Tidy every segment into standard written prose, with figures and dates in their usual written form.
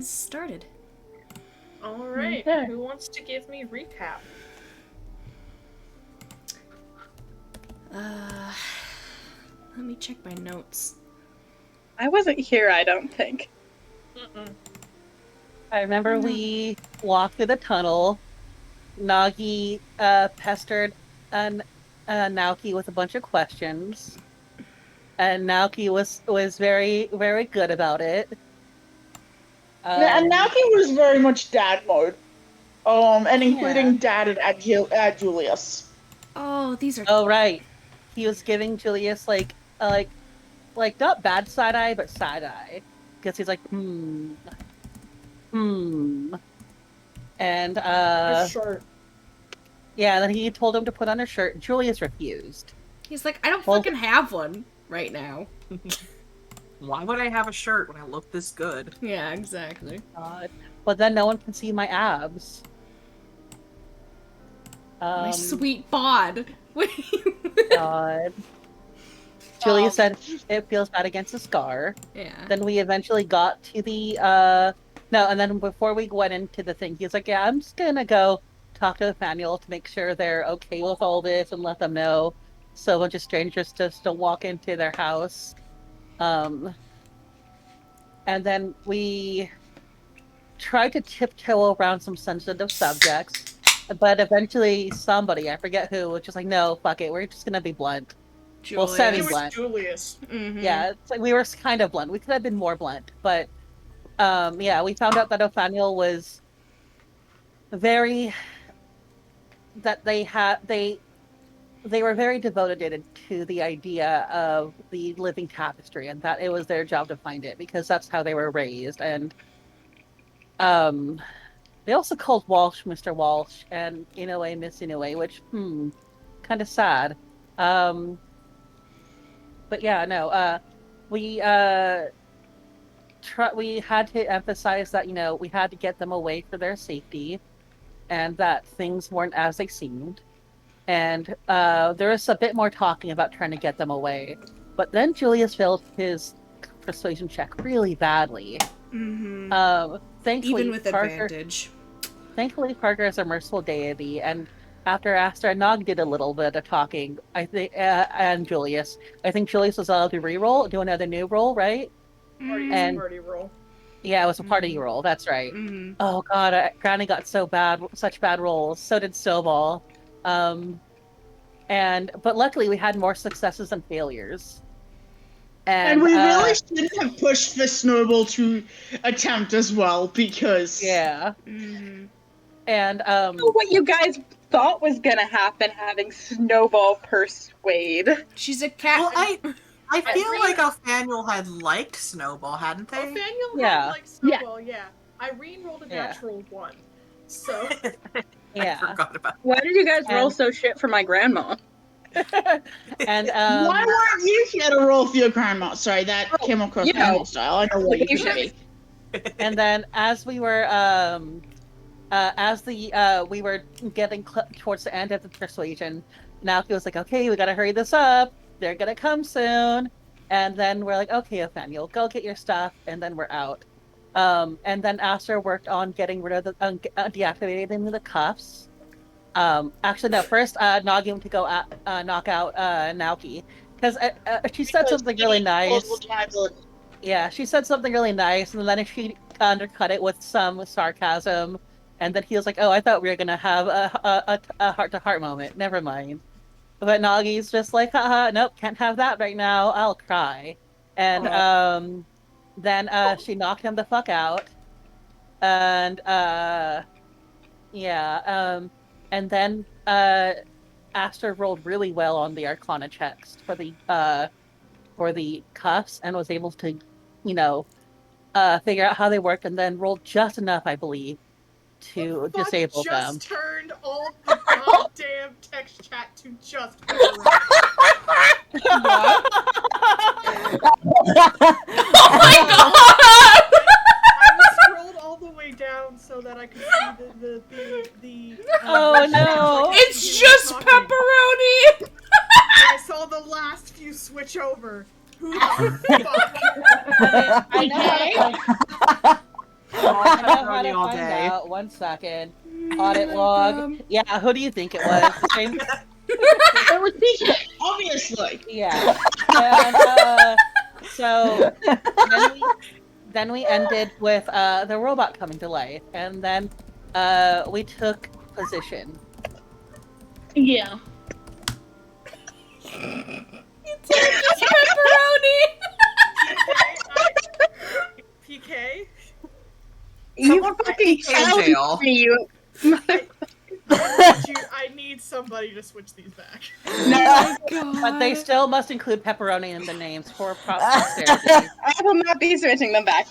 Started. Alright, Okay. who wants to give me recap? Let me check my notes. I wasn't here, I don't think. I remember we walked through the tunnel. Nagi pestered Naoki with a bunch of questions, and Naoki was very, very good about it. And Naoki was very much dad mode. And including dad at Julius. Oh, these are. Oh right, he was giving Julius like not bad side eye, but side eye, because he's like and His shirt. yeah. Then he told him to put on a shirt. Julius refused. He's like, I don't fucking have one right now. Why would I have a shirt when I look this good? Yeah, exactly. But then no one can see my abs. My sweet bod. God. Julia said it feels bad against the scar. Yeah. Then we eventually got to the no, and then before we went into the thing, he was like, yeah, I'm just gonna go talk to Nathaniel to make sure they're okay with all this and let them know so a bunch of strangers just don't walk into their house. And then we tried to tiptoe around some sensitive subjects, but eventually somebody, I forget who, was just like, no, fuck it, we're just gonna be blunt. Julius. Well, It was blunt. Julius. Mm-hmm. Yeah, it's like we were kind of blunt. We could have been more blunt, but yeah, we found out that Nathaniel was very that they were very devoted to the idea of the living tapestry, and that it was their job to find it because that's how they were raised. And they also called Walsh Mr. Walsh and Inoue Miss Inoue, which kind of sad. But yeah, no, we had to emphasize that we had to get them away for their safety, and that things weren't as they seemed. And there was a bit more talking about trying to get them away, but then Julius failed his persuasion check really badly. Mm-hmm. Thankfully, Even with advantage. Thankfully, Parker is a merciful deity, and after Astra and Nog did a little bit of talking, I think, and Julius, I think Julius was allowed to re-roll, do another new roll, right? Party roll. Yeah, it was a party roll. That's right. Mm-hmm. Oh god, Granny got such bad rolls. So did Snowball. But luckily we had more successes than failures. And we really shouldn't have pushed for Snowball to attempt as well, because yeah. Mm-hmm. And What you guys thought was gonna happen, having Snowball persuade. She's a cat. Well, I feel like Nathaniel had liked Snowball, hadn't they? Nathaniel Yeah. had like Snowball, yeah. Irene rolled a natural 1. So yeah. I forgot about Why did you guys roll so shit for my grandma? and why weren't you here to roll for your grandma? Sorry, that came across hostile. I know what you should be. And then as we were we were getting towards the end of the persuasion, Naoki was like, okay, we gotta hurry this up, they're gonna come soon. And then we're like, okay, Nathaniel, go get your stuff, and then we're out. And then Astra worked on getting rid of the deactivating the cuffs. Actually no, first Nagi went to go knock out Naoki, because she said something really nice. Yeah, she said something really nice, and then she undercut it with some sarcasm. And then he was like, oh, I thought we were going to have a heart-to-heart moment. Never mind. But Nagi's just like, haha, nope, can't have that right now. I'll cry. And then she knocked him the fuck out. And and then Astor rolled really well on the Arcana checks for the cuffs and was able to, figure out how they work, and then rolled just enough, I believe, to disable them. Just turned all the goddamn text chat to just What? Oh my god! I scrolled all the way down so that I could see the oh no! It's just pepperoni! I saw the last few switch over. Who the fuck? I know. I know how to all find day. out. 1 second. Audit log. Yeah, who do you think it was? The same. It was PK, obviously. Yeah. And so then we ended with the robot coming to life, and then we took position. Yeah. It's pepperoni. PK, You Someone fucking put PK in challenged jail. me, you. I need somebody to switch these back. No, But they still must include pepperoni in the names for posterity. I will not be switching them back.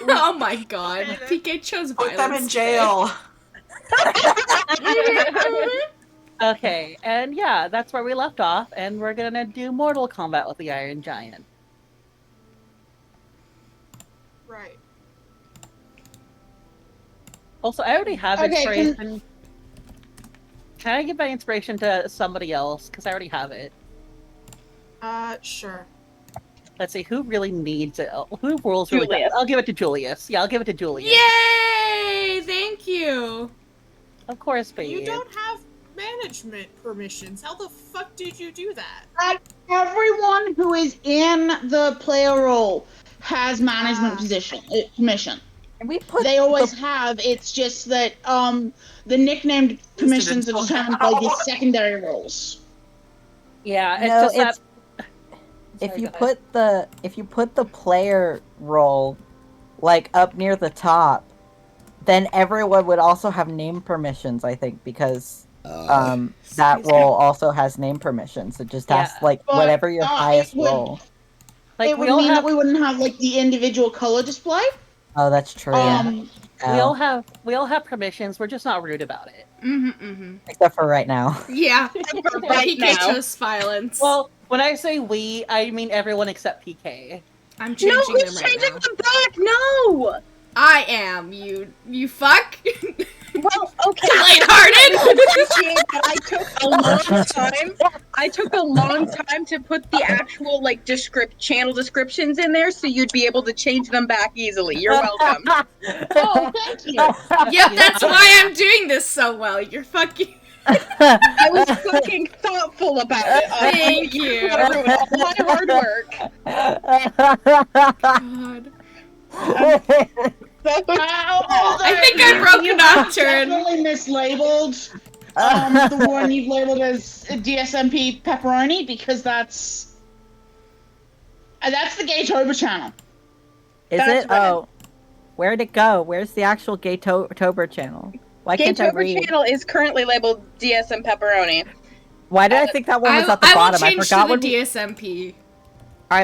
Oh my god. Okay, then. PK chose Put violence. them in jail. Okay, and yeah, that's where we left off, and we're gonna do Mortal Kombat with the Iron Giant. Right. Also, I already have Okay, inspiration. Can I give my inspiration to somebody else? Because I already have it. Sure. Let's see, who really needs it? Who rules really bad? Julius. I'll give it to Julius. Yeah, I'll give it to Julius. Yay! Thank you. Of course, babe. You don't have management permissions. How the fuck did you do that? Everyone who is in the player role has management permission. We put They always have. It's just that the nicknamed permissions are determined by the secondary roles. Yeah, it's No, just it's- that. if Sorry, you go ahead. put the player role like up near the top, then everyone would also have name permissions, I think, because that role also has name permissions. It just has Yeah. like But, whatever your it highest would- role. Like it we would all mean have, that we wouldn't have like the individual color display. Oh, that's true. we all have permissions. We're just not rude about it. Except for right now. Yeah. Right PK now. chose violence. Well, when I say we, I mean everyone except PK. I'm changing No, them who's right changing now. them back? No! I am. You fuck. Well, okay. Lighthearted. Appreciate that I took a long time. I took a long time to put the actual like channel descriptions in there, so you'd be able to change them back easily. You're welcome. Oh, thank you. Yep, that's why I'm doing this so well. You're fucking. I was fucking thoughtful about it. Thank you. Everyone, all my hard work. God. I think I broke Nocturne. Definitely mislabeled the one you've labeled as DSMP pepperoni because that's the Gaytober channel. Is That's it? what Oh, where'd it go? Where's the actual Gaytober channel? Why can't I Gaytober read? channel is currently labeled DSM pepperoni. Why did I think that one was at the I will bottom? I change forgot to when the we. DSMP.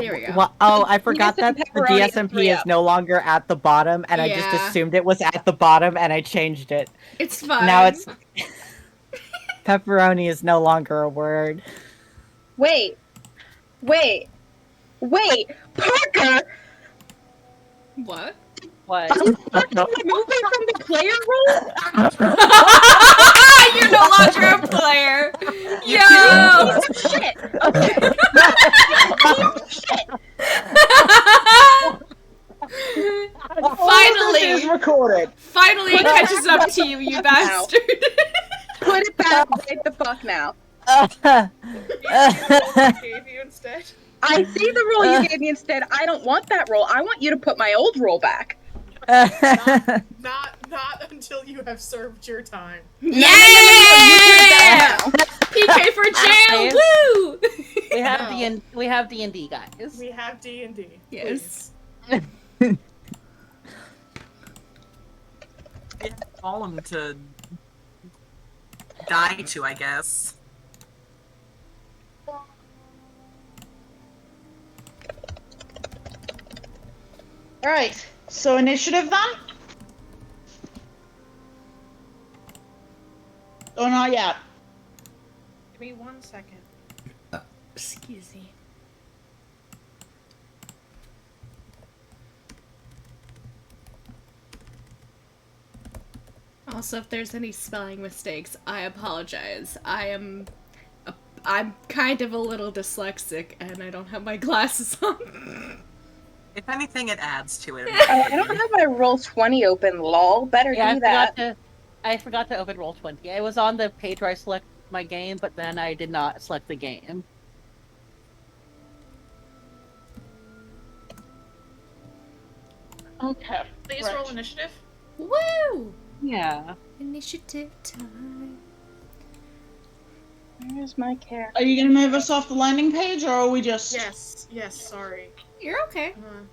Here we go. Well, oh, I forgot DSM that the pepperoni is DSMP three is up. no longer at the bottom, and I just Yeah. assumed it was at the bottom, and I changed it. It's fine. Now it's pepperoni is no longer a word. Wait, Parker! What? What? Moving from the player role? You're no longer a player. Yo. Piece of shit. Okay. Shit. All of this is Finally, recorded. finally it catches up to you, you bastard. Put it back right the fuck now. Gave you instead. I see the role you gave me instead. I don't want that role. I want you to put my old role back. Not until you have served your time. Yeah! You put that now. PK for jail. Woo! We have No. we have D&D, guys. We have D&D. Yes. Call him to die to, I guess. Alright, so initiative then? Oh, not yet. Give me 1 second. Excuse me. Also, if there's any spelling mistakes, I apologize. I'm kind of a little dyslexic, and I don't have my glasses on. If anything, it adds to it. Oh, I don't have my Roll20 open, lol. Better Yeah, do that. I forgot to open Roll20. I was on the page where I select my game, but then I did not select the game. Okay. Please right. roll initiative. Woo! Yeah. Initiative time. Where's my character? Are you gonna move us off the landing page, or are we just? Yes, sorry. You're okay. Uh,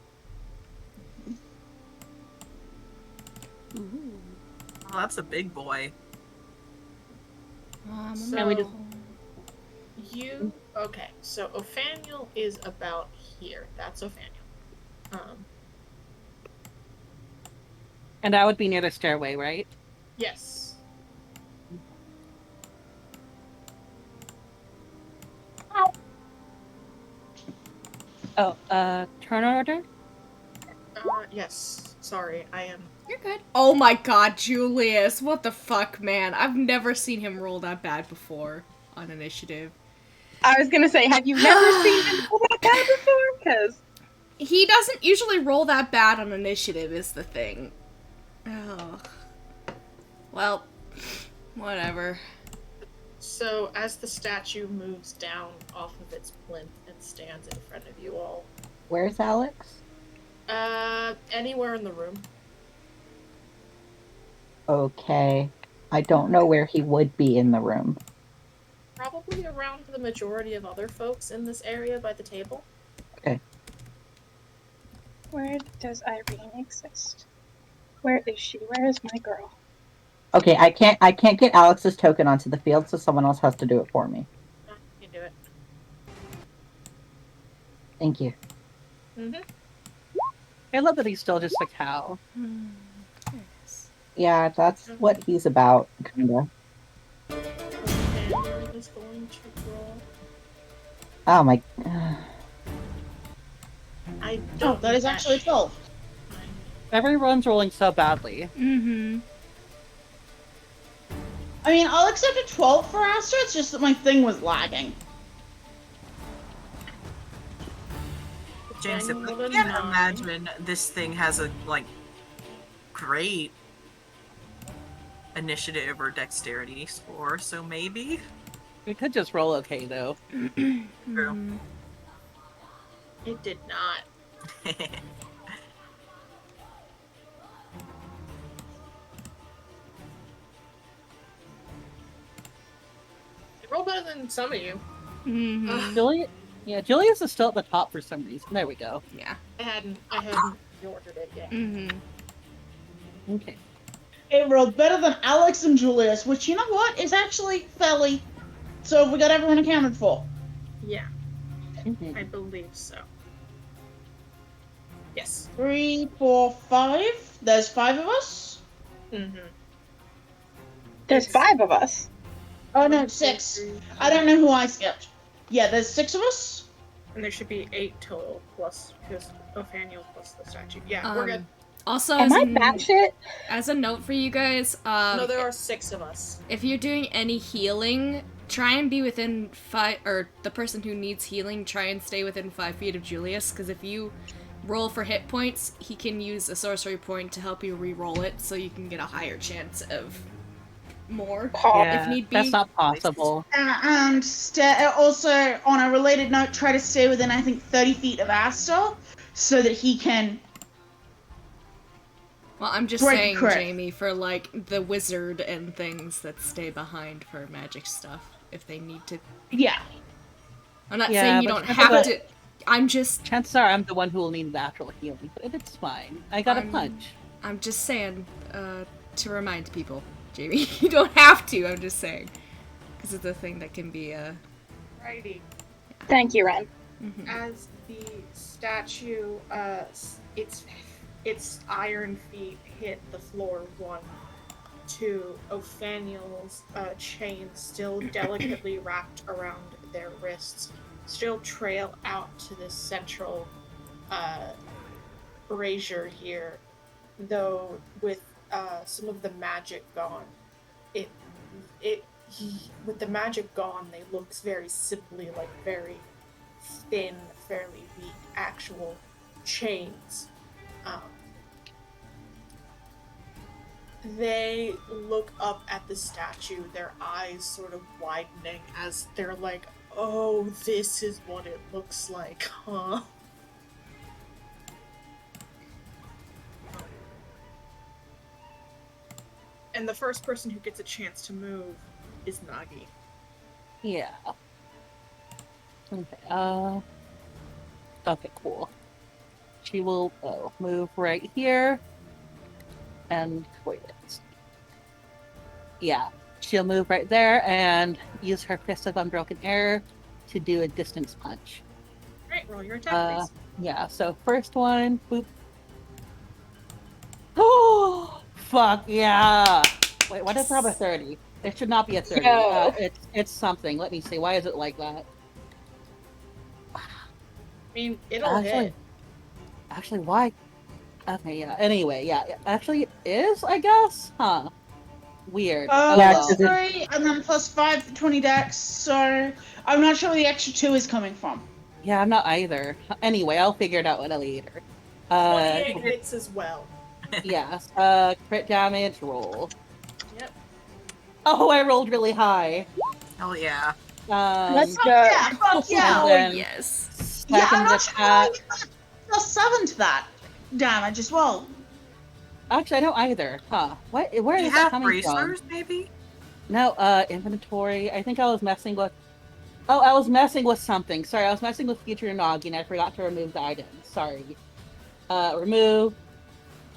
Oh, that's a big boy. So- And we just okay, so Ophaniel is about here. That's Ophaniel. and that would be near the stairway, right? Yes. Oh, turn order? Yes. Sorry, I am. You're good. Oh my god, Julius. What the fuck, man? I've never seen him roll that bad before on initiative. I was gonna say, have you never seen him roll that bad before? Because He doesn't usually roll that bad on initiative, is the thing. Oh. Well, whatever. So, as the statue moves down off of its plinth and stands in front of you all, Where's Alex? anywhere in the room. Okay. I don't know where he would be in the room. Probably around the majority of other folks in this area by the table. where does Irene exist? Where is she? Where is my girl? Okay, I can't get Alex's token onto the field, so someone else has to do it for me. You do it. Thank you. Mm-hmm. I love that he's still just a cow. Yeah, that's what he's about, kinda. Ophaniel is going to roll. Oh my. I Oh, don't. that is actually 12. Everyone's rolling so badly. Mm-hmm. I mean, I'll accept a 12 for Asta, it's just that my thing was lagging. James, Then I roll a can't 9. imagine this thing has a, great initiative or dexterity score, so maybe? We could just roll okay, though. True. It did not. It rolled better than some of you. Mm-hmm. Julius is still at the top for some reason. There we go. Yeah. I hadn't ordered it yet. Mm-hmm. Okay. It rolled better than Alex and Julius, which, you know what, is actually fairly. So we got everyone accounted for. Yeah, Mhm. I believe so. Yes. 3, 4, 5. There's 5 of us. Mm-hmm. There's 5 of us. Oh no, 6. I don't know who I skipped. Yeah, there's 6 of us. And there should be 8 total, plus because Ophaniel plus the statue. Yeah, we're good. Also, Am I batshit? as a note for you guys, No, there are 6 of us. if you're doing any healing, try and be within 5, or the person who needs healing, try and stay within 5 feet of Julius, because if you roll for hit points, he can use a sorcery point to help you re-roll it, so you can get a higher chance of more, if need be. That's not possible. And also, on a related note, try to stay within, I think, 30 feet of Asta, so that he can. Well, I'm just Break saying, crit. Jamie, for, like, the wizard and things that stay behind for magic stuff, if they need to. Yeah. I'm not Yeah, saying you but don't remember have that- to. I'm just. Chances are I'm the one who will need natural healing, but it's fine. I got a punch. I'm just saying, to remind people, Jamie, you don't have to. I'm just saying, because it's a thing that can be Righty. Thank you, Ren. As the statue, its iron feet hit the floor 1, 2, Ophaniel's chain still delicately wrapped around their wrists, still trail out to this central brazier here, though with some of the magic gone. With the magic gone, they look very simply like very thin, fairly weak, actual chains. They look up at the statue, their eyes sort of widening as they're like, oh, this is what it looks like, huh? And the first person who gets a chance to move is Nagi. Yeah. Okay. Okay, cool. She will move right here. And wait. Yeah. She'll move right there and use her Fist of Unbroken Air to do a distance punch. Alright, roll your attack, please. Yeah, so first one, boop. Oh, fuck, yeah. Wait, what is number 30? There should not be a 30. No. It's something. Let me see. Why is it like that? I mean, it'll hit. Actually, why? Okay, yeah. Anyway, yeah. It actually is, I guess? Huh. Weird. Yeah, Plus 'cause it- 3 and then plus 5 for 20 dex, so I'm not sure where the extra 2 is coming from. Yeah, I'm not either. Anyway, I'll figure it out later. 28 hits as well. Yes. Crit damage roll. Yep. Oh, I rolled really high. Hell yeah. Let's go. Yeah, fuck yeah. Oh, then- yes. Yeah, I'm Second not sure attack. I got plus 7 to that damage as well. Actually, I don't either. Huh. Where Do is you that have coming from? bracers, maybe? No, inventory. I think I was messing with... Oh, I was messing with something. Sorry, I was messing with Future Nagi and I forgot to remove the item. Sorry. Remove.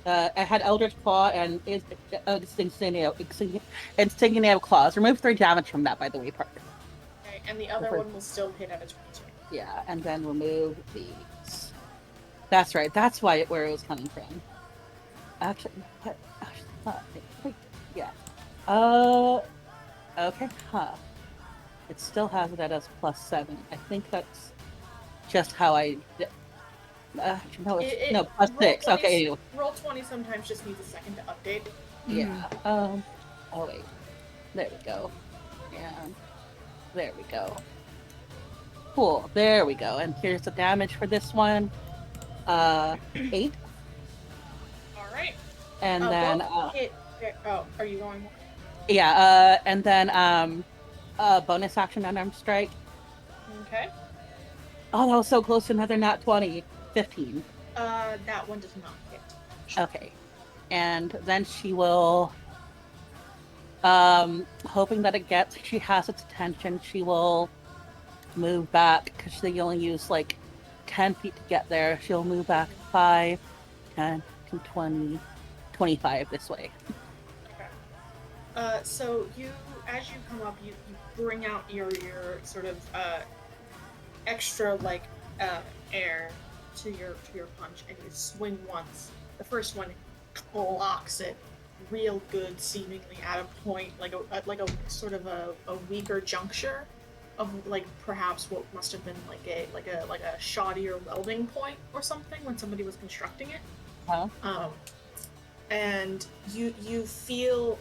I had Eldritch Claw and Insignia Claws. Remove 3 damage from that, by the way, Parker. Okay, and the other one will still hit at a 22. Yeah, and then remove these. That's right. That's where it was coming from. Actually, what? Wait, yeah. Okay, huh. It still has it as +7. I think that's just how I did. No, no, +6. Okay. Roll 20 sometimes just needs a second to update. Yeah. Oh wait. There we go. And there we go. Cool. There we go. And here's the damage for this one. 8. Alright. And then hit. Oh, are you going more? yeah, and then bonus action unarmed strike. Okay. Oh, that was so close to another nat 20. 15. That one does not hit. Okay. And then she will hoping that she has its attention, she will move back because they only use like 10 feet to get there. She'll move back 5, 10, 20, 25 this way. Okay. So as you come up, you bring out your sort of extra like air to your punch, and you swing once. The first one clocks it real good, seemingly at a point like a sort of a weaker juncture of like perhaps what must have been like a shoddier welding point or something when somebody was constructing it. Huh? And you feel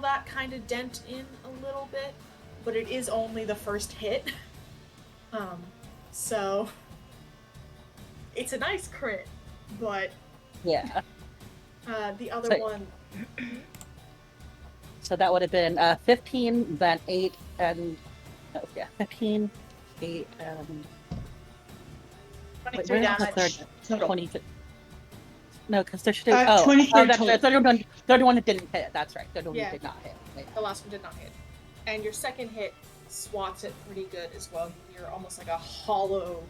that kind of dent in a little bit, but it is only the first hit. So it's a nice crit, but yeah. The other one. So that would have been 15, then 8, and 15, 8, and 23 damage total. 22. No, because there should 23 that's total. the third one that didn't hit. That's right. The third one did not hit. Yeah. The last one did not hit. And your second hit swats it pretty good as well. You hear almost like a hollow,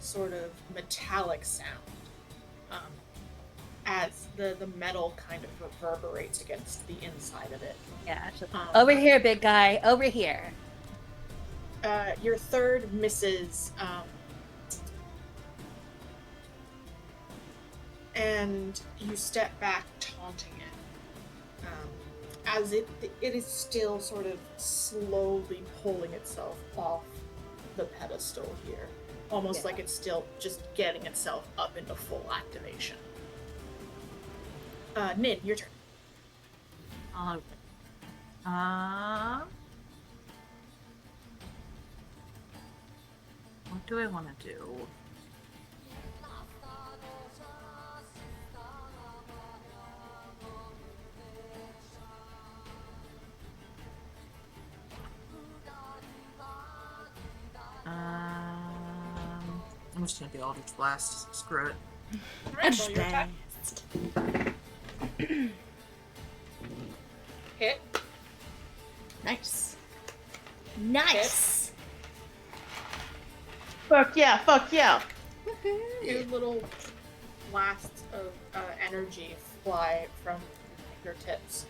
sort of metallic sound as the metal kind of reverberates against the inside of it. Yeah. Over here, big guy. Over here. Your third misses, and you step back, taunting it, as it is still sort of slowly pulling itself off the pedestal here, almost like it's still just getting itself up into full activation. Nin, your turn. What do I want to do? I'm just gonna do Eldritch Blast. Screw it. Alright, roll your attack. Hit. Nice. Nice. Fuck yeah, fuck yeah. Two little blasts of energy fly from your tips.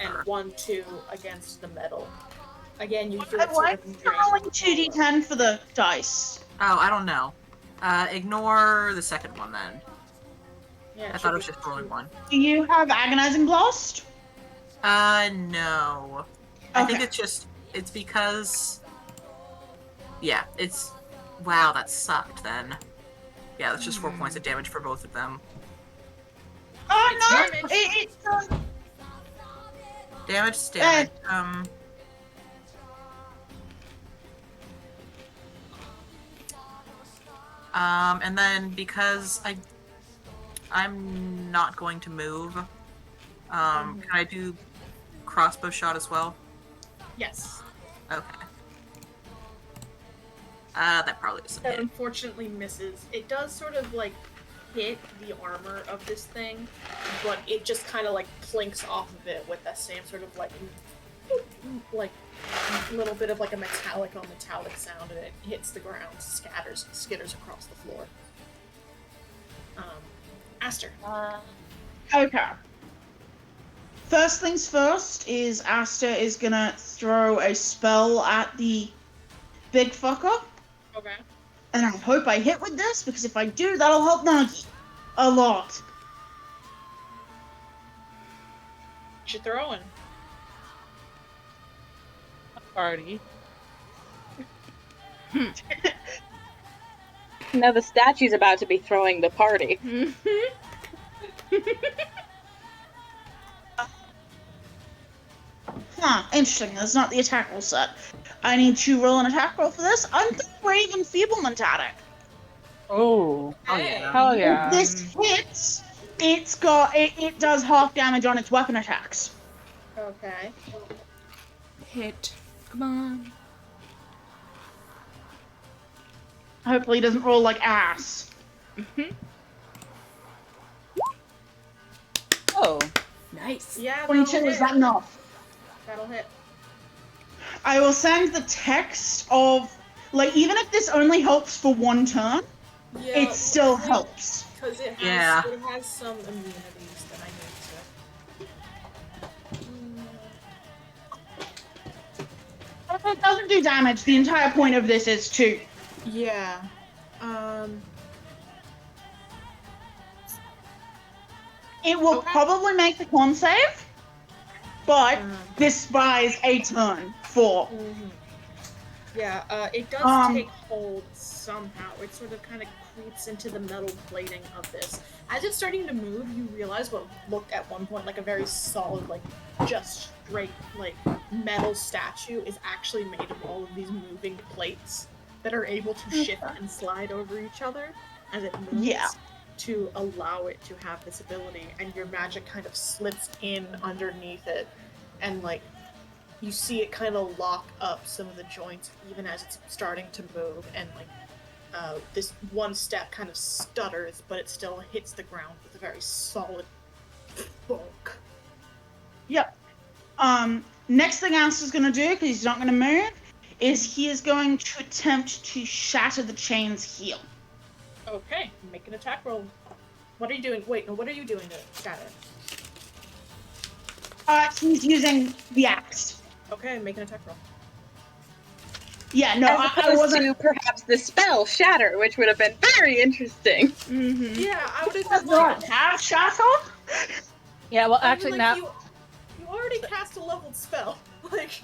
And 1-2 against the metal. Again, you feel it Why sort are of you rolling 2d10 for the dice? Oh, I don't know. Ignore the second one then. Yeah, I thought it was just rolling one. Do you have Agonizing Blast? No. I think Okay. it's because... Yeah, it's... Wow, that sucked then. Yeah, that's just 4 points of damage for both of them. Oh It's no! damage. It's Damage is damage. And then because I'm not going to move, can I do crossbow shot as well? Yes. Okay. That probably doesn't That hit. unfortunately misses. It does sort of like hit the armor of this thing, but it just kind of like plinks off of it with that same sort of like little bit of like a metallic on metallic sound, and it hits the ground, skitters across the floor. Aster. okay. First things first is Asta is gonna throw a spell at the big fucker. Okay. And I hope I hit with this, because if I do, that'll help Nagi a lot. You're throwing. Party. Now the statue's about to be throwing the party. Huh, interesting. That's not the attack roll set. I need to roll an attack roll for this. I'm the Brave Enfeeblement at it. Oh. Oh yeah. Hell yeah. If this hits, it does half damage on its weapon attacks. Okay. Hit. Come on. Hopefully it doesn't roll like ass. Oh. Nice. Yeah, 22, is that enough? That'll hit. I will send the text of, like, even if this only helps for one turn, Yeah, it still helps. because it Yeah. has some immunities that I need to. If it doesn't do damage, the entire point of this is to. Yeah. It will Okay. probably make the con save, but this buys a turn for. Yeah, it does take hold somehow. It sort of kind of creeps into the metal plating of this. As it's starting to move, you realize what looked at one point like a very solid, like, just straight, like, metal statue is actually made of all of these moving plates that are able to shift and slide over each other as it moves. Yeah. To allow it to have this ability, and your magic kind of slips in underneath it, and like you see it kind of lock up some of the joints even as it's starting to move, and like this one step kind of stutters, but it still hits the ground with a very solid bulk. Yep. Next thing Alistair's gonna do, because he's not gonna move, is he is going to attempt to shatter the chain's heel. Okay, make an attack roll. What are you doing? Wait, no, what are you doing to shatter? He's using the axe. Okay, make an attack roll. Yeah, no, As I opposed wasn't. to perhaps the spell Shatter, which would have been very interesting. Mm-hmm. Yeah, I would have Does not have shatter? Yeah, well, I mean, actually, like, now you already cast a leveled spell. Like,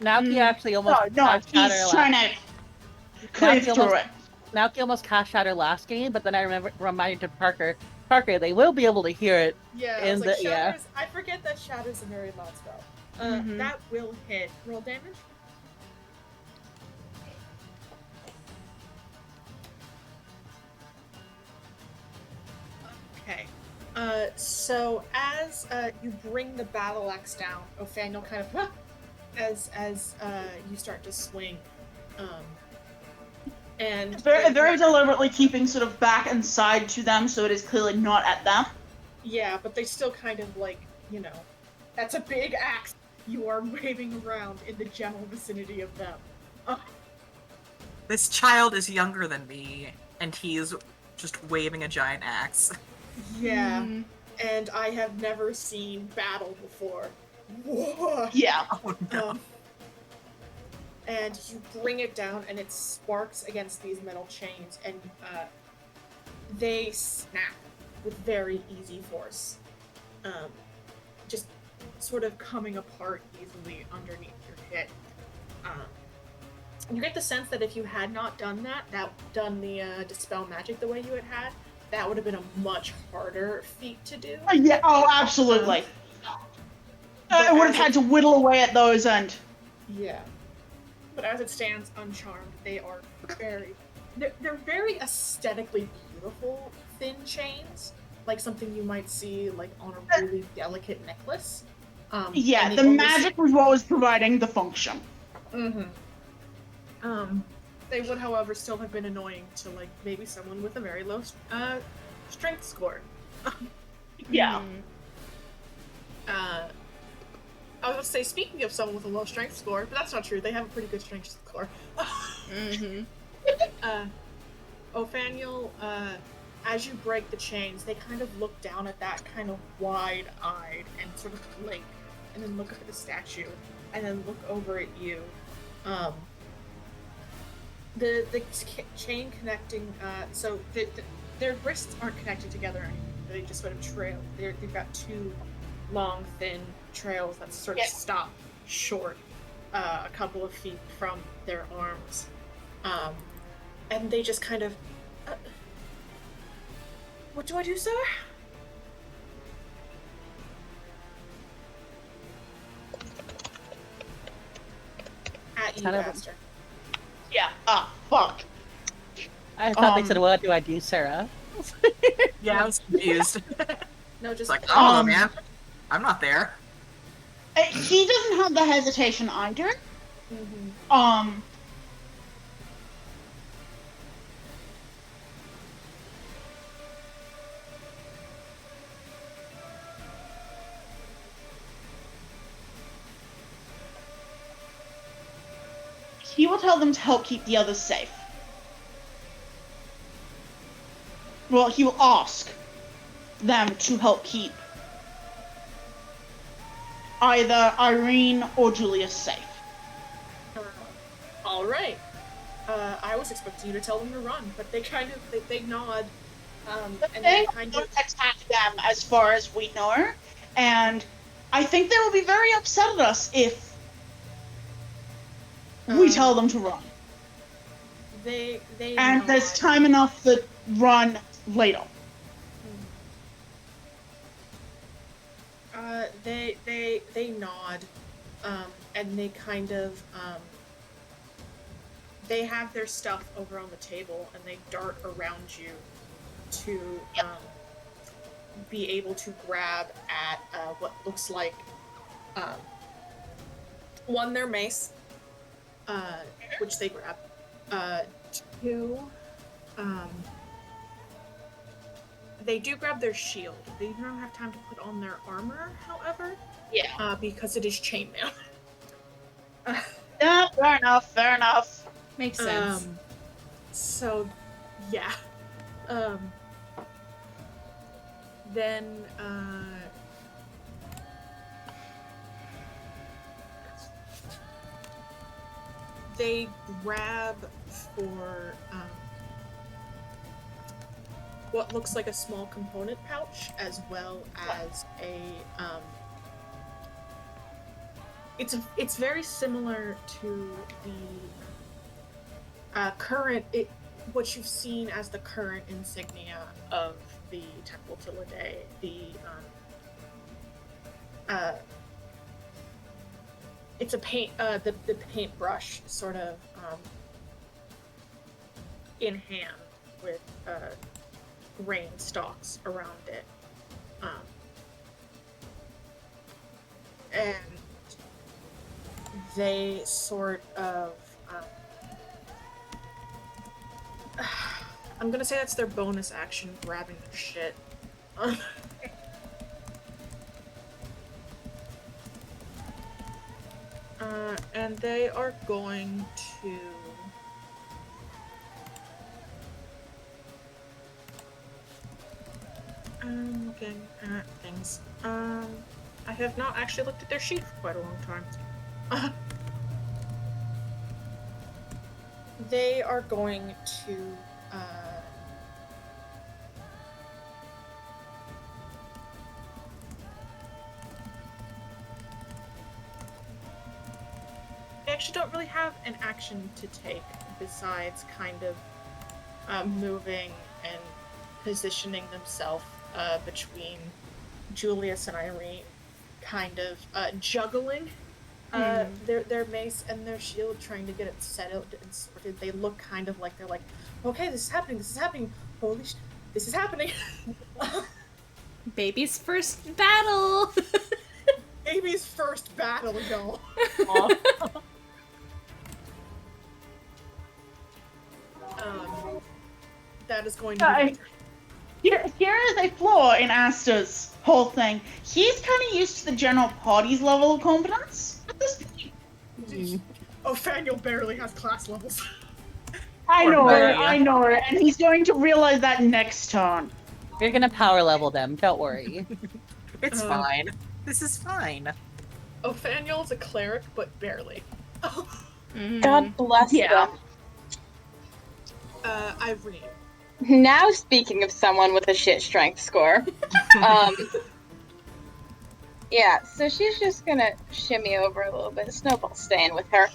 Naoki actually almost No, cast Shatter he's last. trying to cleave Naoki through almost, it. Naoki almost cast Shatter last game, but then I reminded Parker, they will be able to hear it. yeah, I In was like, the- yeah. Shatters, I forget that Shatter's a very loud spell. Mhm. That will hit. Roll damage. Okay. So as you bring the battle axe down, Othaniel kind of as you start to swing, And Very deliberately keeping sort of back and side to them, so it is clearly not at them. yeah, but they still kind of like, that's a big axe you are waving around in the general vicinity of them. This child is younger than me, and he's just waving a giant axe. Yeah, and I have never seen battle before. Whoa. Yeah. Oh no. And you bring it down, and it sparks against these metal chains, and they snap with very easy force. Just sort of coming apart easily underneath your hit. You get the sense that if you had not done done the Dispel Magic the way you had, that would have been a much harder feat to do. Yeah, oh, absolutely. I would have had to whittle away at those and... Yeah. But as it stands, uncharmed, they are they're very aesthetically beautiful thin chains, like something you might see like on a really delicate necklace. Yeah, the magic was what was providing the function. They would, however, still have been annoying to like maybe someone with a very low strength score. Yeah. I was going to say, speaking of someone with a low strength score, but that's not true. They have a pretty good strength score. Ophaniel, as you break the chains, they kind of look down at that kind of wide-eyed and sort of blink, and then look up at the statue, and then look over at you. The chain connecting, so their wrists aren't connected together anymore. They just sort of trail. They've got two long, thin trails that sort of stop short a couple of feet from their arms. And they just kind of... what do I do, sir? At you, bastard. Yeah. Ah, fuck. I thought they said, "What do I do, Sarah?" Yeah, I was confused. No, just It's like, oh man, I'm not there. He doesn't have the hesitation either. He will tell them to help keep the others safe. Well, he will ask them to help keep either Irene or Julius safe. All right. I was expecting you to tell them to run, but they kind of they nod. And They kind don't of attack them, as far as we know, and I think they will be very upset at us if we tell them to run. they And nod. there's time enough to run later. They nod, and they kind of they have their stuff over on the table, and they dart around you to be able to grab at what looks like one, their mace, which they grab, two, they do grab their shield. They don't have time to put on their armor, however. Yeah. Because it is chainmail. Yeah, fair enough. Makes sense. So, yeah. Then, they grab for, what looks like a small component pouch, as well as a, it's very similar to the current, what you've seen as the current insignia of the Temple Tilidae, it's a paint, the paintbrush sort of in hand with grain stalks around it, and they sort of I'm gonna say that's their bonus action, grabbing their shit. And they are going to... I'm looking at things. I have not actually looked at their sheet for quite a long time. They are going to, they actually don't really have an action to take besides kind of moving and positioning themselves between Julius and Irene, kind of juggling their mace and their shield, trying to get it settled and sorted. They look kind of like they're like, okay, this is happening, holy sh, this is happening. Baby's first battle. Baby's first battle, y'all. That is going to be Here is a flaw in Asta's whole thing. He's kind of used to the general party's level of competence at this point. Ophaniel barely has class levels. I know it, and he's going to realize that next turn. You're gonna power level them, don't worry. It's fine. This is fine. Ophaniel's a cleric, but barely. God bless them. Irene. Now, speaking of someone with a shit strength score, yeah, so she's just gonna shimmy over a little bit. Snowball's staying with her.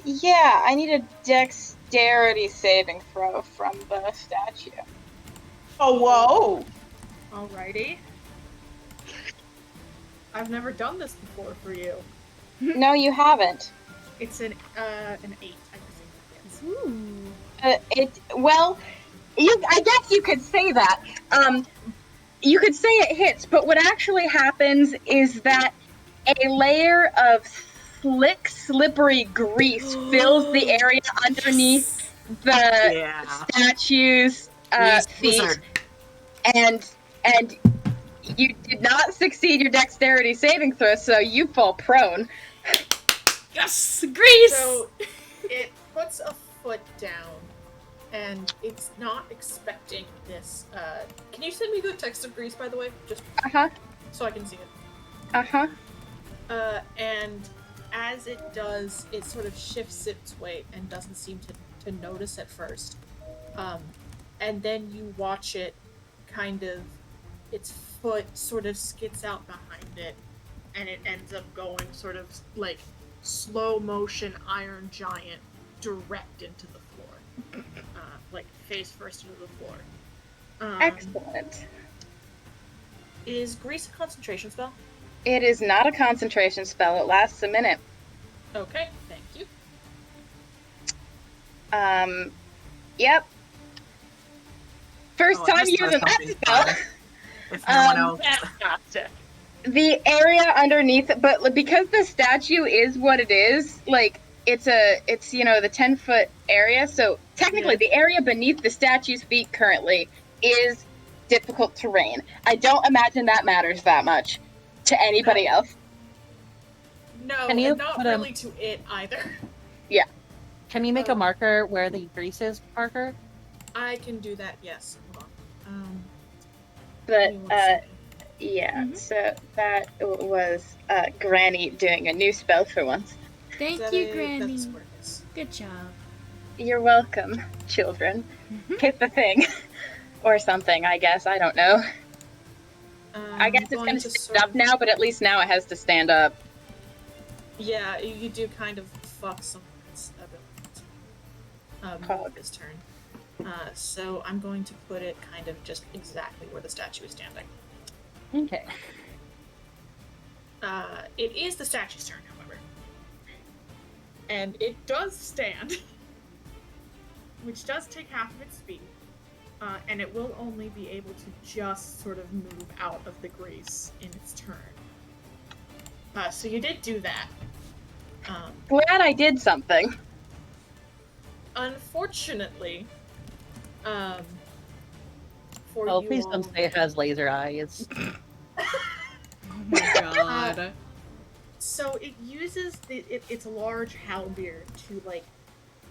Yeah, I need a dexterity saving throw from the statue. Oh, whoa! Alrighty. I've never done this before for you. No, you haven't. It's an 8, I presume. Ooh. I guess you could say that. You could say it hits, but what actually happens is that a layer of slick, slippery grease fills the area underneath the statue's feet, Wizard. and you did not succeed your dexterity saving throw, so you fall prone. Yes, grease. So it puts a foot down, and it's not expecting this. Can you send me the text of grease, by the way, just so I can see it? And as it does, it sort of shifts its weight and doesn't seem to notice at first. And then you watch it kind of, its foot sort of skids out behind it, and it ends up going sort of like slow motion Iron Giant direct into the floor. Like face first into the floor. Excellent. Is grease a concentration spell? It is not a concentration spell. It lasts a minute. Okay, thank you. Yep. First time using that spell. If no one else. The area underneath it, but because the statue is what it is, like it's the 10-foot area, so technically the area beneath the statue's feet currently is difficult terrain. I don't imagine that matters that much to anybody else. No, Can you and not put really to it either. Yeah. Can you make a marker where the grease is, Parker? I can do that, yes. Hold on. But, give me 1 second. yeah, so that was Granny doing a new spell for once. Thank That you, is- Granny. that's what it is. Good job. You're welcome, children. Hit the thing. Or something, I guess. I don't know. I guess it's going gonna to stand sort up of- now, but at least now it has to stand up. Yeah, you do kind of fuck someone's ability this turn. So I'm going to put it kind of just exactly where the statue is standing. Okay. It is the statue's turn, however. And it does stand, which does take half of its speed. And it will only be able to just sort of move out of the grease in its turn. So you did do that. Glad I did something. unfortunately, for Oh, you please all, don't say it has laser eyes. Oh my god. so it uses its large halberd to like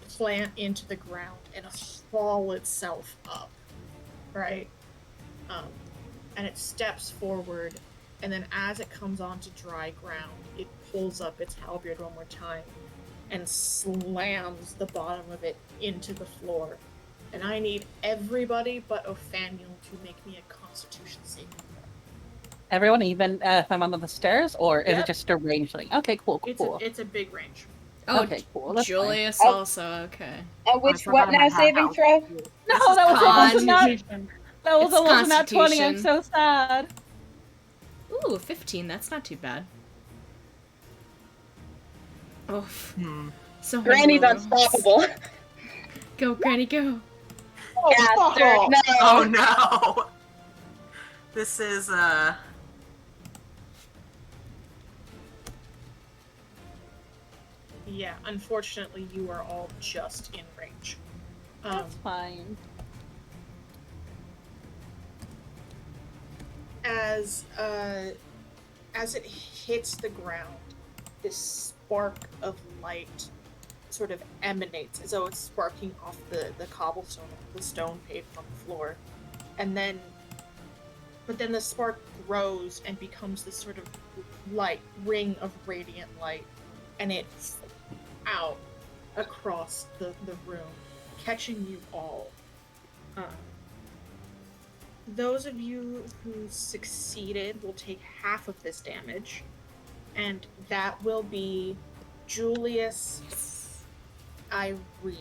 plant into the ground and haul itself up, right? And it steps forward, and then as it comes onto dry ground, it pulls up its halberd one more time and slams the bottom of it into the floor. And I need everybody but Othaniel to make me a Constitution saving throw. Everyone, even if I'm on the stairs, or is it Yep. just a range thing? Okay, cool, cool. It's a big range. Oh, Okay, cool, that's fine. Julius Oh. also, okay. Which forgot what now I had saving house. throw? No, This is that was almost a nat. Constitution. That was It's almost a nat 20. I'm Constitution. so sad. Ooh, 15, that's not too bad. Oof. So Granny's many rolls. unstoppable. Go, Granny, go. Oh, fuck Bastard, off. no. Oh no! This is, Yeah, unfortunately, you are all just in range. That's fine. As it hits the ground, this spark of light sort of emanates as though it's sparking off the cobblestone, the stone paved on the floor, but then the spark grows and becomes this sort of light ring of radiant light, and it's out across the room, catching you all. Those of you who succeeded will take half of this damage, and that will be Julius, Irene.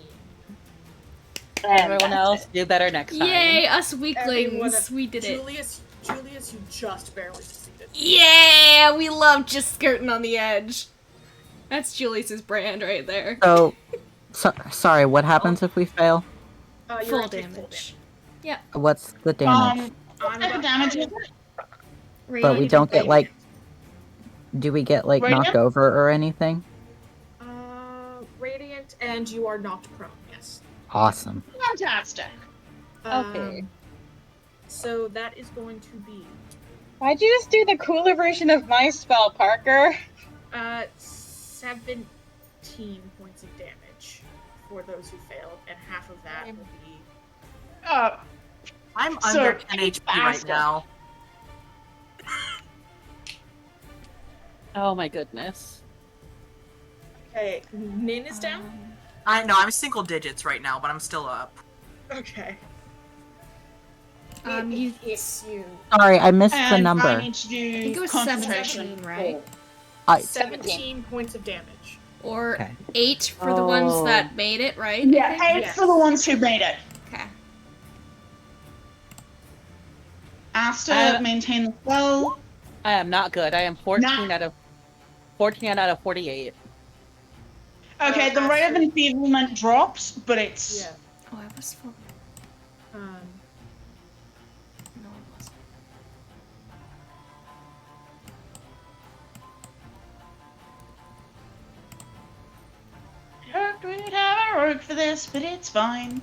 Everyone else, do better next time. Yay, us weaklings. Everyone- We did it. Julius, you just barely succeeded. Yeah, we love just skirting on the edge. That's Julius's brand right there. So, sorry, what happens if we fail? You're Full gonna take full damage. What's the damage? I'm What type of damage is it? But we don't get, like, do we get, like, Radiant? knocked over or anything? Radiant, and you are knocked prone, yes. Awesome. Fantastic. Okay. So that is going to be Why'd you just do the cooler version of my spell, Parker? 17 points of damage for those who failed, and half of that will be I'm So, under 10 HP right faster. now. Oh my goodness. okay. Nin is down. I know, I'm single digits right now, but I'm still up. Okay. You. hits you. Sorry, I missed the And number. I need to I think do it was concentration. 17, right? 17 points of damage. Or Okay. 8 for the ones Oh. that made it, right? Yeah, 8 Yes. for the ones who made it. Okay. Asta, maintain the spell. I am not good. I am 14 Nah. out of 14 out of 48. Okay, the rate of Asta. enfeeblement drops, but it's... Yeah. Oh, I was full. No, I wasn't. Hoped we'd have a rogue for this, but it's fine.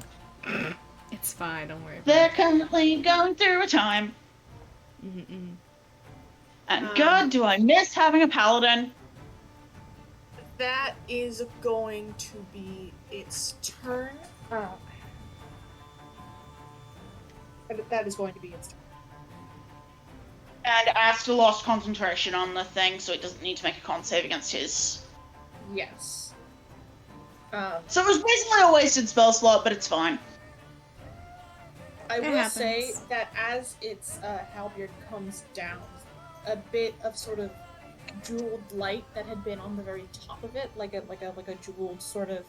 It's fine, don't worry about They're it. currently going through a time. Mm-mm. And God, do I miss having a paladin. That is going to be its turn. That is going to be its turn. And Asta lost concentration on the thing, so it doesn't need to make a con save against his. Yes. So it was basically a wasted spell slot, but it's fine. I It will happens. say that as its halberd comes down, a bit of sort of jeweled light that had been on the very top of it, like a jeweled sort of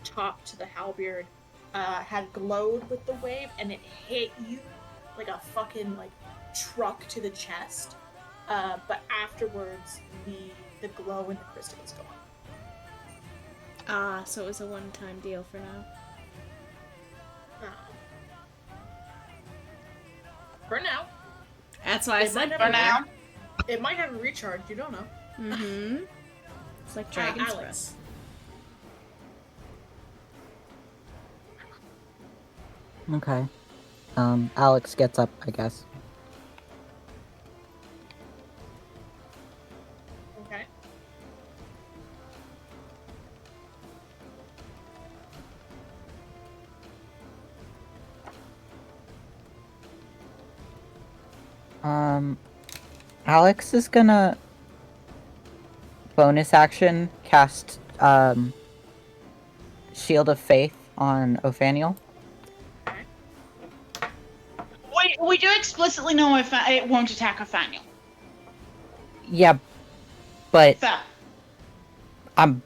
top to the halberd, had glowed with the wave, and it hit you like a fucking like truck to the chest. But afterwards, the glow in the crystal is gone. Ah, so it was a one-time deal for now. For now. That's why I It said might For have a now. It might have a recharge, you don't know. Mm-hmm. It's like Dragon's Alex. Breath. Okay. Alex gets up, I guess. Okay. Alex is gonna bonus action cast Shield of Faith on Othaniel. Okay. We do explicitly know if it won't attack Othaniel. Yeah, but Fair. I'm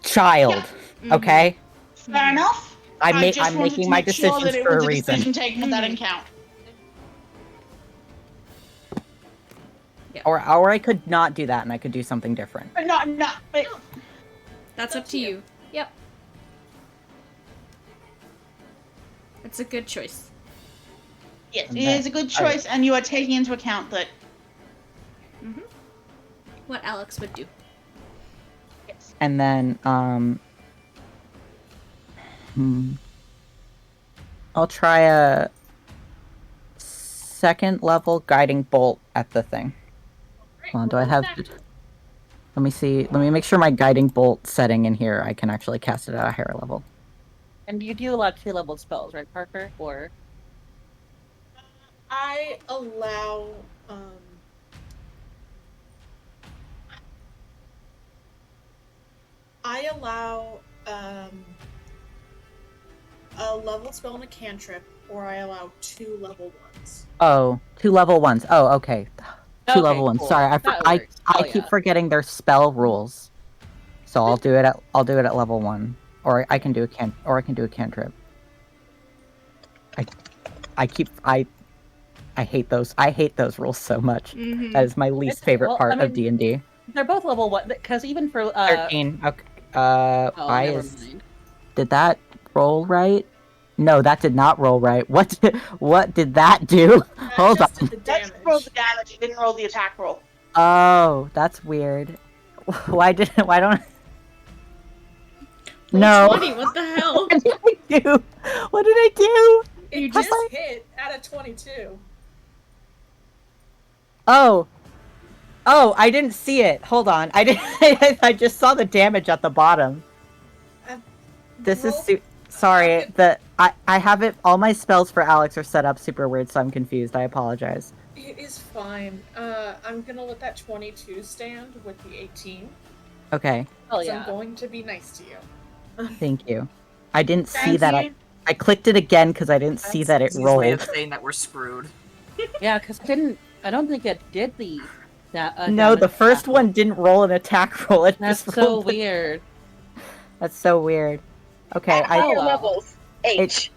child. Okay, Fair enough. I'm I just wanted making to my make sure decisions that it for was a a reason. decision taken with that in count. Or I could not do that, and I could do something different. But That's up to you. Yep. It's a good choice. yes, And it that- is a good choice, and you are taking into account that. What Alex would do. Yes. And then I'll try a second level guiding bolt at the thing. Hold on, do I have? Let me see. Let me make sure my guiding bolt setting in here. I can actually cast it at a higher level. And you do a lot of 2-level spells, right, Parker? Or I allow a level spell and a cantrip, or I allow 2 level ones. Oh, 2 level ones. Oh, okay. Two level ones. cool. Sorry, That I works. Hell keep yeah. forgetting their spell rules. So I'll do it at level 1, or I can do a cantrip. I hate those rules so much. Mm-hmm. That is my least favorite well, part I mean, of D&D. They're both level 1, because even for 13. Okay. oh, I never is. mind. Did that roll right? No, that did not roll right. What did that do? Hold on. Just did the That's damage. roll the damage. It didn't roll the attack roll. Oh, that's weird. Why don't Well, No. 20, what the hell? What did I do? What did I do? It just hit at a 22. Oh, I didn't see it. Hold on. I just saw the damage at the bottom. This roll- is sorry. I have it. All my spells for Alex are set up super weird, so I'm confused. I apologize. It is fine. I'm gonna let that 22 stand with the 18. Okay. Oh 'Cause yeah. I'm going to be nice to you. Thank you. I didn't see Thank that. you. I clicked it again because I didn't see that it Easiest way of rolled. saying that we're screwed. Yeah, because I don't think it did that. No, damage the first attack. one didn't roll an attack roll. It That's just so rolled. weird. That's so weird. Okay, At higher well. levels, H.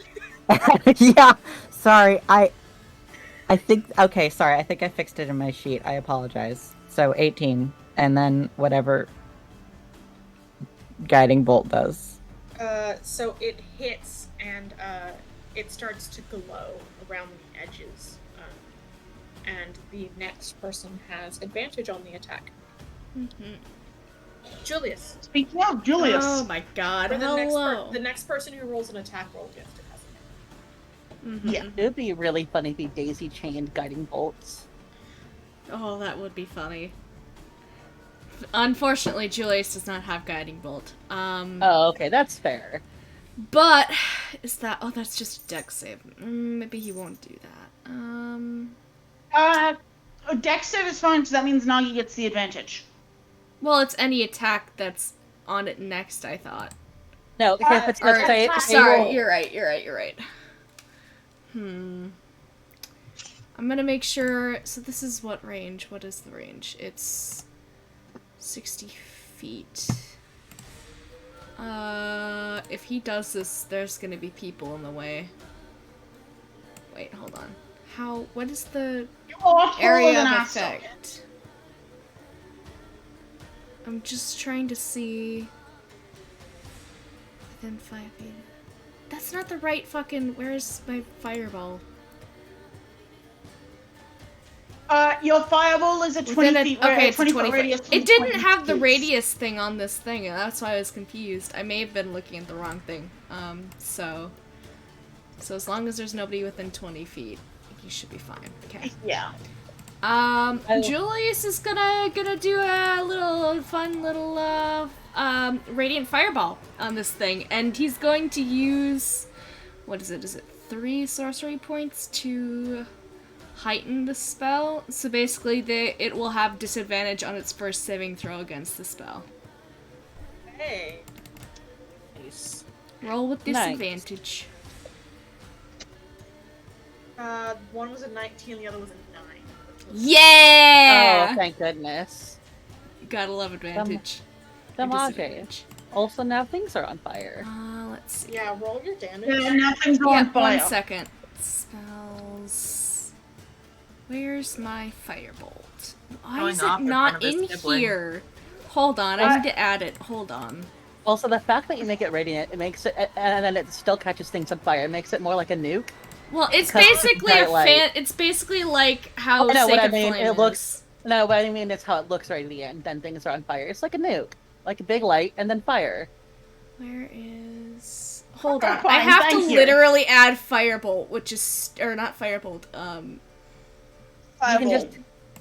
yeah. Sorry, I think. Okay, sorry. I think I fixed it in my sheet. I apologize. So 18, and then whatever guiding bolt does. So it hits and it starts to glow around the edges. And the next person has advantage on the attack. Mm-hmm. Julius. Speaking of Julius, Oh my god, For the hello. the next person who rolls an attack roll, you have to have it. Mhm. Yeah. It would be really funny if he daisy chained guiding bolts. Oh, that would be funny. Unfortunately, Julius does not have guiding bolt. Oh, okay, that's fair. But is that? Oh, that's just a dex save. Maybe he won't do that. Dex save is fine because that means Nagi gets the advantage. Well, it's any attack that's on it next. I thought. No, because if it's Or, let's say attack- sorry, roll. you're right. I'm gonna make sure. So this is what range? What is the range? It's 60 feet. If he does this, there's gonna be people in the way. Wait, hold on. What is the You're taller area than of Asta. effect? I'm just trying to see. Within 5 feet. That's not the right fucking. Where's my fireball? Your fireball is a 20 Within feet. okay, a it's 20 a 20 foot radius. It didn't 20 have the feet. radius thing on this thing, and that's why I was confused. I may have been looking at the wrong thing. So So as long as there's nobody within 20 feet, you should be fine. Okay. Yeah. Julius is gonna do a little fun little radiant fireball on this thing, and he's going to use, what is it? Is it 3 sorcery points to heighten the spell? So basically, it will have disadvantage on its first saving throw against the spell. Hey. Nice. Roll with Nice. disadvantage. One was a 19, the other was a 9. Yeah! Oh, thank goodness. Gotta love advantage. Or Damage. disadvantage. Also, now things are on fire. Let's see. Yeah, roll your damage. Yeah, nothing's Yeah, on fire. 1 second. Spells. Where's my firebolt? Why Going is off it in not front of in his sibling. here? Hold on, I need to add it. Hold on. Also, the fact that you make it radiant, it makes it, and then it still catches things on fire. It makes it more like a nuke. Well, it's Because it's basically bright a light. fan. It's basically like how I know what I Sacred mean. Flame It is. looks. No, but I mean it's how it looks right at the end. Then things are on fire. It's like a nuke, like a big light and then fire. Where is? Hold Okay, on. I fine, have to thank you. literally add firebolt, which is not firebolt. You can Fireball. just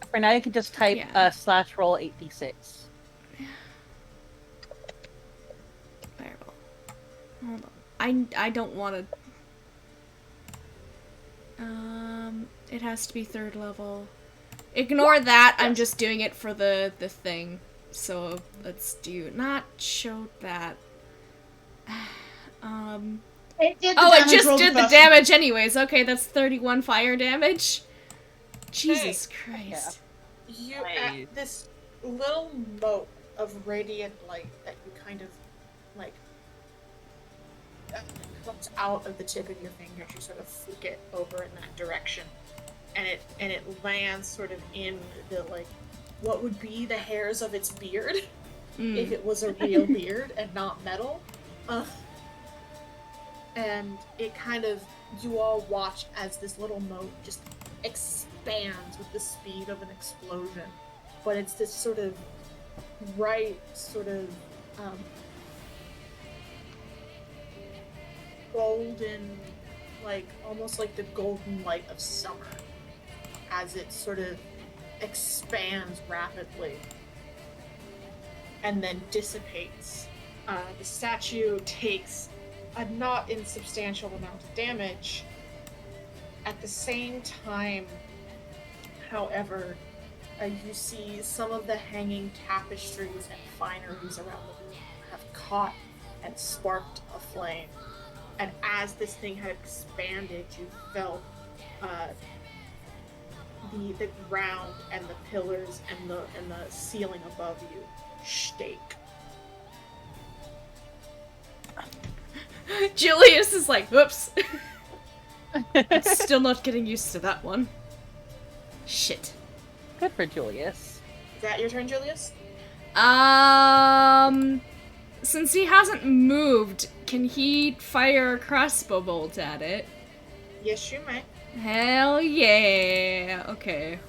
for now. You can just type Yeah. slash roll 8d6. Firebolt. Hold on. I don't want to. It has to be 3rd level. Ignore that. I'm just doing it for the thing. So let's do not show that. It did the Oh, it damage just roll did the first damage anyways. Okay, that's 31 fire damage. Jesus Christ. You Right. at this little mote of radiant light that you kind of like comes out of the tip of your finger. You sort of flick it over in that direction, and it lands sort of in the like what would be the hairs of its beard if it was a real beard and not metal. And it kind of, you all watch as this little mote just expands with the speed of an explosion. But it's this sort of bright, sort of golden, like almost like the golden light of summer as it sort of expands rapidly and then dissipates. The statue takes a not insubstantial amount of damage. At the same time, however, you see some of the hanging tapestries and fineries around the room have caught and sparked a flame. And as this thing had expanded, you felt the ground and the pillars and the ceiling above you shake. Julius is like, whoops. I'm still not getting used to that one. Shit. Good for Julius. Is that your turn, Julius? Since he hasn't moved, can he fire a crossbow bolt at it? Yes, you may. Hell yeah. Okay.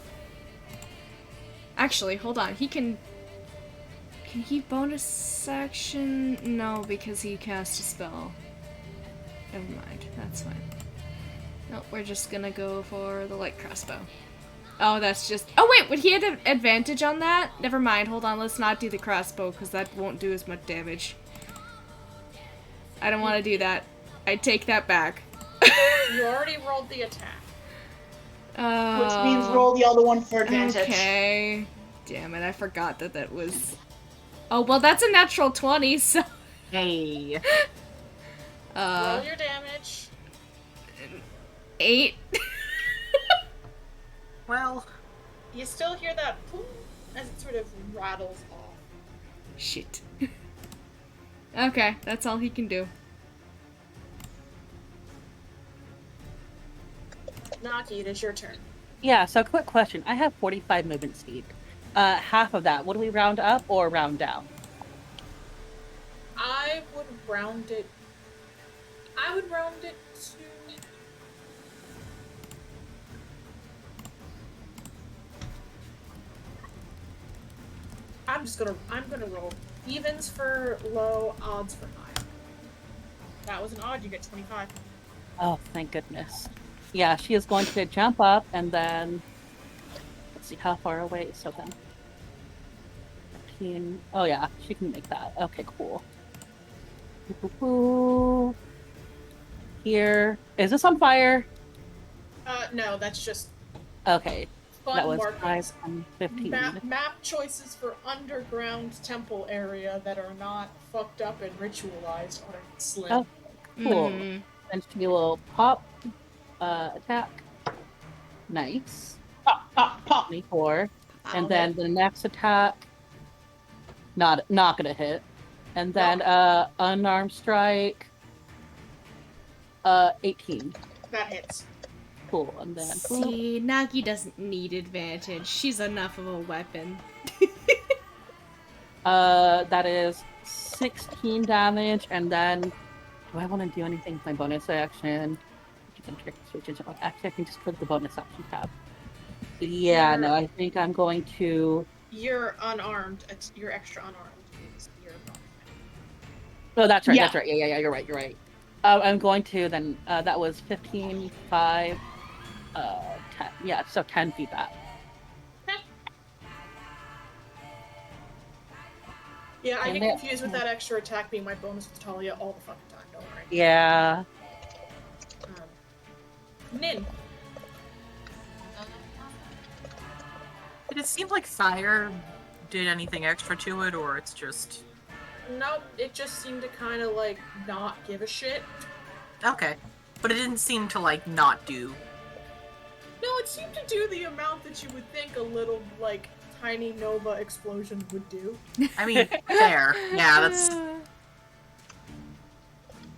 Actually, hold on. He can he bonus action? No, because he cast a spell. Never mind. That's fine. No, we're just gonna go for the light crossbow. Oh, that's just... Oh, wait! Would he have an advantage on that? Never mind. Hold on. Let's not do the crossbow, because that won't do as much damage. I don't want to do that. I take that back. You already rolled the attack. Which means roll the other one for advantage. Okay. Damn it, I forgot that was... Oh, well, that's a natural 20, so... Hey. Roll your damage. 8. Well, You still hear that boom as it sort of rattles off. Shit. Okay, that's all he can do. Naki, it is your turn. Yeah. So, quick question. I have 45 movement speed. Half of that. Would we round up or round down? I would round it to... I'm gonna roll evens for low, odds for high. That was an odd, you get 25. Oh, thank goodness. Yeah, she is going to jump up and then let's see how far away. So then 15. Oh yeah, she can make that. Okay, cool. Ooh. Here. Is this on fire? No, that's just Okay. That fun was 5, markings. 10, 15. Map choices for underground temple area that are not fucked up and ritualized are slim. Oh, cool. Mhm. And she will pop attack. Nice. Pop, pop, pop. 24. And I'll then hit. the next attack, not gonna hit. And then unarmed strike, 18. That hits. Cool. And then See, Nagi doesn't need advantage. She's enough of a weapon. that is 16 damage. And then do I want to do anything with my bonus action? Actually, I can just click the bonus action tab. Yeah, no, I think I'm going to. You're unarmed. You're extra unarmed. It's your bonus. Oh, that's right. Yeah. That's right. Yeah. You're right. I'm going to then. That was 15, 5, 10. Yeah, so 10 feet back. Yeah, I And get confused with that extra attack being my bonus with Talia all the fucking time. Don't worry. Yeah. Nin. Did it seem like fire did anything extra to it, or it's just... Nope, it just seemed to kind of like not give a shit. Okay. But it didn't seem to, like, not do. No, it seemed to do the amount that you would think a little, like, tiny Nova explosion would do. I mean, fair. Yeah, that's...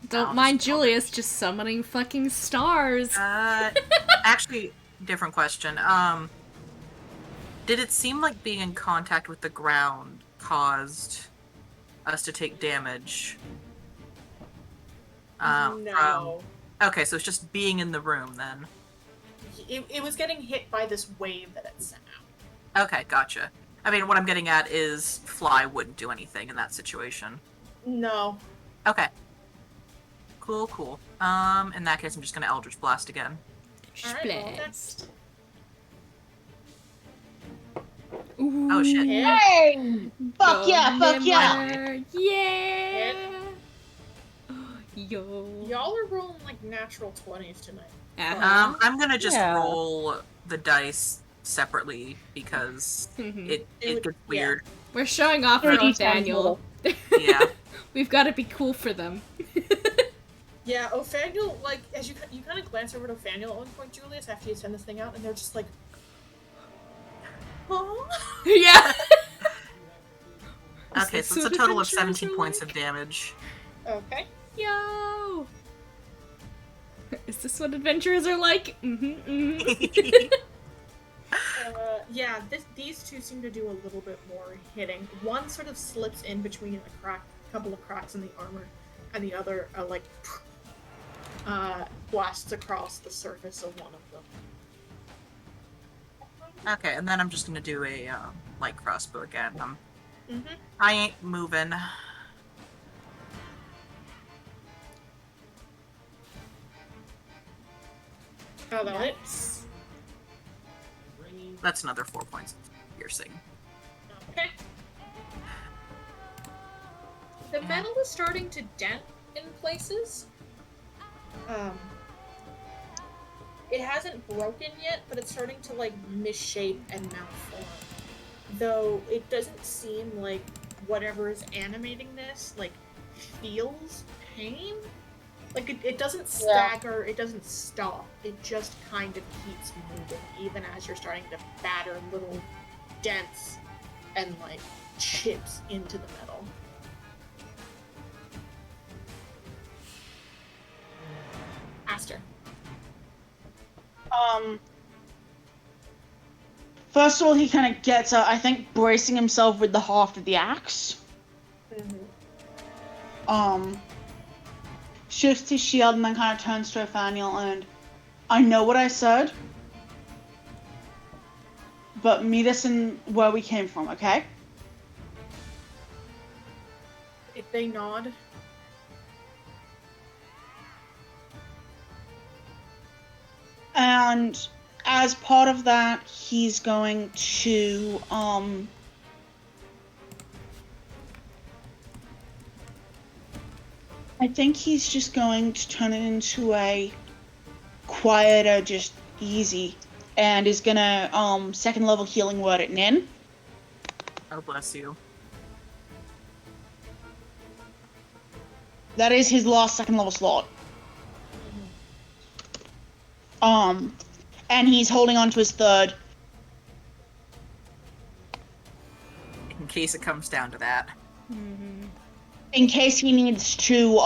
Don't mind Julius just summoning fucking stars. Actually, different question. Did it seem like being in contact with the ground caused us to take damage? No. Okay, so it's just being in the room then. It was getting hit by this wave that it sent out. Okay, gotcha. I mean, what I'm getting at is fly wouldn't do anything in that situation. No. Okay. Cool. In that case, I'm just gonna Eldritch Blast again. Alright, roll Blast. next. Ooh. Oh shit. Hey! Fuck yeah, fuck yeah! Nimmer. Yeah. Yo. Y'all are rolling like natural 20s tonight. Uh-huh. I'm gonna just Yeah. roll the dice separately because it gets weird. We're showing off for Nathaniel. Yeah. We've got to be cool for them. Yeah, Ophaniel, like, as you kind of glance over at Ophaniel at one point, Julius, after you send this thing out, and they're just like, huh? Yeah. Okay, so it's a total of 17 points of damage. Okay. Yo. Is this what adventurers are like? Mm-hmm. Yeah, these two seem to do a little bit more hitting. One sort of slips in between a couple of cracks in the armor, and the other, blasts across the surface of one of them. Okay, and then I'm just gonna do a light crossbow again. Mm-hmm. I ain't moving. Oh, that hits. That's another 4 points of piercing. Okay. The metal is starting to dent in places. It hasn't broken yet, but it's starting to like misshape and malform. Though it doesn't seem like whatever is animating this like feels pain. Like it doesn't stagger, it doesn't stop. It just kind of keeps moving, even as you're starting to batter little dents and like chips into the metal. Aster. First of all, he kind of gets up, I think, bracing himself with the haft of the axe. Shifts his shield and then kind of turns to Nathaniel and, I know what I said, but meet us in where we came from, okay? If they nod. And as part of that, he's going to I think he's just going to turn it into a quieter, just easy, and is gonna second level healing word at Nin. Oh, bless you. That is his last second level slot. And he's holding on to his third. In case it comes down to that. In case he needs to,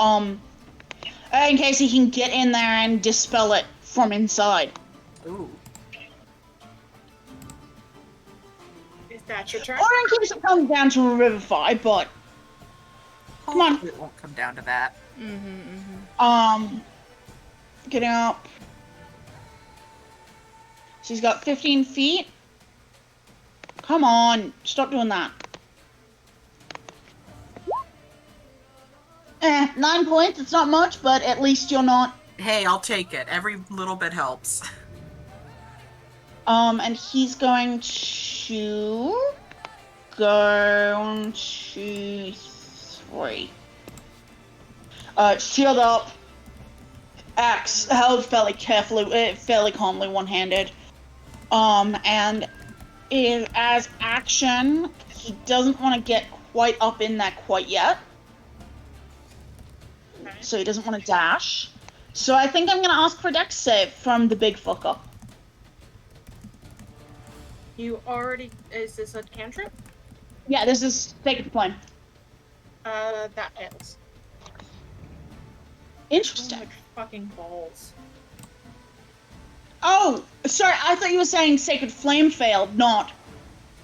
in case he can get in there and dispel it from inside. Ooh. Is that your turn? Or in case it comes down to a revivify, but come on. Hopefully it won't come down to that. Getting up. She's got 15 feet. Come on, stop doing that. 9 points, it's not much, but at least you're not. Hey, I'll take it. Every little bit helps. And he's going to go 1, 2, 3. Shield up. Axe held fairly carefully, fairly calmly, one-handed. And as action, he doesn't want to get quite up in that quite yet. So he doesn't want to dash. So I think I'm going to ask for a dex save from the big fucker. You already... Is this a cantrip? Yeah, this is Sacred Flame. That fails. Interesting. Oh, my fucking balls. Oh, sorry, I thought you were saying Sacred Flame failed, not.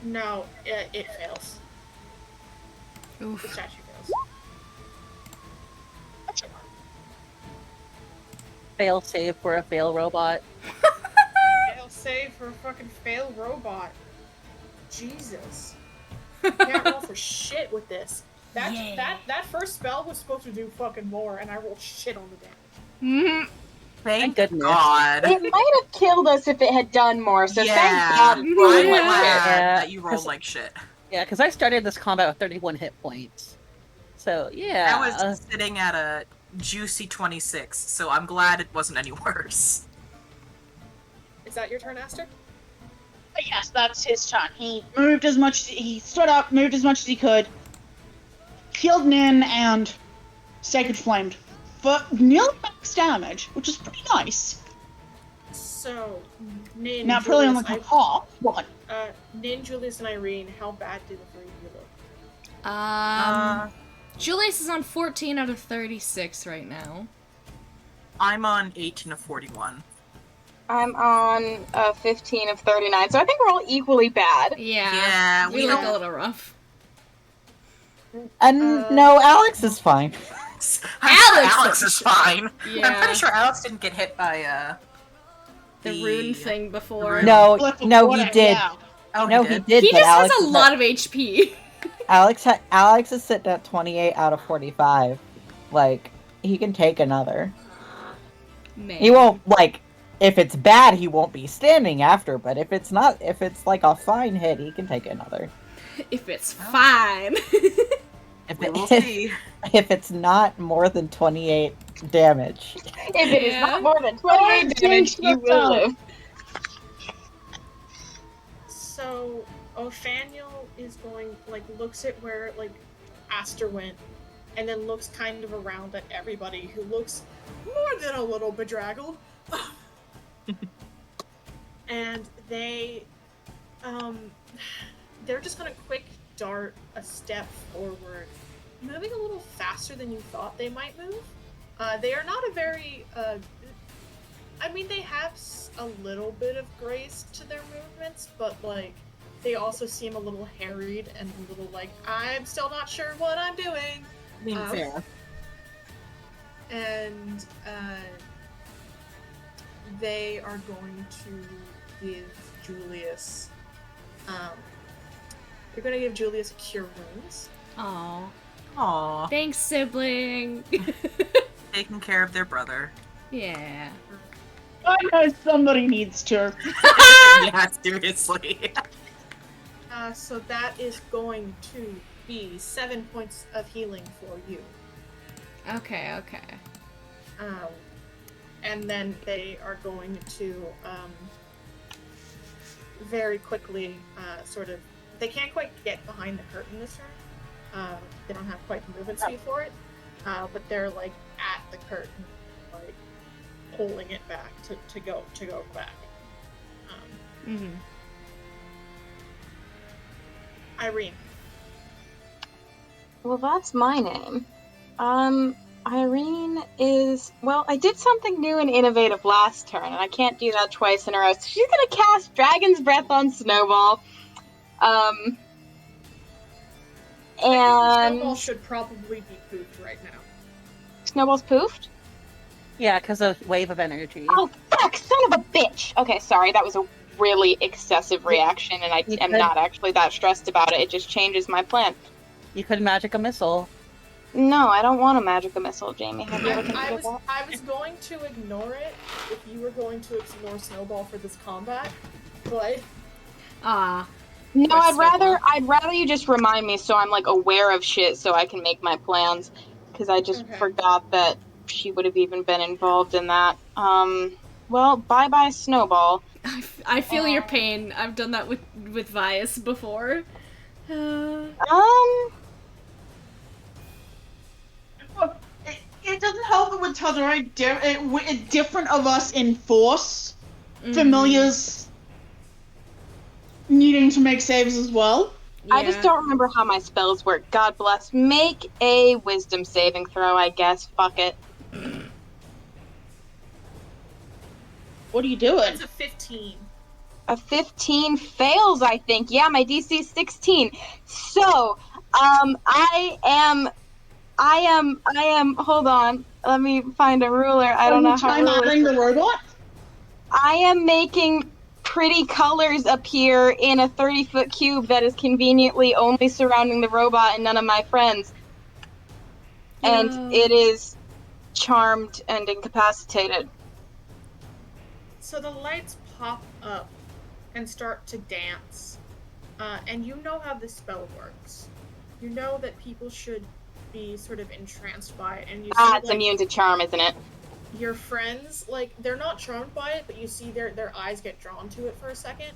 No, it fails. Oof. The statue fails. Fail save for a fail robot. Fail save for a fucking fail robot. Jesus. Can't roll for shit with this. That first spell was supposed to do fucking more, and I rolled shit on the damage. Thank goodness. God. It might have killed us if it had done more, so Yeah. thank God it's I'm rolling like glad shit. that you rolled like shit. Yeah, because I started this combat with 31 hit points. So, yeah. I was sitting at a juicy 26, so I'm glad it wasn't any worse. Is that your turn, Aster? Yes, that's his turn. He moved as much, he stood up, moved as much as he could, healed Nin, and Sacred Flamed. For nearly max damage, which is pretty nice. So, Nin, Now, probably Julius, only half, but Nin, Julius, and Irene, how bad do the three of you look? Julius is on 14 out of 36 right now. I'm on 18 of 41. I'm on 15 of 39, so I think we're all equally bad. Yeah, we we look a don't- little rough. And no, Alex is fine. I'm sure Alex Alex is fine. Yeah. I'm pretty sure Alex didn't get hit by The rune thing before. No, Flip of no, water, he did. yeah. Oh, No, he he did. did. He but just Alex has a is lot of HP. Alex is sitting at 28 out of 45. Like, he can take another. Man. He won't, like, if it's bad, he won't be standing after, but if it's not, if it's like a fine hit, he can take another. If it's fine. If We it, will see. if it's not more than 28 damage. If it is not more than 28 damage, you will live. So, Othaniel is going, looks at where, Aster went, and then looks kind of around at everybody who looks more than a little bedraggled. And they're just gonna quick dart a step forward, moving a little faster than you thought they might move. They are not a very, they have a little bit of grace to their movements, but, they also seem a little harried and a little I'm still not sure what I'm doing. I mean, fair. And, they are going to give Julius, they're going to give Julius Cure Wounds. Aw. Aw. Thanks, sibling. Taking care of their brother. Yeah. I know somebody needs to. Yeah, seriously. So that is going to be 7 points of healing for you. Okay. And then they are going to very quickly they can't quite get behind the curtain this turn. They don't have quite the movement speed for it, but they're like at the curtain, like pulling it back to go back. Irene. Well, that's my name. Irene is... Well, I did something new and innovative last turn, and I can't do that twice in a row, so she's gonna cast Dragon's Breath on Snowball. And... Snowball should probably be pooped right now. Snowball's poofed? Yeah, because of wave of energy. Oh, fuck! Son of a bitch! Okay, sorry, that was a really excessive reaction, and I am not actually that stressed about it. It just changes my plan. You could magic a missile. No, I don't want a magic missile, Jamie. Have you ever considered that? I was going to ignore it if you were going to ignore Snowball for this combat, but no, I'd rather you just remind me so I'm like aware of shit so I can make my plans, because I just forgot that she would have even been involved in that. Well, bye Snowball. I feel your pain. I've done that with Vias before. It doesn't help that we're totally different of us in force. Familiars needing to make saves as well. Yeah. I just don't remember how my spells work. God bless. Make a wisdom saving throw, I guess. Fuck it. What are you doing? It's a 15. A 15 fails, I think. Yeah, my DC is 16. So, I am, hold on. Let me find a ruler. I don't know how adding the robot? I am making pretty colors appear in a 30-foot cube that is conveniently only surrounding the robot and none of my friends. And it is charmed and incapacitated. So the lights pop up and start to dance. And you know how this spell works. You know that people should be sort of entranced by it. And you see, it's immune to charm, isn't it? Your friends, like, they're not charmed by it, but you see their eyes get drawn to it for a second.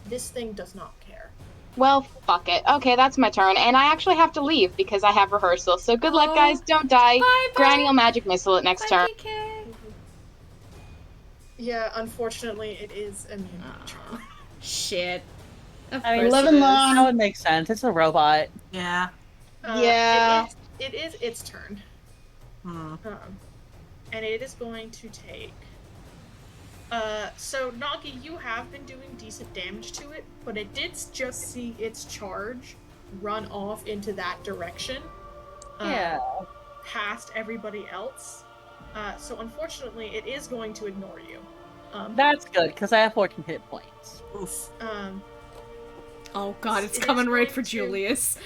This thing does not care. Well, fuck it. Okay, that's my turn. And I actually have to leave because I have rehearsal. So good luck, guys. Don't die. Bye. Granny will magic missile it next turn. Yeah, unfortunately, it is immune to charm. Shit. I mean, that would make sense. It's a robot. Yeah. It is its turn. And it is going to take... so, Nagi, you have been doing decent damage to it, but it did just see its charge run off into that direction. Past everybody else. So, unfortunately, it is going to ignore you. That's good, because I have 14 hit points. Oof. Oh god, it's coming right for Julius.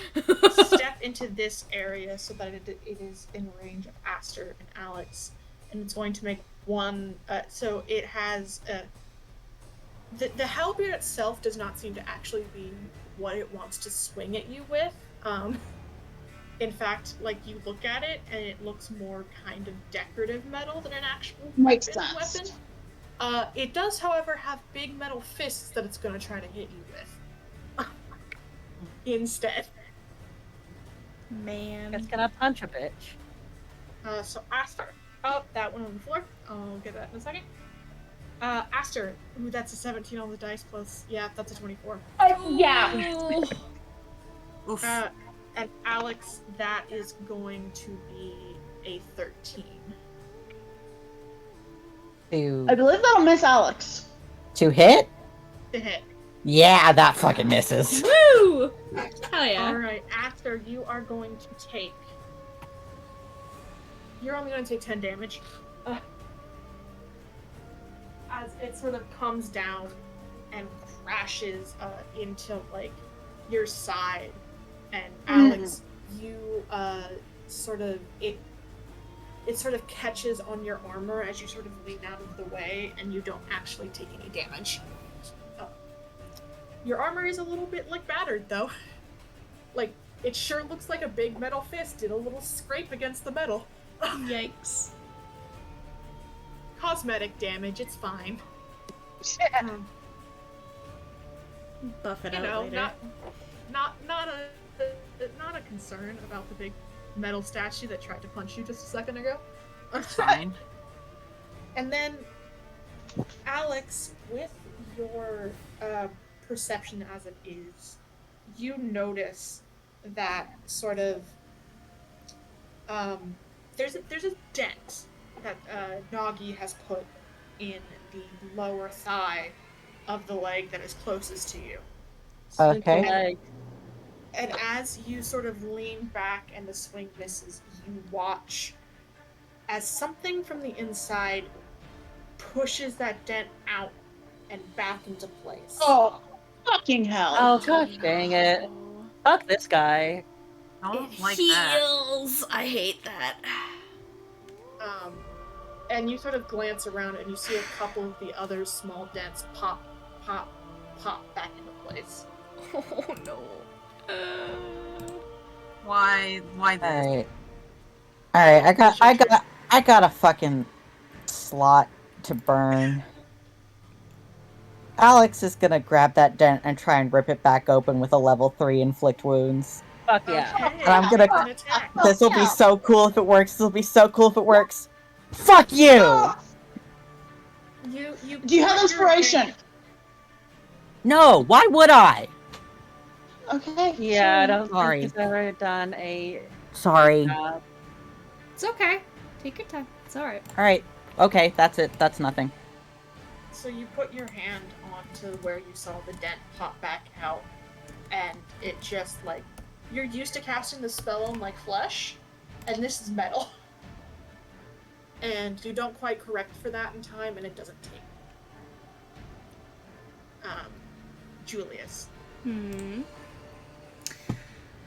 Step into this area so that it is in range of Aster and Alex. And it's going to make one... so it has... the halberd itself does not seem to actually be what it wants to swing at you with. In fact, like, you look at it, and it looks more kind of decorative metal than an actual weapon. It does, however, have big metal fists that it's going to try to hit you with. Instead. Man. It's gonna punch a bitch. So Aster. Oh, that one on the floor. I'll get that in a second. Aster. Ooh, that's a 17 on the dice plus... Yeah, that's a 24. Yeah. Oof. And Alex, that is going to be a 13. I believe that'll miss Alex. To hit? To hit. Yeah, that fucking misses. Woo! Hell yeah. Alright, Aster, you are going to take... You're only going to take 10 damage. As it sort of comes down and crashes into, like, your side. And Alex, you sort of... it sort of catches on your armor as you sort of lean out of the way, and you don't actually take any damage. Your armor is a little bit, like, battered, though. Like, it sure looks like a big metal fist did a little scrape against the metal. Yikes. Cosmetic damage, it's fine. Buff it You out know, later. not a concern about the big metal statue that tried to punch you just a second ago. Fine. And then, Alex, with your perception as it is, you notice that sort of there's a dent that Nagi has put in the lower thigh of the leg that is closest to you. Okay. And as you sort of lean back and the swing misses, you watch as something from the inside pushes that dent out and back into place. Oh, fucking hell. Oh, gosh dang it. Fuck this guy. I don't It like that. heals. I hate that. And you sort of glance around and you see a couple of the other small dents pop back into place. Oh no. Why this? Alright, I got a fucking slot to burn. Alex is gonna grab that dent and try and rip it back open with a level 3 inflict wounds. Fuck yeah. Okay, And I'm gonna- make an attack. This'll be so cool if it works. This'll be so cool if it works. Fuck you! Do you Do you have put your inspiration? hand- No, why would I? Okay. Yeah, I don't Sorry. think he's ever done a Sorry. job. It's okay. Take your time. It's alright. Alright, okay, that's it. That's nothing. So you put your hand onto where you saw the dent pop back out, and it just, like, you're used to casting the spell on, like, flesh, and this is metal. And you don't quite correct for that in time, and it doesn't take. Julius.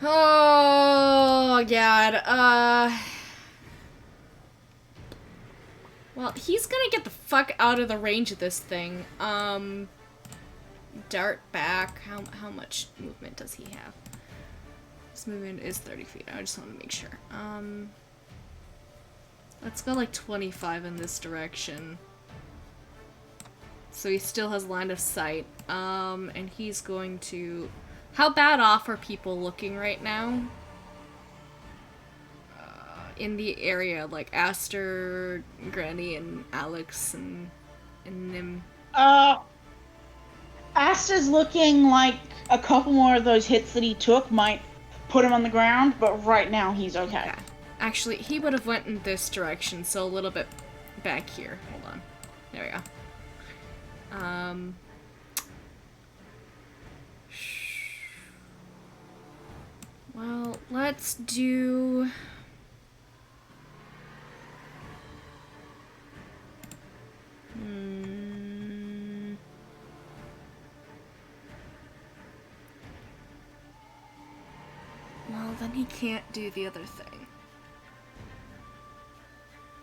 Oh god. Well, he's gonna get the fuck out of the range of this thing. Dart back. How much movement does he have? His movement is 30 feet. I just want to make sure. Let's go like 25 in this direction. So he still has line of sight. And he's going to... How bad off are people looking right now? In the area, like Aster, Granny, and Alex, and Nim. Asta's looking like a couple more of those hits that he took might put him on the ground, but right now he's okay. Okay. Actually, he would have went in this direction, so a little bit back here. Hold on. There we go. Well, let's do... Well, then he can't do the other thing.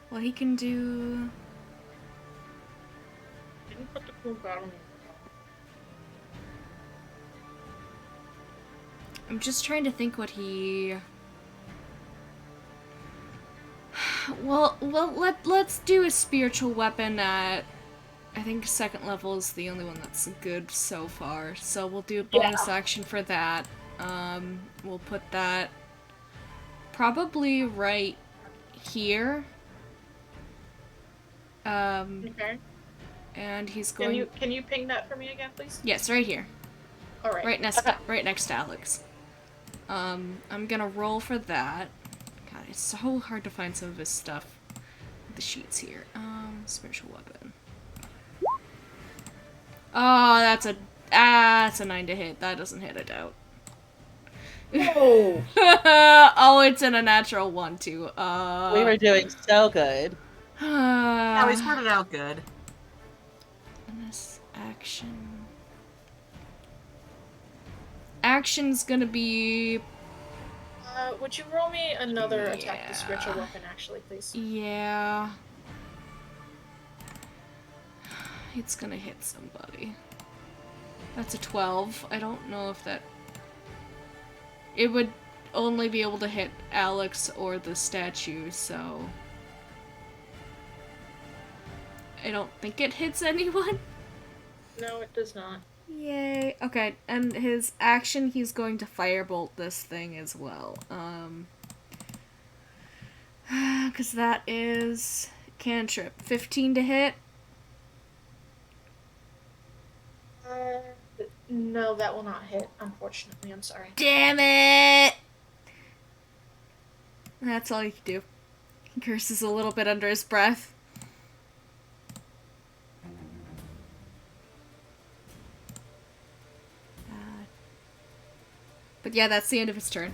Well, he can do... Didn't put the cool battle in. I'm just trying to think what he... Well, let's do a spiritual weapon at... I think second level is the only one that's good so far. So we'll do a bonus action for that. We'll put that probably right here. Okay. And he's going... Can you ping that for me again, please? Yes, right here. Alright. Right next to Alex. I'm gonna roll for that. God, it's so hard to find some of his stuff. The sheets here. Spiritual weapon. Oh, that's a 9 to hit. That doesn't hit, I doubt. Whoa! Oh, it's in a natural 1 too. We were doing so good. Yeah, we sorted out good. Bonus action. Action's gonna be Would you roll me another attack with spiritual weapon, actually, please? Yeah. It's gonna hit somebody. That's a 12. I don't know if that... It would only be able to hit Alex or the statue, so... I don't think it hits anyone. No, it does not. Yay. Okay, and his action, he's going to firebolt this thing as well. Because that is cantrip. 15 to hit. No, that will not hit, unfortunately. I'm sorry. Damn it! That's all you can do. He curses a little bit under his breath. But yeah, that's the end of his turn.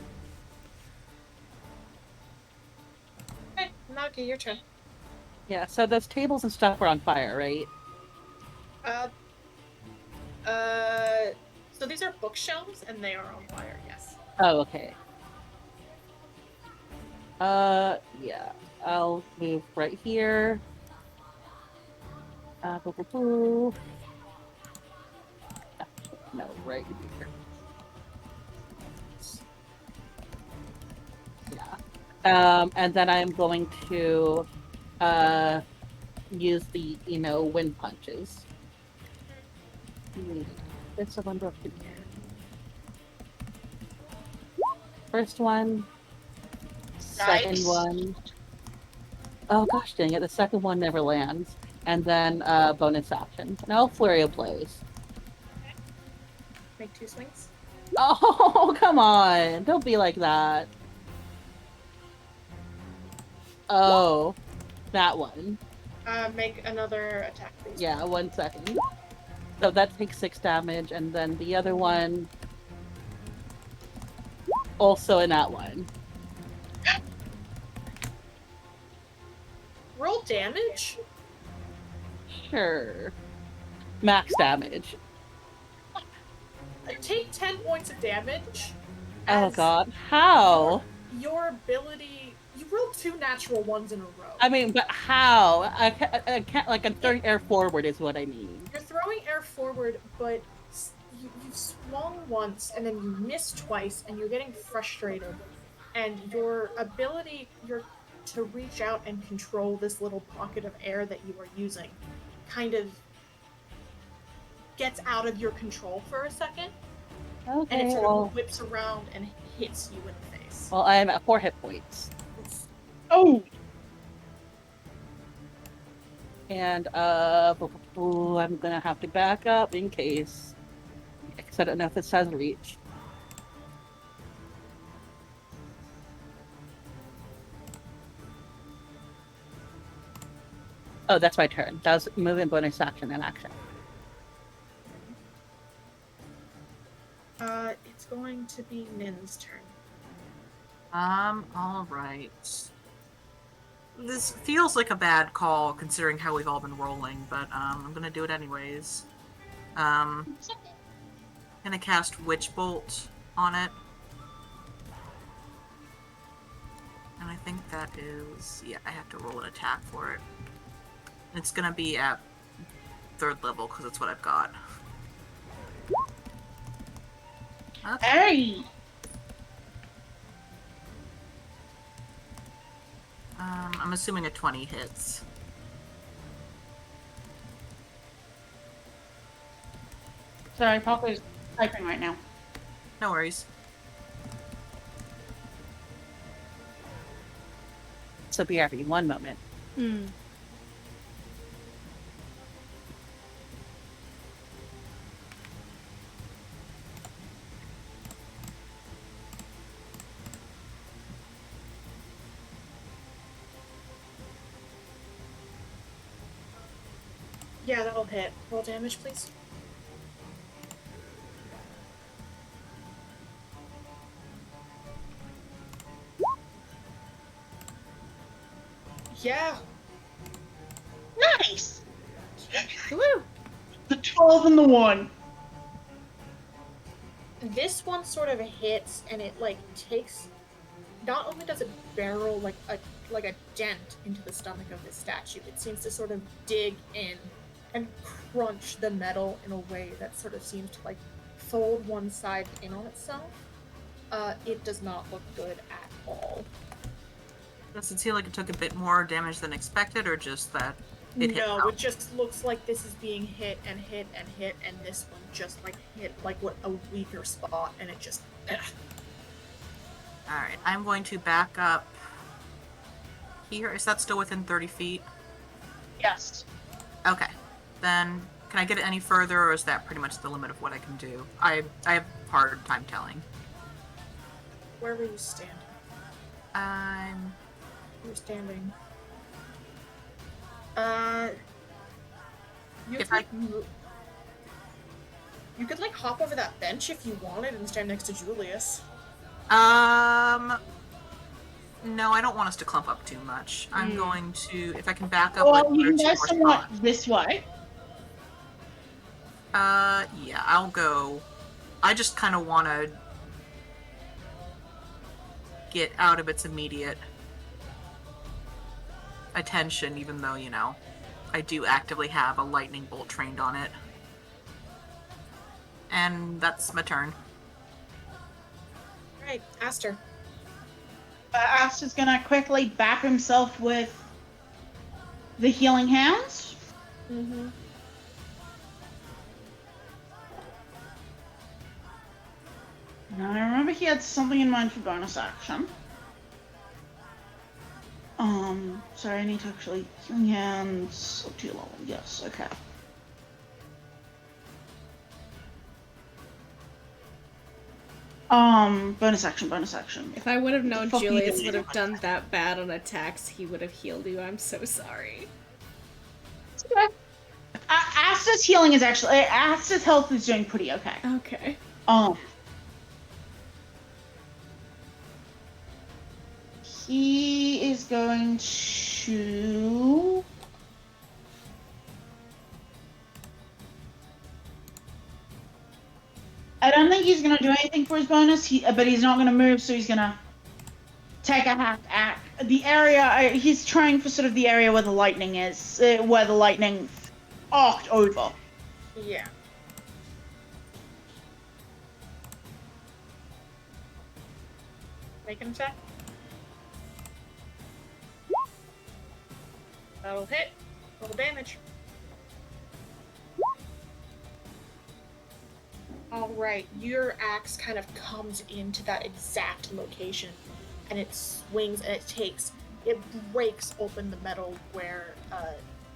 Okay, Nagi, your turn. Yeah, so those tables and stuff are on fire, right? So these are bookshelves, and they are on fire, yes. Oh, okay. Yeah. I'll move right here. Boo, boo, boo. No, right here. Yeah. And then I'm going to use the, wind punches. There's someone broken here. First one. Second Nice. one. Oh gosh dang it, the second one never lands. And then bonus action. No flurry of blows. Make 2 swings. Oh, come on. Don't be like that. Oh, that one. Make another attack, please. Yeah, 1 second. So that takes 6 damage, and then the other one also in that one. Roll damage? Sure. Max damage. Take 10 points of damage. Oh as god. How? Your ability... You rolled 2 natural ones in a row. I mean, but how? I can't, like, I'm throwing air forward is what I mean. You're throwing air forward, but you've swung once, and then you missed twice, and you're getting frustrated. And your ability to reach out and control this little pocket of air that you are using kind of gets out of your control for a second, and Okay, it sort well, of whips around and hits you in the face. well, I am at 4 hit points. Oh, And, I'm gonna have to back up in case. Because I don't know if this has reach. Oh, that's my turn. That was moving, bonus action, and action. It's going to be Nin's turn. Alright. This feels like a bad call considering how we've all been rolling, but I'm gonna do it anyways. Gonna cast Witch Bolt on it. And I think that is... yeah, I have to roll an attack for it. It's gonna be at 3rd level, because that's what I've got. Okay. hey! I'm assuming a 20 hits. Sorry, Papa's typing right now. No worries. So BRB, 1 moment. Yeah, that'll hit. Roll damage, please. Yeah. Nice! Woo! The 12 and the 1. This one sort of hits, and it, like, takes not only does it barrel like a dent into the stomach of this statue, it seems to sort of dig in and crunch the metal in a way that sort of seems to like fold one side in on itself. It does not look good at all. Does it seem like it took a bit more damage than expected, or just that it hit? No, it just looks like this is being hit and hit and hit, and this one just like hit like what a weaker spot, and it just. Ugh. All right, I'm going to back up here. Is that still within 30 feet? Yes. Okay, then can I get it any further, or is that pretty much the limit of what I can do? I have a hard time telling. Where were you standing? You were standing. You If could, you could like hop over that bench if you wanted and stand next to Julius. No, I don't want us to clump up too much. I'm going to, if I can back up. Well, like you can 1 or 2 go more somewhat spots. this way. Yeah, I'll go. I just kind of want to get out of its immediate attention, even though, you know, I do actively have a lightning bolt trained on it. And that's my turn. Alright, Aster. Aster's gonna quickly bap himself with the healing hands. Mm-hmm. Now I remember he had something in mind for bonus action. Sorry, I need to actually healing hands up to your level. Yes, okay. Bonus action. If I would have known Fuck you, Julius dude. would have done that bad on attacks, he would have healed you. I'm so sorry. Okay. Asta's healing is actually Asta's health is doing pretty okay. Okay. He is going to. I don't think he's gonna do anything for his bonus. But he's not gonna move, so he's gonna take a half act. The area he's trying for, sort of the area where the lightning is, where the lightning arced over. Yeah. Make an attack. That'll hit. Roll damage. Alright, your axe kind of comes into that exact location, and it swings and it breaks open the metal where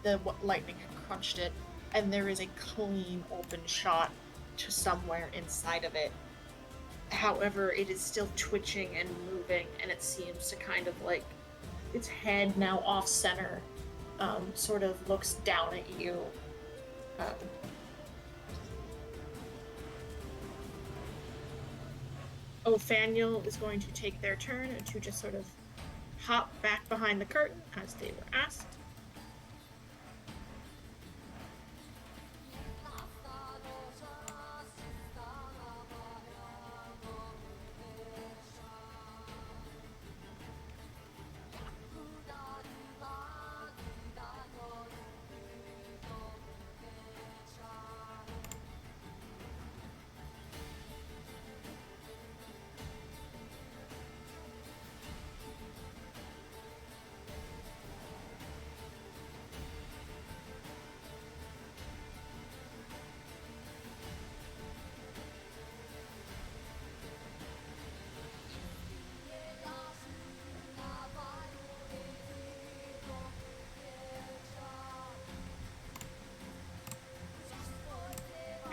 the lightning had crunched it, and there is a clean open shot to somewhere inside of it. However, it is still twitching and moving, and it seems to kind of like its head now off center, sort of looks down at you. Othaniel is going to take their turn and to just sort of hop back behind the curtain as they were asked.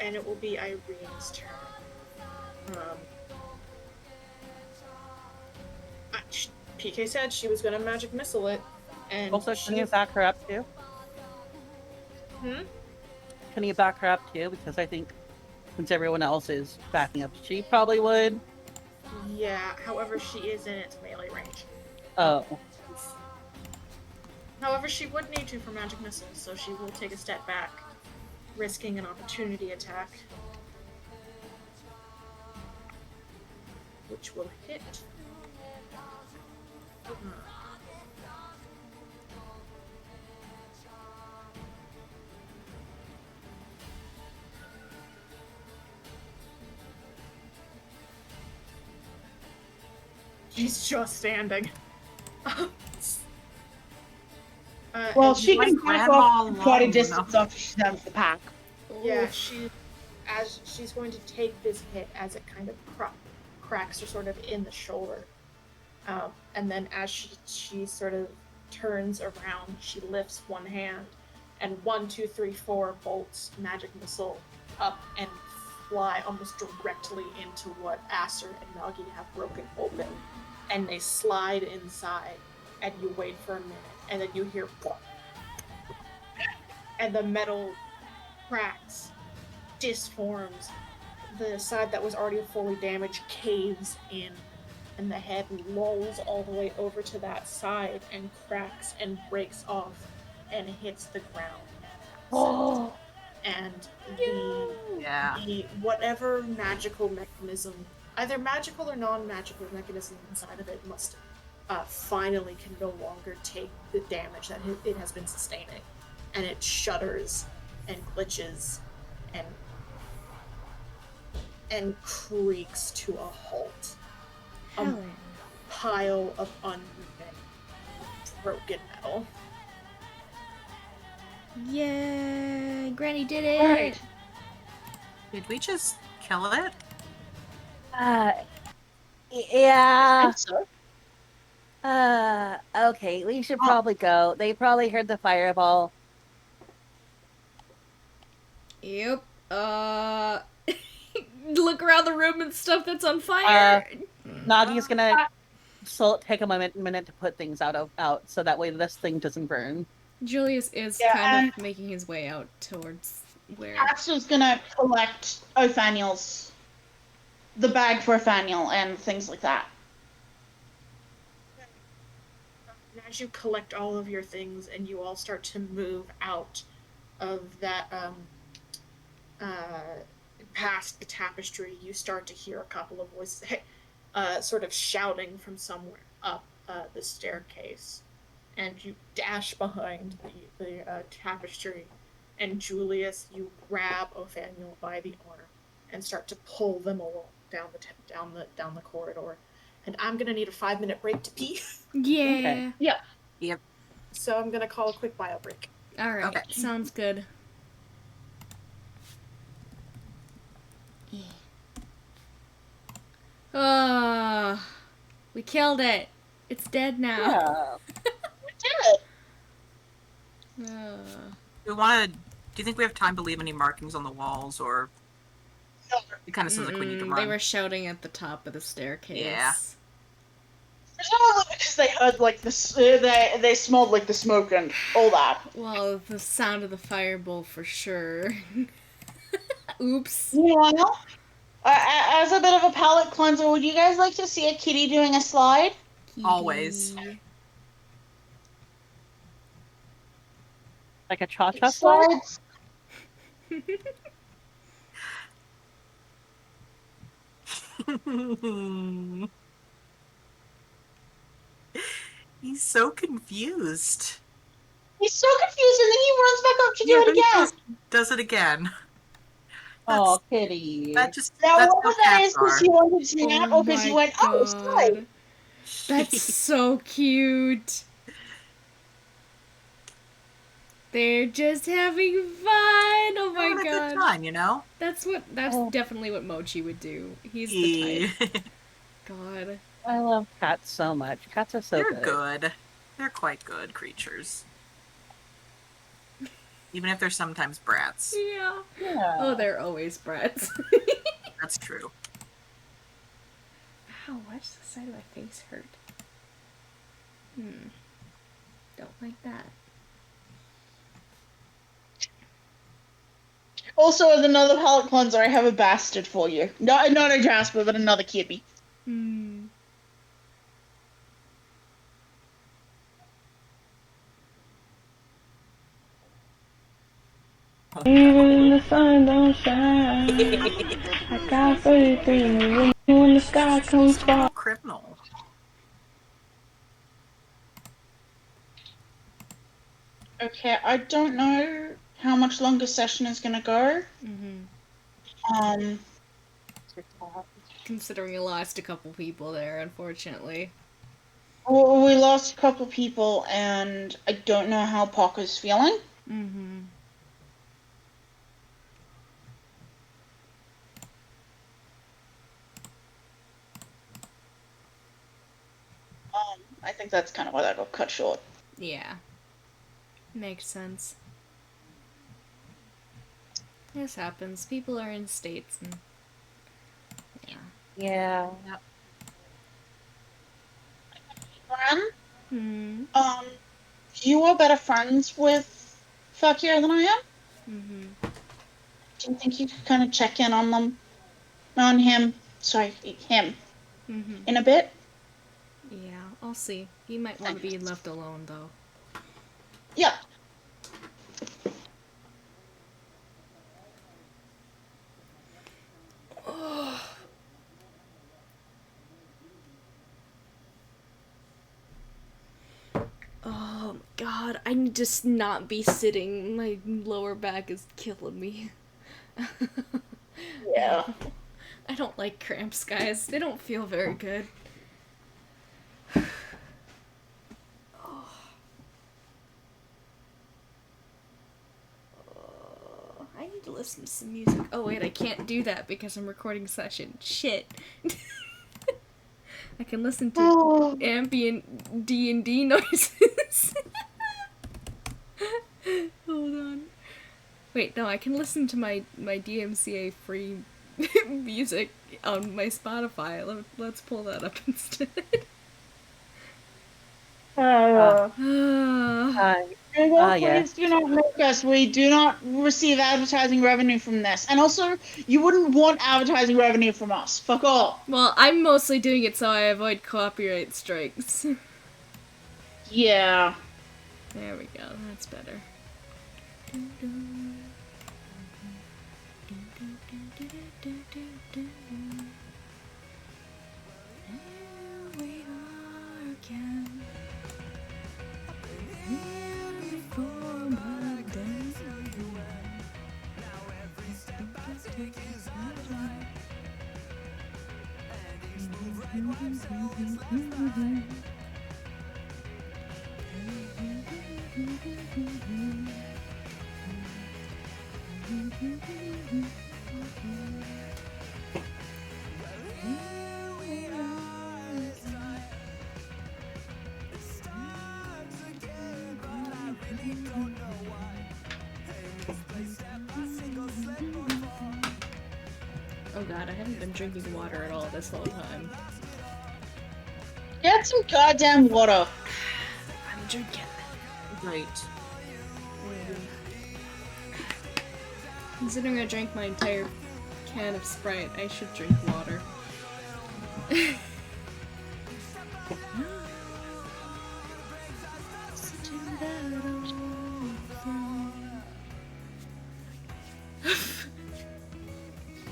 And it will be Irene's turn. PK said she was gonna magic missile it, and Also, can you back her up too? Can you back her up too? Because I think since everyone else is backing up, she probably would. Yeah, however, she is in its melee range. Oh. However, she would need to for magic missiles, so she will take a step back, risking an opportunity attack, which will hit. She's just standing. Well, and she like can back Grandma off quite a long distance enough. after she's done with the pack. yeah, as she's going to take this hit as it kind of cracks her sort of in the shoulder. And then as she sort of turns around, she lifts one hand, and 1, 2, 3, 4 bolts magic missile up and fly almost directly into what Aster and Nagi have broken open, and they slide inside. And you wait for a minute, and then you hear plop, and the metal cracks, disforms. The side that was already fully damaged caves in, and the head rolls all the way over to that side and cracks and breaks off and hits the ground. Oh, And Yeah. the whatever magical mechanism, either magical or non-magical mechanism inside of it must finally can no longer take the damage that it has been sustaining, and it shudders and glitches and creaks to a halt. Hell Pile of unmoving, broken metal. yeah. Granny did it. Right. Did we just kill it? yeah. So, Okay, we should probably go. They probably heard the fireball. Yep. Look around the room and stuff that's on fire. Nagi's gonna take a minute to put things out so that way this thing doesn't burn. Julius is Yeah, kind of making his way out towards where. Aster's gonna collect Othaniel's, the bag for Othaniel and things like that. And as you collect all of your things and you all start to move out of that past the tapestry, you start to hear a couple of voices sort of shouting from somewhere up the staircase, and you dash behind the tapestry, and Julius, you grab Othaniel by the arm and start to pull them along down the corridor. And I'm gonna need a 5-minute break to pee. Yeah. Okay. Yep. So I'm gonna call a quick bio break. All right. Okay. Sounds good. Oh, we killed it. It's dead now. We want to. Do you think we have time to leave any markings on the walls, or it kind of sounds like we need to run? They were shouting at the top of the staircase. Yeah. Presumably because they heard like they smelled like the smoke and all that. Well, the sound of the fireball for sure. Oops. Well, as a bit of a palate cleanser, would you guys like to see a kitty doing a slide? Always. Kitty. Like a cha-cha slide? Slides. He's so confused. He's so confused, and then he runs back up to do it then he again. does it again. Oh, kitty. That just Now, that's whether how that cats is because are. he wanted to nap or because he my went, oh, slide. God. That's so cute. They're just having fun. Oh my Having a god. good time, you know. That's definitely what Mochi would do. He's the Yeah. type. God. I love cats so much. Cats are so They're good. good. They're quite good creatures. Even if they're sometimes brats. Yeah. Yeah. Oh, they're always brats. That's true. Ow, why does the side of my face hurt? Don't like that. Also, as another palate cleanser, I have a bastard for you. Not a Jasper, but another kitty. Even when the sun don't shine, I got faith in you when the sky comes So by. criminal. Okay, I don't know how much longer session is gonna go. Considering you lost a couple people there, unfortunately. Well, we lost a couple people, and I don't know how Parker's feeling. I think that's kind of why that got cut short. Yeah. Makes sense. This happens. People are in states and... Yeah. Friend, you are better friends with Fakir than I am. Do you think you could kind of check in on them, on him? Sorry, him. In a bit. Yeah, I'll see. He might want to be left alone, though. Yeah. Oh god, I need to not be sitting. My lower back is killing me. Yeah. I don't like cramps, guys. They don't feel very good. I need to listen to some music. Oh wait, I can't do that because I'm recording session. Shit. I can listen to ambient D&D noises. Hold on. Wait, no, I can listen to my DMCA free music on my Spotify. Let's pull that up instead. Please do not make us. We do not receive advertising revenue from this. And also, you wouldn't want advertising revenue from us. Fuck off. Well, I'm mostly doing it so I avoid copyright strikes. Yeah. There we go, that's better. Oh god, I haven't been drinking water at all this whole time. Get some goddamn water. I'm drinking. Great. Considering I drank my entire can of Sprite, I should drink water.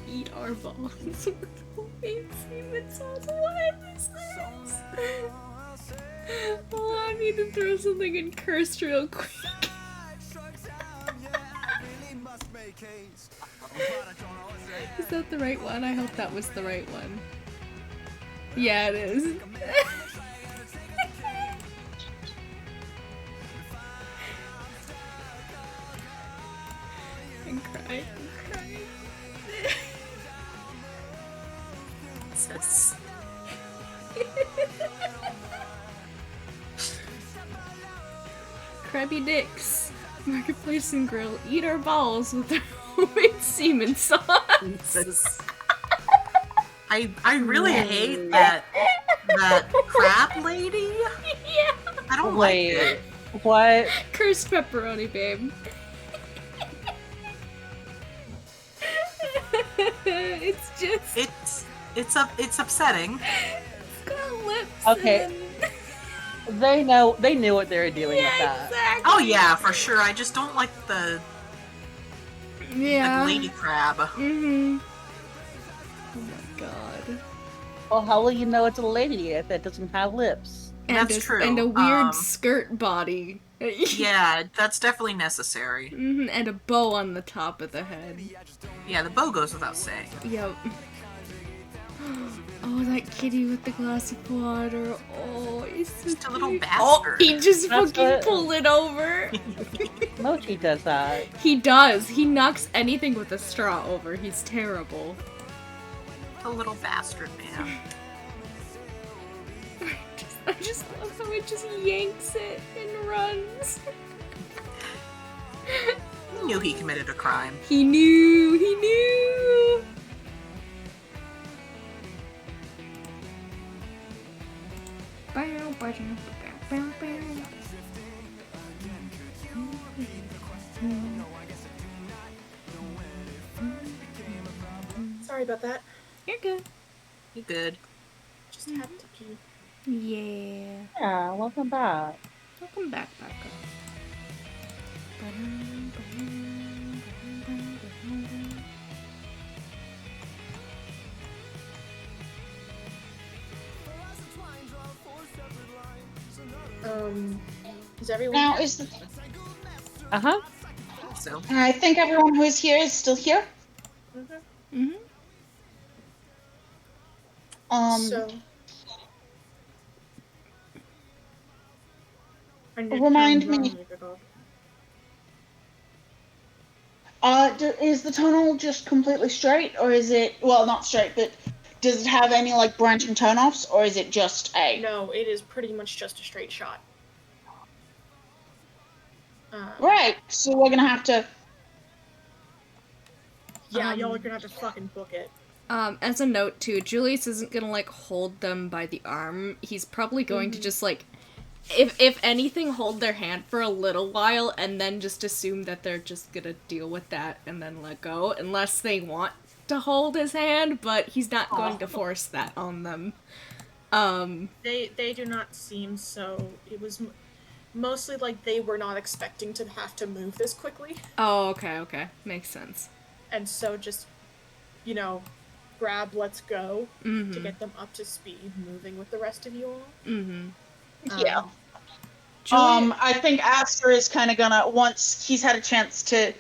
Eat our balls with homemade semen sauce. What is this? Oh, I need to throw something in cursed real quick. Is that the right one? I hope that was the right one. Yeah, it is. I'm crying. I'm crying. Sis. Krabby Dicks. Marketplace and Grill. Eat our balls with their homemade semen sauce. I really hate that crab lady. Yeah. I don't like it. What? Cursed pepperoni, babe. It's just. It's upsetting. It's got lips. Okay. And... They knew what they were doing with that. Exactly. Oh yeah, for sure. I just don't like the lady crab. Mm-hmm. Oh my god. Well, how will you know it's a lady if it doesn't have lips? And That's true. And a weird skirt body. Yeah, that's definitely necessary. And a bow on the top of the head. Yeah, the bow goes without saying. Yep. Oh, that kitty with the glass of water. Oh, he's so Just a little cute. bastard. Oh, he just That's fucking what- pulled it over. Mochi does that. He does. He knocks anything with a straw over. He's terrible. A little bastard, man. I just love how it just yanks it and runs. He knew he committed a crime. He knew. He knew. Sorry about that. You're good. You good? Just had to pee. Yeah. Yeah, welcome back. Welcome back, Becca. Is everyone Now here? is the, Uh-huh. So, I think everyone who is here is still here. Mm-hmm. So and your Remind town's me. wrong, you go. Is the tunnel just completely straight, or is it, well, not straight, but does it have any like branching turnoffs, or is it just a? No, it is pretty much just a straight shot. Right. So we're gonna have to. Yeah, y'all are gonna have to fucking book it. As a note too, Julius isn't gonna like hold them by the arm. He's probably going to just like, if anything, hold their hand for a little while and then just assume that they're just gonna deal with that and then let go, unless they want to hold his hand. But he's not going to force that on them. They do not seem so. It was mostly like they were not expecting to have to move this quickly, Oh, okay, makes sense. and so just, grab, let's go to get them up to speed, moving with the rest of you all. Yeah. Julius, I think Aster is kind of gonna, once he's had a chance to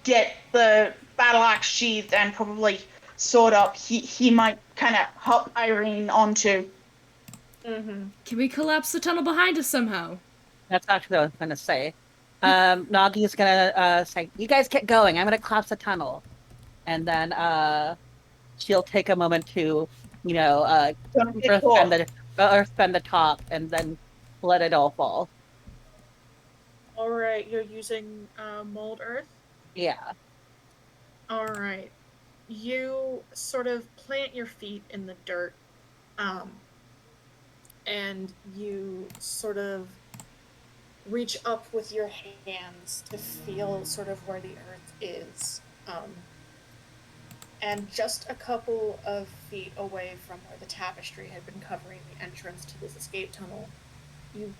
get the battle axe sheathed and probably sword up, he might kind of hop Irene onto. can we collapse the tunnel behind us somehow? That's actually what I was gonna say. Nagi's gonna say, "You guys get going. I'm gonna collapse the tunnel," and then she'll take a moment to, earthbend the top, and then let it all fall. All right, you're using mold earth. Yeah. All right, you sort of plant your feet in the dirt, and you sort of reach up with your hands to feel sort of where the earth is. And just a couple of feet away from where the tapestry had been covering the entrance to this escape tunnel, you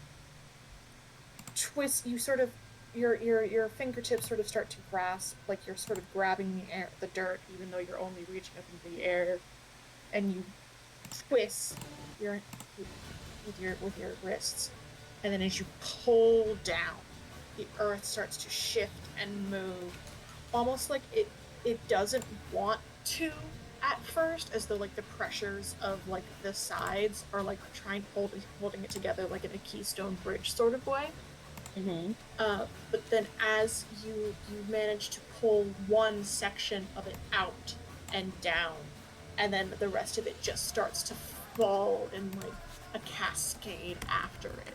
twist. You sort of your fingertips sort of start to grasp, like you're sort of grabbing the dirt, even though you're only reaching up into the air, and you twist with your wrists, and then as you pull down, the earth starts to shift and move, almost like it doesn't want to at first, as though like the pressures of like the sides are like holding it together, like in a Keystone Bridge sort of way. But then as you manage to pull one section of it out and down, and then the rest of it just starts to fall in like a cascade after it.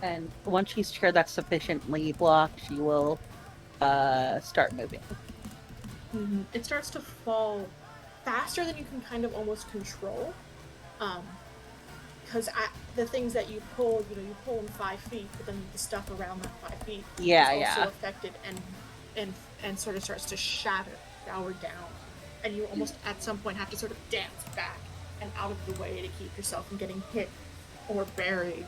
And once she's sure that's sufficiently blocked, she will start moving. It starts to fall faster than you can kind of almost control. Because the things that you pull, you pull in 5 feet, but then the stuff around that 5 feet is also affected and sort of starts to shower down. And you almost at some point have to sort of dance back and out of the way to keep yourself from getting hit or buried.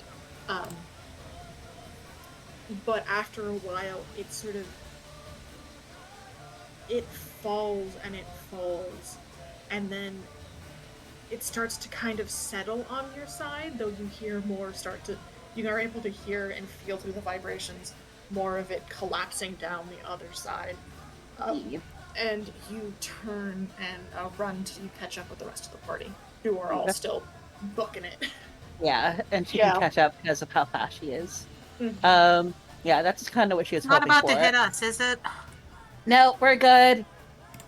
But after a while, it sort of, it falls and it falls, and then it starts to kind of settle on your side, though you hear more you are able to hear and feel through the vibrations more of it collapsing down the other side. And you turn and run till you catch up with the rest of the party, who are all still booking it. Yeah, and she can catch up because of how fast she is. Mhm. Yeah, that's kind of what she was Not hoping about for. to hit us, is it? No, we're good.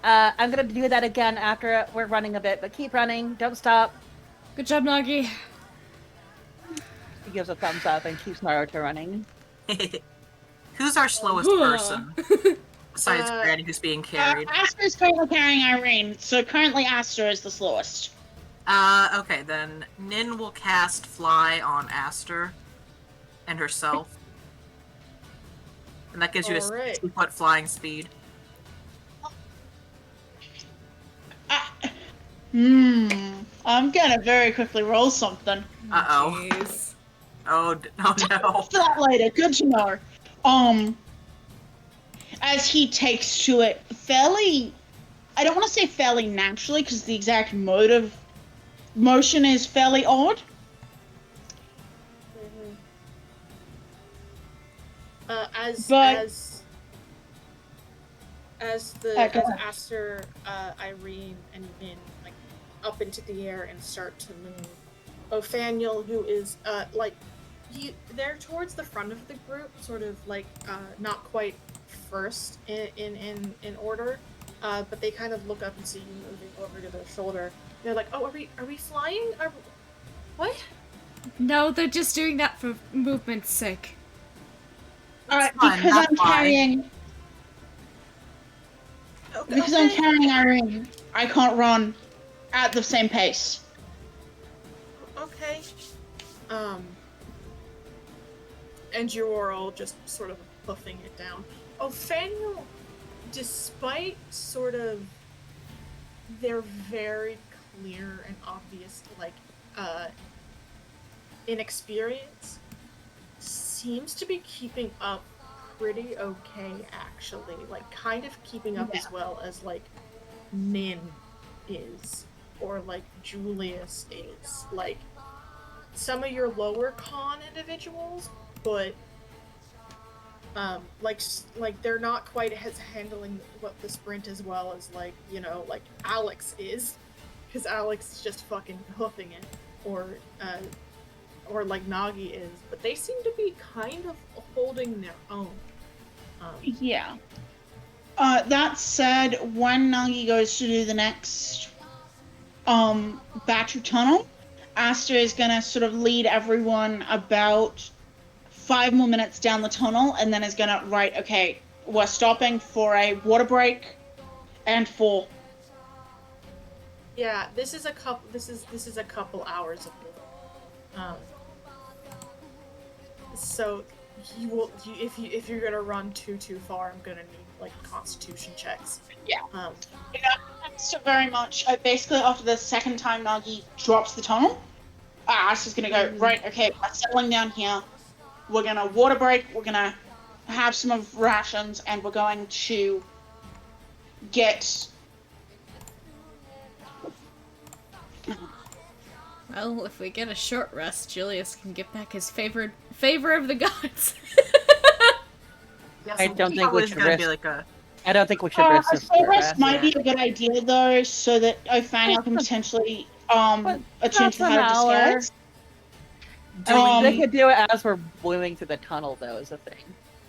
I'm gonna do that again after we're running a bit, but keep running. Don't stop. Good job, Nagi. He gives a thumbs up and keeps Naruto running. Who's our slowest person? Besides Granny, who's being carried. Aster is currently carrying Irene, so currently Aster is the slowest. Okay, then Nin will cast Fly on Aster and herself. And that gives you a 60-foot flying speed. I'm gonna very quickly roll something. Uh-oh. Jeez. Oh no. For that later, good to know. As he takes to it fairly, I don't want to say fairly naturally, because the exact mode of motion is fairly odd. As Aster, Irene, and Min like up into the air and start to move, Ophaniel, who is they're towards the front of the group, sort of like not quite first in order, but they kind of look up and see you moving over to their shoulder. They're like, "Oh, are we flying? What?" No, they're just doing that for movement's sake. Alright, because I'm carrying. Because I'm carrying Irene, I can't run at the same pace. Okay. And you're all just sort of buffing it down. Ophaniel, despite sort of their very clear and obvious, inexperience, seems to be keeping up pretty okay, actually. Like, kind of keeping up as well as, like, Min is, or, like, Julius is. Like, some of your lower con individuals, but, they're not quite as handling what the sprint as well as, like, you know, like, Alex is. Because Alex is just fucking hoofing it. Or like Nagi is, but they seem to be kind of holding their own. Yeah. That said, when Nagi goes to do the next battery tunnel, Aster is gonna sort of lead everyone about 5 more minutes down the tunnel, and then is gonna okay, we're stopping for a water break and for. Yeah, this is a couple hours of moving. So if you're gonna run too far, I'm gonna need like Constitution checks. Yeah. So very much. Basically, after the second time Nagi drops the tunnel, Aster's gonna go okay. We're settling down here. We're gonna water break. We're gonna have some of rations, and we're going to get. Well, if we get a short rest, Julius can get back his favor of the gods. I don't think we should risk. I don't think we should risk a short rest might be a good idea though, so that Ophaniel can potentially attune to how to disguise. They could do it as we're moving through the tunnel, though, is the thing.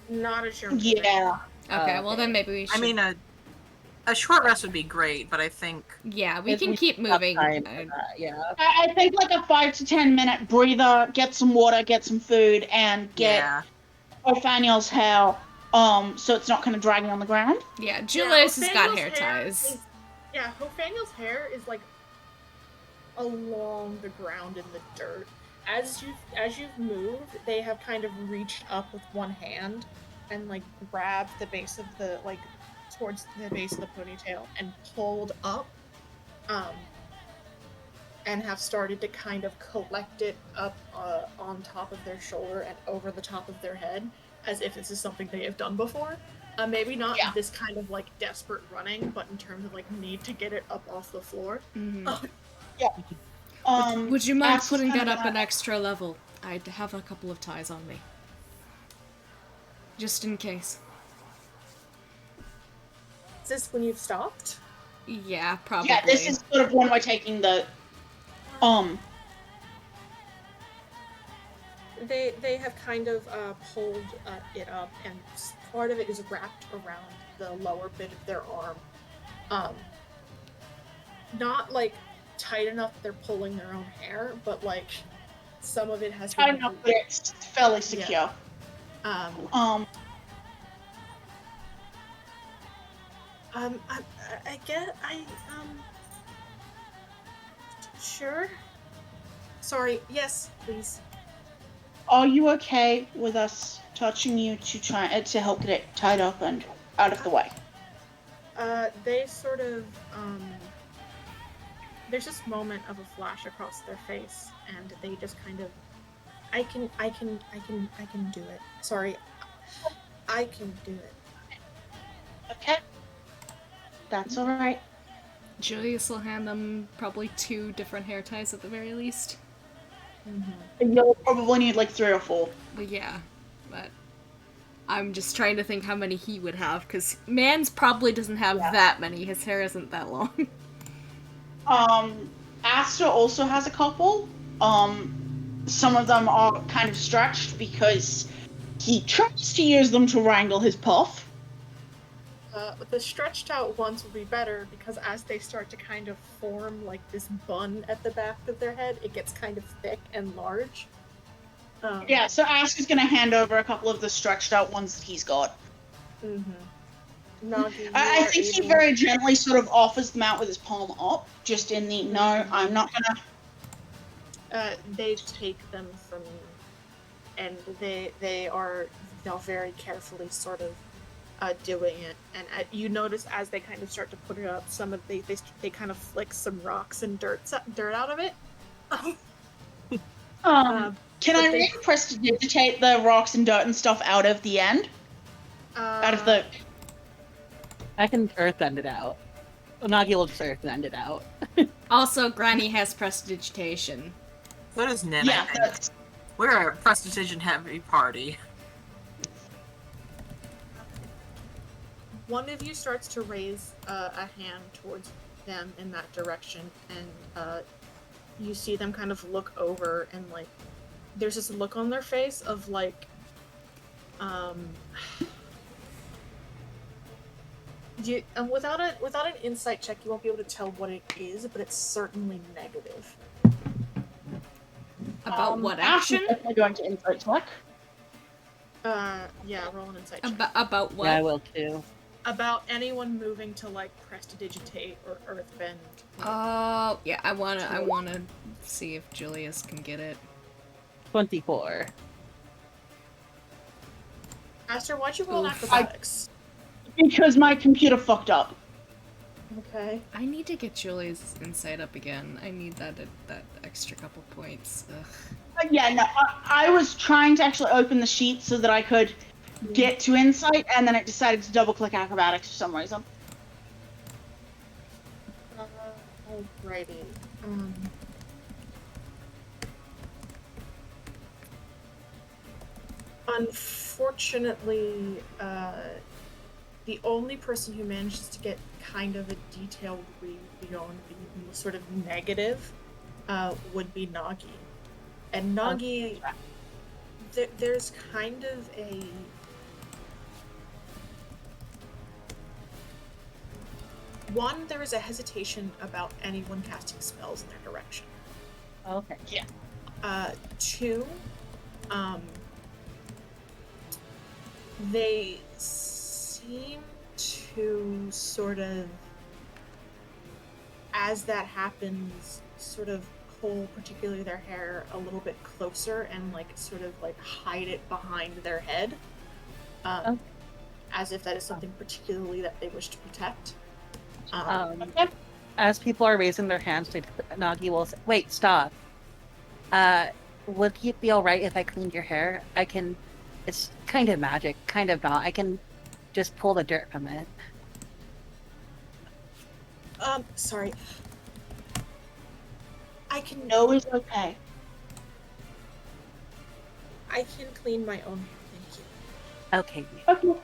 Not as you're Yeah. Okay, well then maybe we should. I mean, a short rest would be great, but I think... Yeah, we can keep moving. Yeah. I think like a 5 to 10 minute breather, get some water, get some food, and get Ophaniel's hair, so it's not kind of dragging on the ground. Yeah, Julius has got hair ties. Ophaniel's hair is like along the ground in the dirt. As you've moved, they have kind of reached up with one hand and like grabbed the base of the towards the base of the ponytail and pulled up, and have started to kind of collect it up on top of their shoulder and over the top of their head, as if this is something they have done before. Maybe not this kind of like desperate running, but in terms of like need to get it up off the floor. Would you mind Axe is putting kinda that up gonna- an extra level? I'd have a couple of ties on me. Just in case. Is this when you've stopped? Yeah, probably. Yeah, this is sort of when we're taking the They have kind of pulled it up, and part of it is wrapped around the lower bit of their arm. Not like tight enough that they're pulling their own hair, but like some of it has tight been enough that it's fairly secure. I get sure. Sorry. Yes, please. Are you okay with us touching you to try to help get it tied up and out of the way? They sort of there's this moment of a flash across their face, and they just kind of I can do it. Sorry. I can do it. Okay. That's alright. Julius will hand them probably 2 different hair ties at the very least. You'll probably need like 3 or 4. But yeah, but I'm just trying to think how many he would have, because Mans probably doesn't have that many. His hair isn't that long. Asta also has a couple. Some of them are kind of stretched because he tries to use them to wrangle his puff. The stretched out ones would be better, because as they start to kind of form like this bun at the back of their head, it gets kind of thick and large. Yeah, so Asta's gonna hand over a couple of the stretched out ones that he's got. Nagi, I think he very gently sort of offers them out with his palm up, just in the, no, I'm not gonna... They take them from you, and they'll very carefully sort of doing it, and you notice as they kind of start to put it up, some of they kind of flick some rocks and dirt out of it. Can I really prestidigitate the rocks and dirt and stuff out of the end? Out of the... I can earth end it out. Nagi will just earth end it out. Also, Granny has prestidigitation. So does Nin, Yeah, I think. We're a prestidigitation heavy party. One of you starts to raise a hand towards them in that direction, and you see them kind of look over, and like there's this look on their face of like without an insight check, you won't be able to tell what it is, but it's certainly negative. About what action? Asta's definitely going to insight check. Yeah, roll an insight check. About what? Yeah, I will too. About anyone moving to like prestidigitate or earthbend. Oh, yeah, I wanna see if Julius can get it. 24. Aster, why'd you roll Oof. acrobatics? Because my computer fucked up. Okay. I need to get Julius' insight up again. I need that extra couple points. Ugh. Yeah, no, I was trying to actually open the sheet so that I could get to insight, and then it decided to double-click acrobatics for some reason. Alrighty. Unfortunately, the only person who manages to get kind of a detailed read beyond the sort of negative would be Nagi. And Nagi, there's kind of a... One, there is a hesitation about anyone casting spells in their direction. Okay. Yeah. Two, they seem to sort of, as that happens, sort of pull particularly their hair a little bit closer and like sort of like hide it behind their head, as if that is something particularly that they wish to protect. As people are raising their hands, Nagi will say, "Wait, stop. Would it be alright if I cleaned your hair? I can. It's kind of magic, kind of not. I can just pull the dirt from it." Sorry. I can No is okay. I can clean my own hair, thank you. Okay. Okay.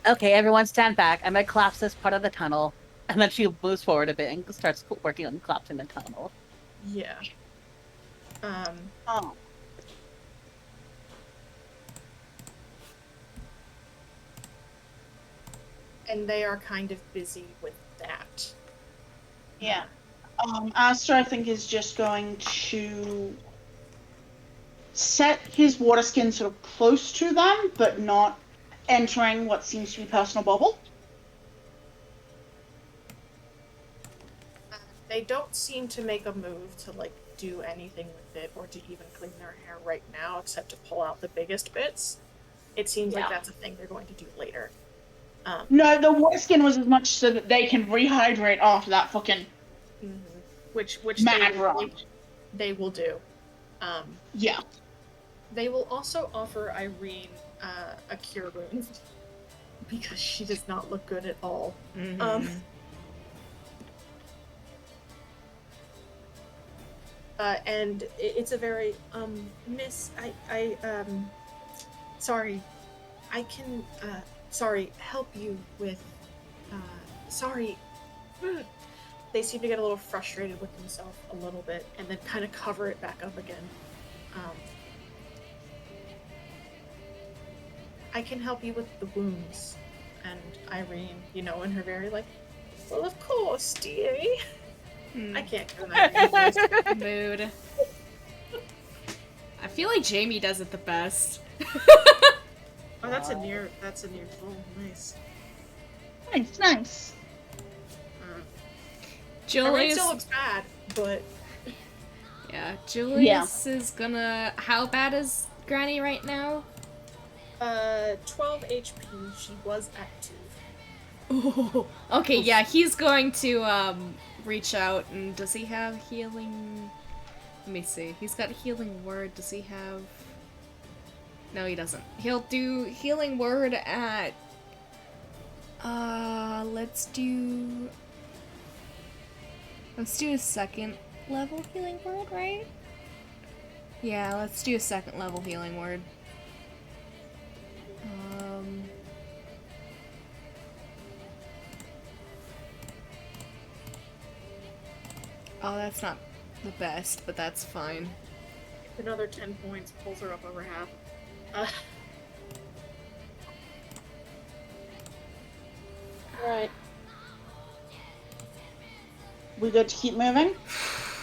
Okay, everyone stand back. I'm gonna collapse this part of the tunnel. And then she moves forward a bit and starts working on collapsing the tunnel. Yeah. Oh. And they are kind of busy with that. Yeah. Astor, I think, is just going to set his water skin sort of close to them, but not entering what seems to be personal bubble. They don't seem to make a move to like do anything with it or to even clean their hair right now, except to pull out the biggest bits. It seems like that's a thing they're going to do later. No, the water skin was as much so that they can rehydrate after that fucking which mad run. they will do. Yeah. They will also offer Irene a cure wound because she does not look good at all. And it's a very miss. Sorry, I can help you with sorry. They seem to get a little frustrated with themselves a little bit and then kind of cover it back up again. I can help you with the wounds. And Irene, in her very well, of course, dearie. I can't do that. Mood. I feel like Jamie does it the best. Oh, that's a near. Oh, nice. Nice. Irene Julius still looks bad, but yeah, Julius is gonna. How bad is Granny right now? 12 HP. She was at 2. Ooh. Okay, yeah, he's going to reach out. And does he have healing? Let me see. He's got healing word. Does he have? No, he doesn't. He'll do healing word at. Let's do a second level healing word, right? Yeah, let's do a second level healing word. Oh, that's not the best, but that's fine. Another 10 points pulls her up over half. Right. We good to keep moving?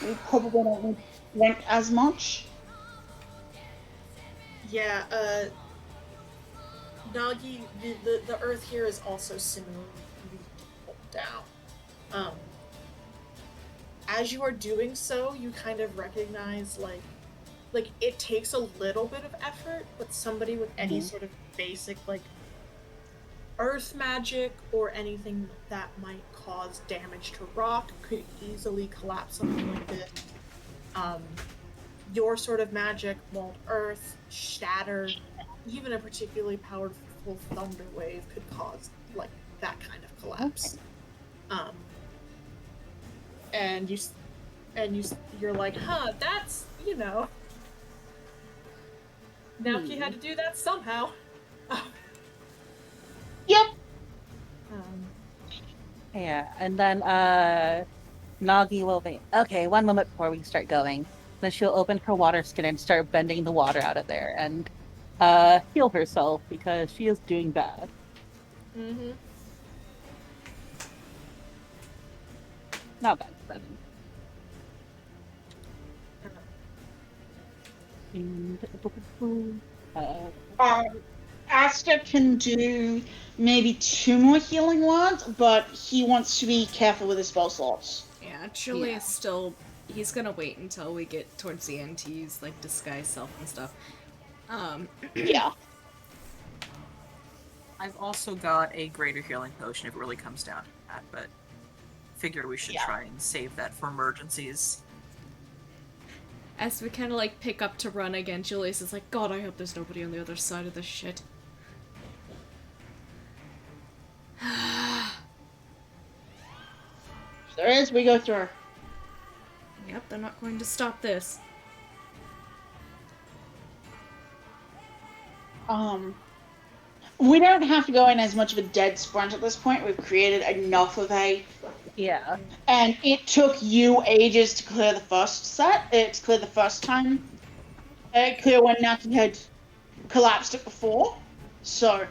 We probably don't need to drink as much. Yeah, Nagi, the earth here is also similarly pulled down. As you are doing so, you kind of recognize, like it takes a little bit of effort, but somebody with any sort of basic, earth magic or anything that might cause damage to rock could easily collapse something like this. Your sort of magic won't earth, shatter, even a particularly powerful thunder wave could cause, that kind of collapse. And you're like, that's, Naoki had to do that somehow. Yep. Yeah, and then Nagi will be okay. 1 moment before we start going, then she'll open her water skin and start bending the water out of there and heal herself because she is doing bad. Not bad, but. Asta can do maybe 2 more healing words, but he wants to be careful with his spell slots. Yeah, Julius still. He's gonna wait until we get towards the end to use, disguise self and stuff. Yeah. I've also got a greater healing potion if it really comes down to that, but figure we should try and save that for emergencies. As we kind of pick up to run again, Julius is like, God, I hope there's nobody on the other side of this shit. If there is, we go through. Yep, they're not going to stop this. We don't have to go in as much of a dead sprint at this point. We've created enough of a, Yeah. and it took you ages to clear the first set. To clear the first time. Clear when Naki had collapsed it before. So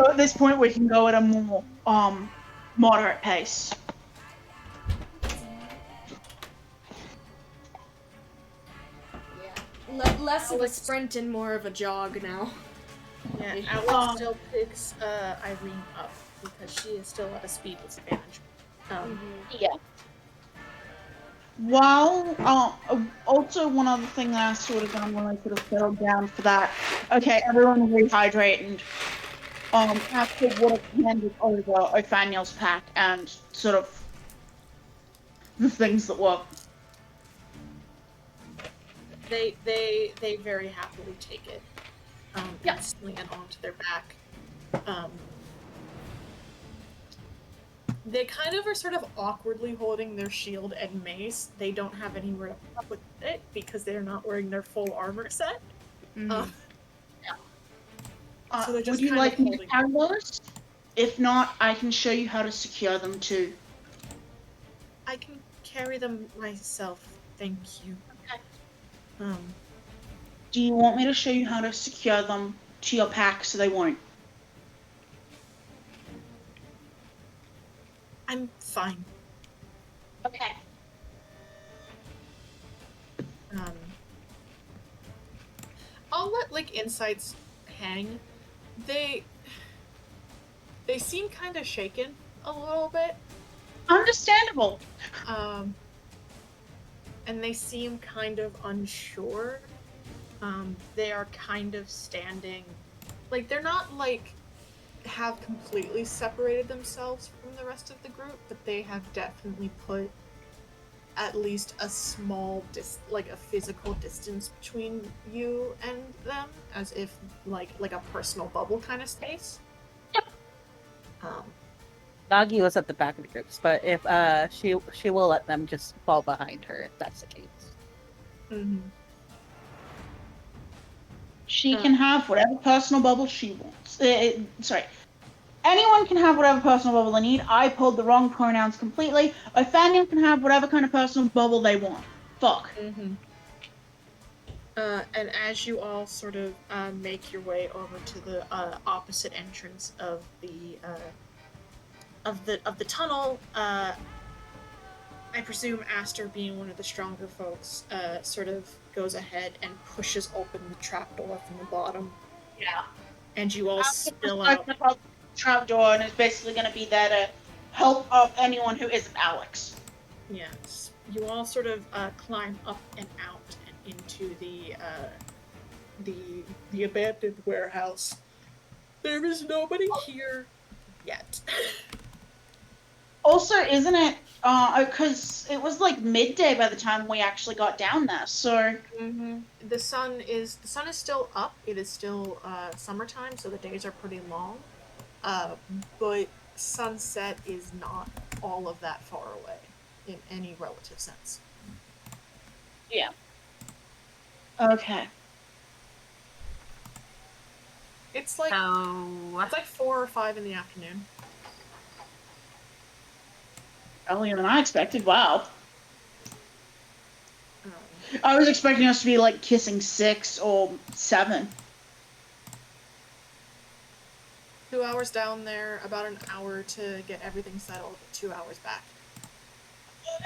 at this point we can go at a more moderate pace. Less of a sprint and more of a jog now. Yeah, Alex still picks Irene up because she is still at a speed disadvantage. Yeah. Well, also one other thing that I sort of done when I sort of settled down for that. Okay, everyone rehydrate and after what I've handed over Othaniel's pack and sort of the things that work. They very happily take it. And sling it onto their back. They kind of are sort of awkwardly holding their shield and mace. They don't have anywhere to put it because they're not wearing their full armor set. So they're just Would you kind like of me to holding carry those? If not, I can show you how to secure them too. I can carry them myself, thank you. Okay. Do you want me to show you how to secure them to your pack so they won't? I'm fine. Okay. I'll let insights hang. They seem kind of shaken a little bit. Understandable. And they seem kind of unsure. They are kind of standing, they're not have completely separated themselves from the rest of the group, but they have definitely put at least a small a physical distance between you and them, as if like a personal bubble kind of space. Nagi was at the back of the groups, but if she will let them just fall behind her if that's the case. Mm-hmm. She can have whatever personal bubble she wants. Sorry. Anyone can have whatever personal bubble they need. I pulled the wrong pronouns completely. Othaniel can have whatever kind of personal bubble they want. Fuck. Mm-hmm. And as you all sort of make your way over to the opposite entrance of the tunnel, I presume Aster, being one of the stronger folks, sort of goes ahead and pushes open the trapdoor from the bottom. Yeah. And you all spill out. The trapdoor, and it's basically going to be there to help up anyone who isn't Alex. Yes. You all sort of climb up and out and into the abandoned warehouse. There is nobody here yet. Also, isn't it? Because it was midday by the time we actually got down there. So the sun is still up. It is still summertime, so the days are pretty long. But sunset is not all of that far away in any relative sense. Yeah. Okay. It's like 4 or 5 in the afternoon. Earlier than I expected. Wow. I was expecting us to be kissing 6 or 7. 2 hours down there, about an hour to get everything settled, 2 hours back.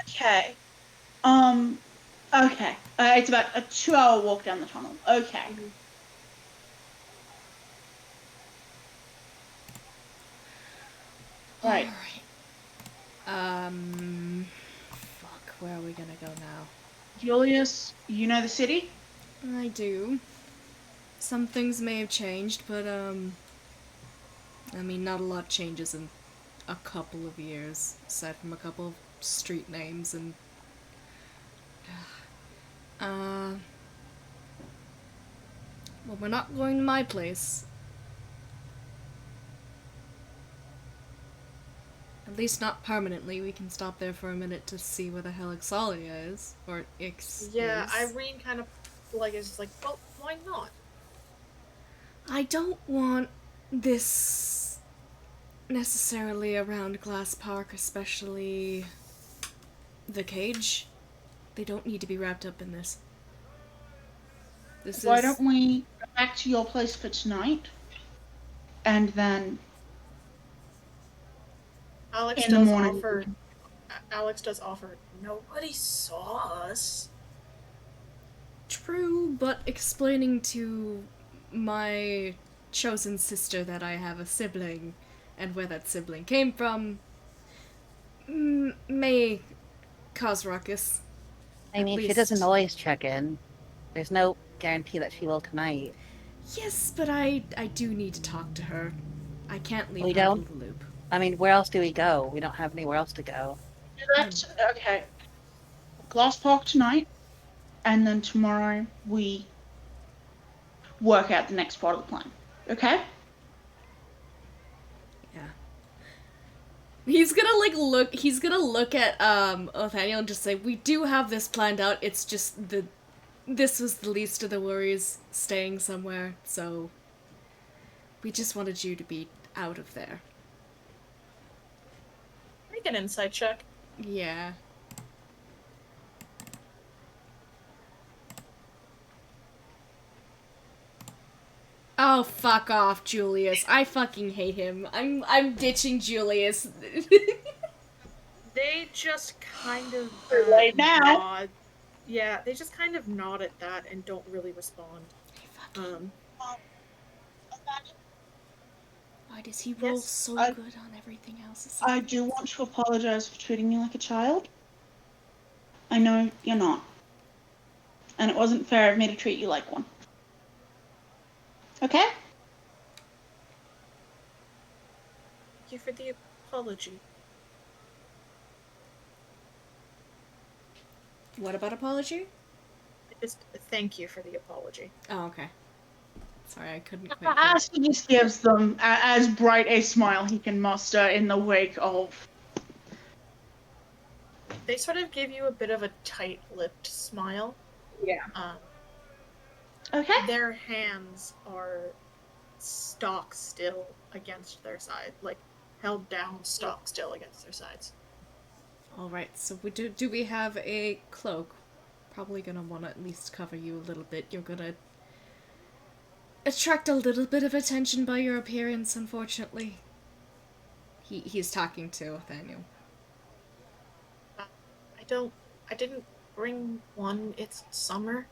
Okay. Okay. It's about a 2-hour walk down the tunnel. Okay. Mm-hmm. Right. Fuck, where are we gonna go now? Julius, you know the city? I do. Some things may have changed, but, I mean, not a lot changes in a couple of years, aside from a couple of street names and... Well, we're not going to my place. At least not permanently. We can stop there for a minute to see where the hell Ixalia is. Or Ix Yeah, is. Irene kind of like is like, well, why not? I don't want this necessarily around Glass Park, especially the cage. They don't need to be wrapped up in this. Why don't we go back to your place for tonight? And then Alex in the does morning. offer. Alex does offer. Nobody saw us. True, but explaining to my chosen sister that I have a sibling and where that sibling came from may cause ruckus. I mean, she doesn't always check in. There's no guarantee that she will tonight. Yes, but I do need to talk to her. I can't leave We her out don't? of the loop. I mean, where else do we go? We don't have anywhere else to go. That's okay. Glass Park tonight, and then tomorrow we work out the next part of the plan. Okay? Yeah. He's gonna look at Othaniel and just say, we do have this planned out, it's just this was the least of the worries, staying somewhere, so we just wanted you to be out of there. Make an insight check. Yeah. Oh, fuck off, Julius. I fucking hate him. I'm ditching Julius. They just kind of late now. nod. Yeah, they just kind of nod at that and don't really respond. Why does he roll Yes, so good on everything else? I do want to apologize for treating you like a child. I know you're not. And it wasn't fair of me to treat you like one. Okay? Thank you for the apology. What about apology? Just thank you for the apology. Oh, okay. Sorry, I couldn't quite. As he just gives them as bright a smile he can muster in the wake of. They sort of give you a bit of a tight-lipped smile. Yeah. Okay. Their hands are stock still against their side, like held down, stock still against their sides. All right. So we do we have a cloak? Probably gonna want to at least cover you a little bit. You're gonna attract a little bit of attention by your appearance, unfortunately. He's talking to Nathaniel. I didn't bring one. It's summer.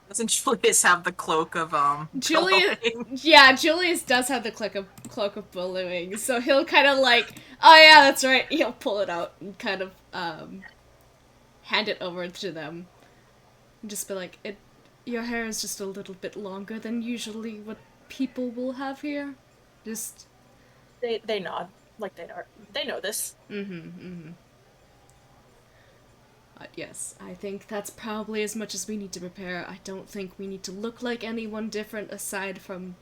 Doesn't Julius have the cloak of Julius? billowing? Yeah, Julius does have the cloak of billowing, so he'll kind of like, oh yeah, that's right. He'll pull it out and kind of hand it over to them, and just be like, your hair is just a little bit longer than usually what people will have here. Just they nod like they know this. But yes, I think that's probably as much as we need to prepare. I don't think we need to look like anyone different aside from,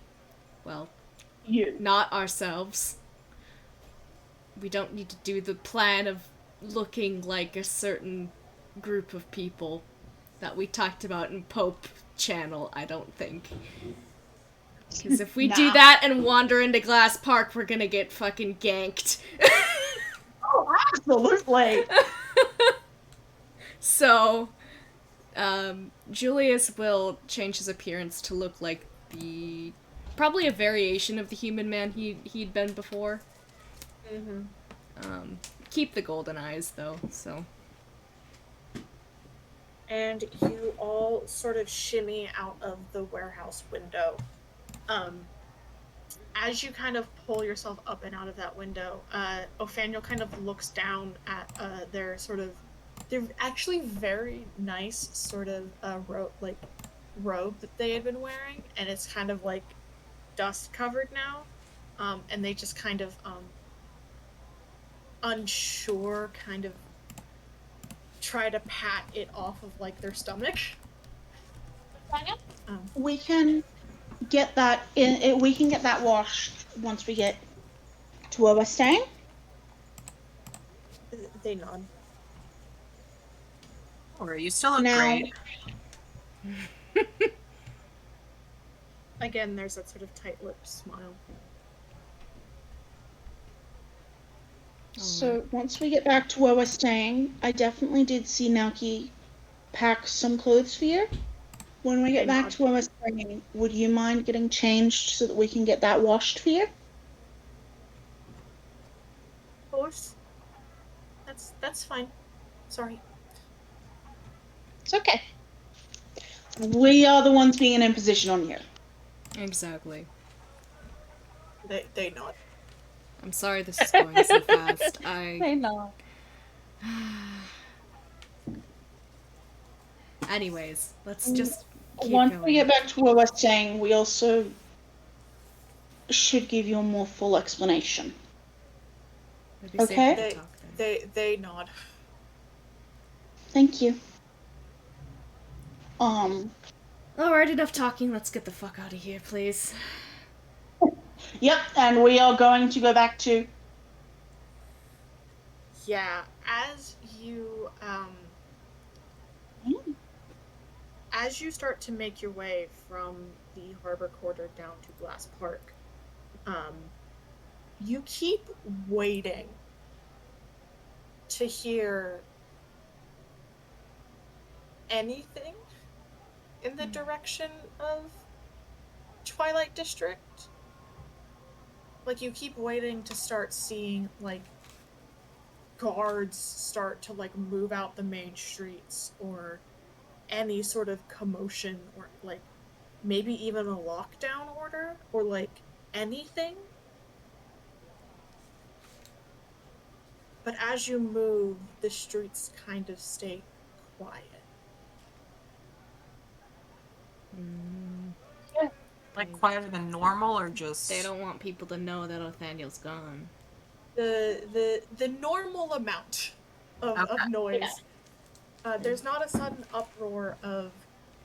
well, you. Not ourselves. We don't need to do the plan of looking like a certain group of people that we talked about in Pope Channel, I don't think. Because if we do that and wander into Glass Park, we're gonna get fucking ganked. Oh, absolutely! So, Julius will change his appearance to look like probably a variation of the human man he'd been before. Keep the golden eyes, though, so. And you all sort of shimmy out of the warehouse window. As you kind of pull yourself up and out of that window, Othaniel kind of looks down at their they're actually very nice sort of robe that they had been wearing, and it's kind of like dust covered now, and they just kind of unsure kind of try to pat it off of like their stomach. We can get that we can get that washed once we get to where we're staying. They nod. Or you still look Now- great. Again, there's that sort of tight-lipped smile. So once we get back to where we're staying, I definitely did see Naoki pack some clothes for you. When we get They back nod. to where we're staying, would you mind getting changed so that we can get that washed for you? Of course. That's fine. Sorry. It's okay. We are the ones being in imposition on here. Exactly. They nod. I'm sorry this is going so fast. I know. Anyways, let's just keep Once going. we get back to where we're staying, we also should give you a more full explanation. It'd be Okay. safer to talk then. They nod. Thank you. Alright, enough talking. Let's get the fuck out of here, please. Yep, and we are going to go back to. Yeah, as you start to make your way from the harbor quarter down to Glass Park, you keep waiting to hear anything in the direction of Twilight District. Like, you keep waiting to start seeing, like, guards start to, like, move out the main streets, or any sort of commotion, or, like, maybe even a lockdown order, or, like, anything. But as you move, the streets kind of stay quiet. Like quieter than normal, or just They don't want people to know that Nathaniel's gone. The normal amount of Okay. noise. There's not a sudden uproar of,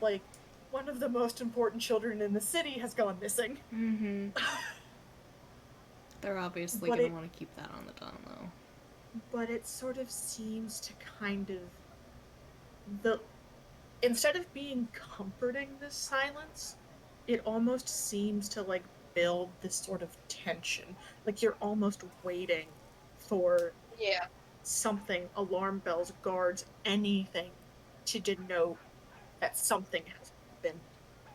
like, one of the most important children in the city has gone missing. Mm-hmm. They're obviously But gonna it- want to keep that on the down low. But it sort of seems to kind of instead of being comforting, this silence, it almost seems to, like, build this sort of tension. Like, you're almost waiting for something, alarm bells, guards, anything, to denote that something has happened,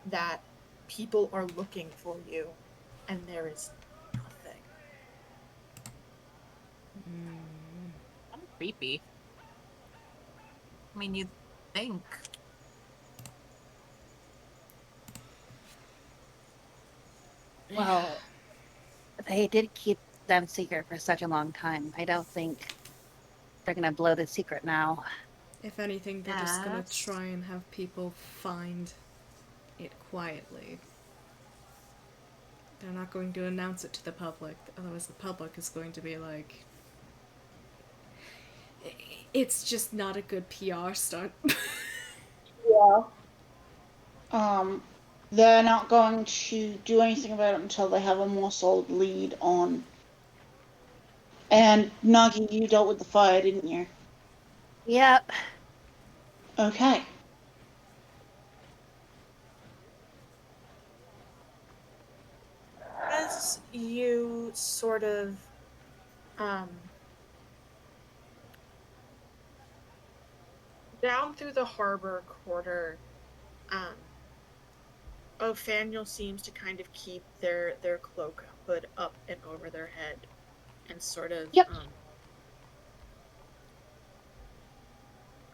that people are looking for you, and there is nothing. creepy. I mean, you'd think. Well, they did keep them secret for such a long time. I don't think they're gonna blow the secret now. If anything, they're just gonna Yes. try and have people find it quietly. They're not going to announce it to the public, otherwise the public is going to be like... It's just not a good PR stunt. They're not going to do anything about it until they have a more solid lead on. And Nagi, you dealt with the fire, didn't you? Yep. Okay. As you sort of down through the harbor quarter, Othaniel seems to kind of keep their cloak hood up and over their head, and sort of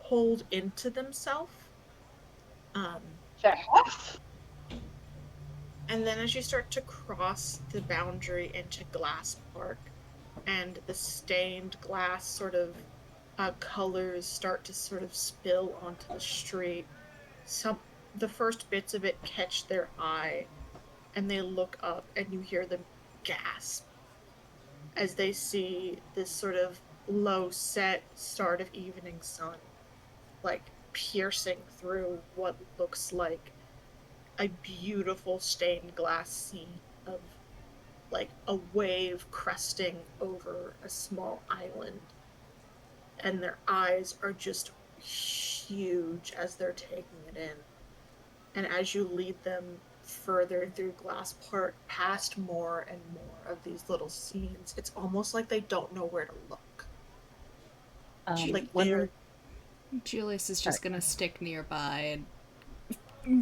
hold into themselves. Fair enough. And then as you start to cross the boundary into Glass Park, and the stained glass sort of colors start to sort of spill onto the street, the first bits of it catch their eye, and they look up, and you hear them gasp as they see this sort of low-set start of evening sun, like, piercing through what looks like a beautiful stained glass scene of, like, a wave cresting over a small island. and their eyes are just huge as they're taking it in. And as you lead them further through Glass Park, past more and more of these little scenes, it's almost like they don't know where to look. Like they're Julius is Sorry. just gonna stick nearby and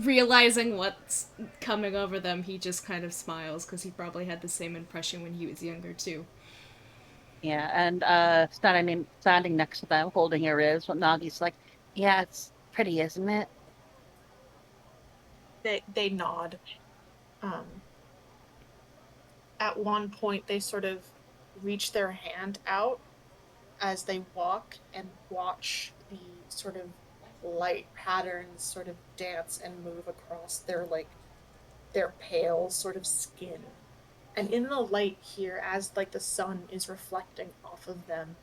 realizing what's coming over them, he just kind of smiles because he probably had the same impression when he was younger too. Yeah, and standing next to them, holding her ribs, Nagi's like, "Yeah, it's pretty, isn't it?" they nod. Um, at one point, they sort of reach their hand out as they walk and watch the sort of light patterns sort of dance and move across their pale sort of skin. And in the light here, as like the sun is reflecting off of them,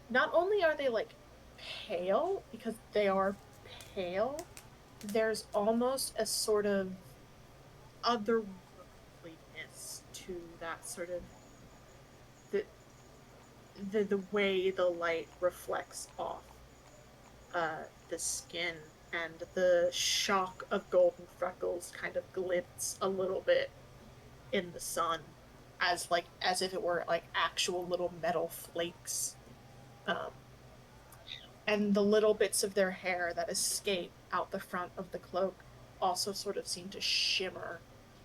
not only are they like pale because they are pale, there's almost a sort of otherworldliness to that sort of the the way the light reflects off the skin, and the shock of golden freckles kind of glints a little bit in the sun as if it were like actual little metal flakes. Um, and the little bits of their hair that escape out the front of the cloak also sort of seem to shimmer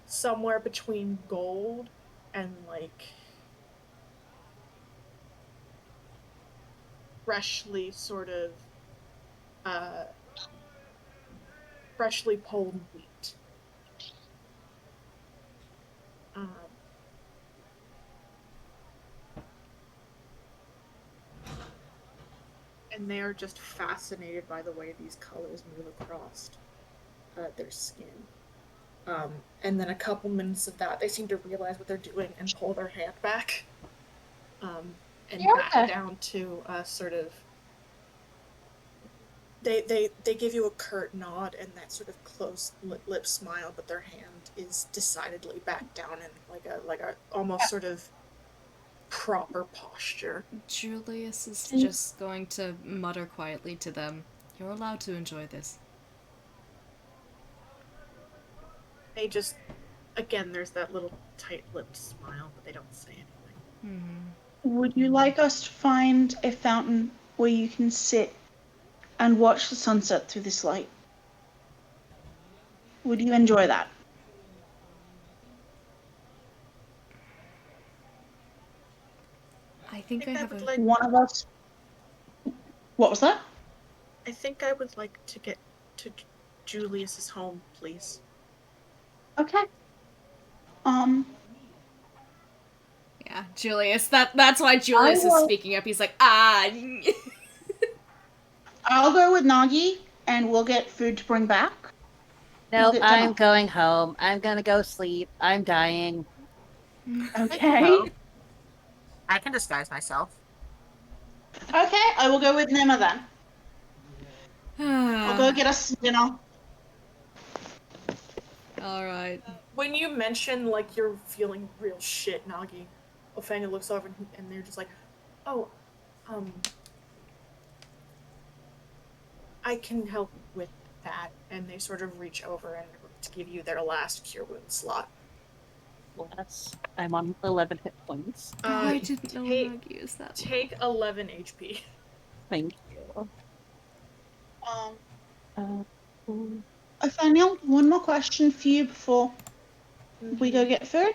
somewhere between gold and like freshly sort of uh freshly pulled wheat. Um, and they are just fascinated by the way these colors move across their skin. And then a couple minutes of that, they seem to realize what they're doing and pull their hand back, and back down to a sort of. They give you a curt nod and that sort of close lip smile, but their hand is decidedly back down in like a almost sort of proper posture. Julius is just going to mutter quietly to them, "You're allowed to enjoy this." They just, again, there's that little tight-lipped smile, but they don't say anything. Would you like us to find a fountain where you can sit and watch the sunset through this light? Would you enjoy that? I think I have a. like. One of us. What was that? I think I would like to get to Julius's home, please. Okay. Yeah, Julius. That's why Julius is speaking up. He's like, ah. I'll go with Nagi, and we'll get food to bring back. No, get I'm dinner. going home. I'm gonna go sleep. I'm dying. Okay. I can disguise myself. Okay, I will go with Nima then. I'll go get us dinner. All right. When you mention like you're feeling real shit, Nagi, Ophania looks over and they're just like, "Oh, I can help with that." And they sort of reach over and to give you their last cure wound slot. Bless. I'm on 11 hit points. I didn't know Nagi was that. Take 11 HP. Thank you. Nathaniel, one more question for you before we go get food.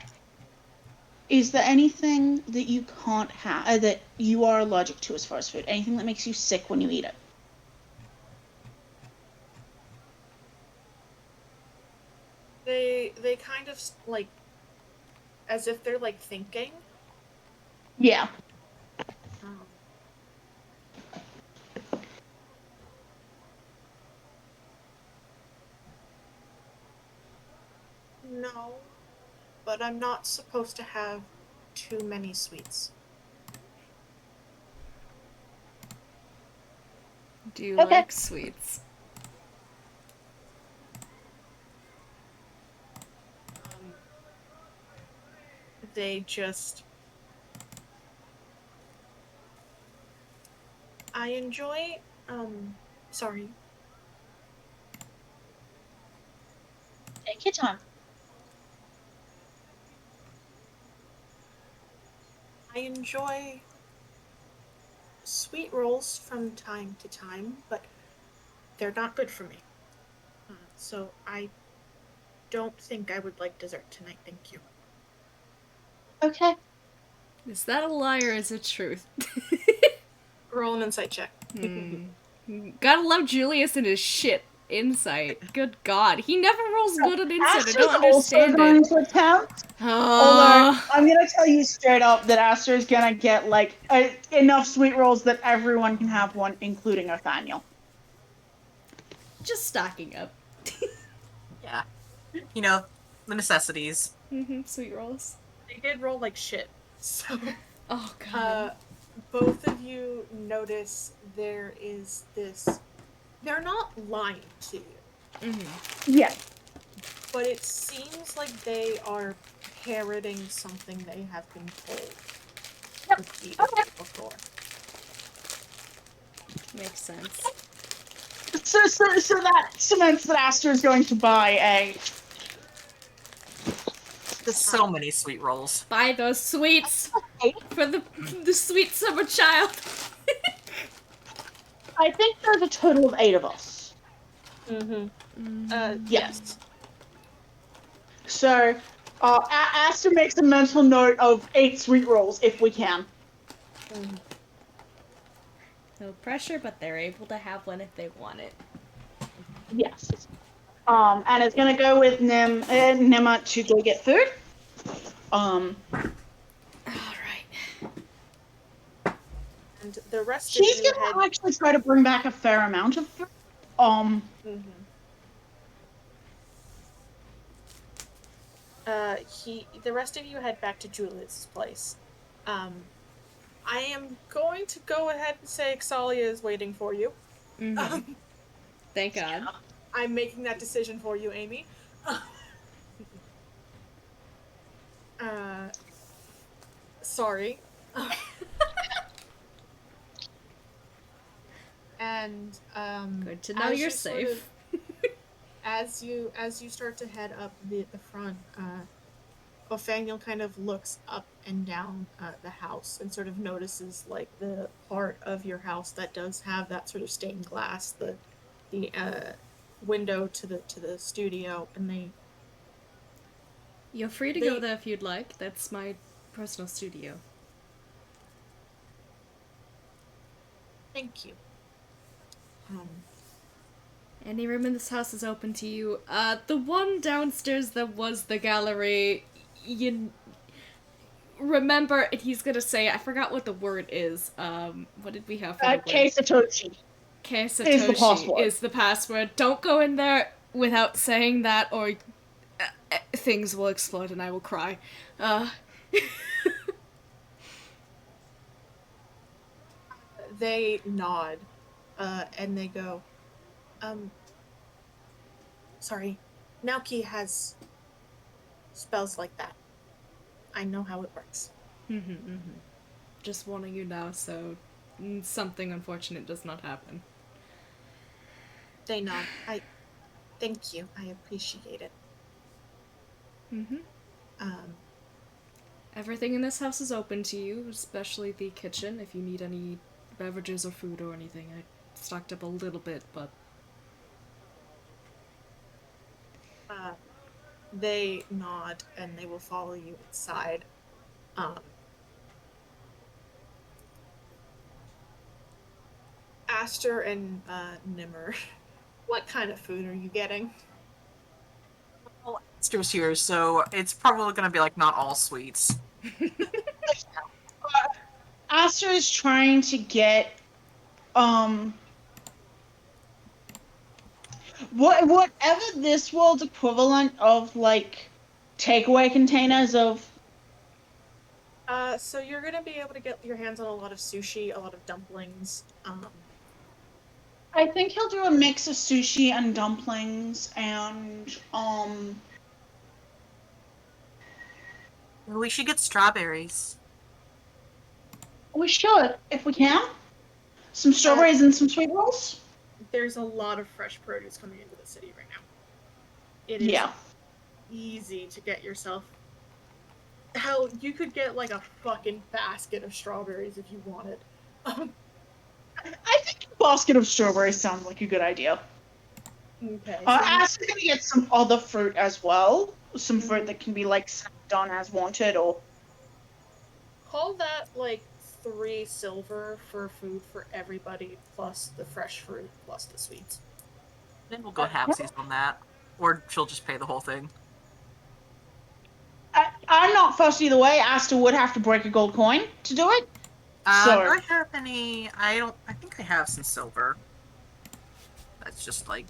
Is there anything that you can't have, that you are allergic to as far as food? Anything that makes you sick when you eat it? They kind of like, as if they're like thinking. Yeah. No, but I'm not supposed to have too many sweets. Do you like sweets? They just I enjoy, sorry. Take your time. I enjoy sweet rolls from time to time, but they're not good for me. So I don't think I would like dessert tonight, thank you. Okay. Is that a lie or is it truth? Roll an insight check. Gotta love Julius and his shit insight. Good God, he never rolls good on insight. I Aster's don't also understand going it. to attempt. Although I'm gonna tell you straight up that Aster's gonna get like enough sweet rolls that everyone can have one, including Nathaniel. Just stocking up. Yeah. You know, the necessities. Sweet rolls. They did roll like shit. So, Oh God. both of you notice there is this. They're not lying to you, Yeah. but it seems like they are parroting something they have been told repeatedly before. Makes sense. So that cements that Aster's going to buy There's so many sweet rolls. Buy those sweets for the sweet summer child. I think there's a total of 8 of us. Yes. So, Aster makes a mental note of 8 sweet rolls if we can. No pressure, but they're able to have one if they want it. Yes. And it's gonna go with Nima to go get food. All right. And the rest She's of you gonna actually try to bring back a fair amount of food. The rest of you head back to Julius's place. I am going to go ahead and say Xalia is waiting for you. Thank God. I'm making that decision for you, Amy. Sorry. And Good to know you're safe. As you start to head up the front, Othaniel kind of looks up and down the house and sort of notices like the part of your house that does have that sort of stained glass, the window to the studio, and You're free to go there if you'd like. That's my personal studio. Thank you. Any room in this house is open to you. The one downstairs that was the gallery, you remember, and he's gonna say, I forgot what the word is. What did we have for the word? Keisatoshi. Keisatoshi is the password. Don't go in there without saying that, or things will explode and I will cry. They nod, and they go, sorry, Naoki has spells like that. I know how it works. Just warning you now, so something unfortunate does not happen. They nod. Thank you. I appreciate it. Everything in this house is open to you, especially the kitchen, if you need any beverages or food or anything. I stocked up a little bit, but... They nod, and they will follow you inside. Aster and Nimmer, what kind of food are you getting? Well, Aster's here, so it's probably gonna be like not all sweets. Aster is trying to get whatever this world's equivalent of like takeaway containers of. So you're gonna be able to get your hands on a lot of sushi, a lot of dumplings. I think he'll do a mix of sushi and dumplings and We should get strawberries. we should if we can. some strawberries and some sweet rolls? There's a lot of fresh produce coming into the city right now. It is Yeah. easy to get yourself. Hell, you could get like a fucking basket of strawberries if you wanted. I think a basket of strawberries sounds like a good idea. Okay. Asta's gonna get some other fruit as well. Some fruit Mhm. that can be like snapped on as wanted, or Call that like 3 silver for food for everybody, plus the fresh fruit, plus the sweets. Then we'll go halfsies on that. Or she'll just pay the whole thing. I'm not fussed either way. Asta would have to break a gold coin to do it. Do So I have any? I think I have some silver. That's just like.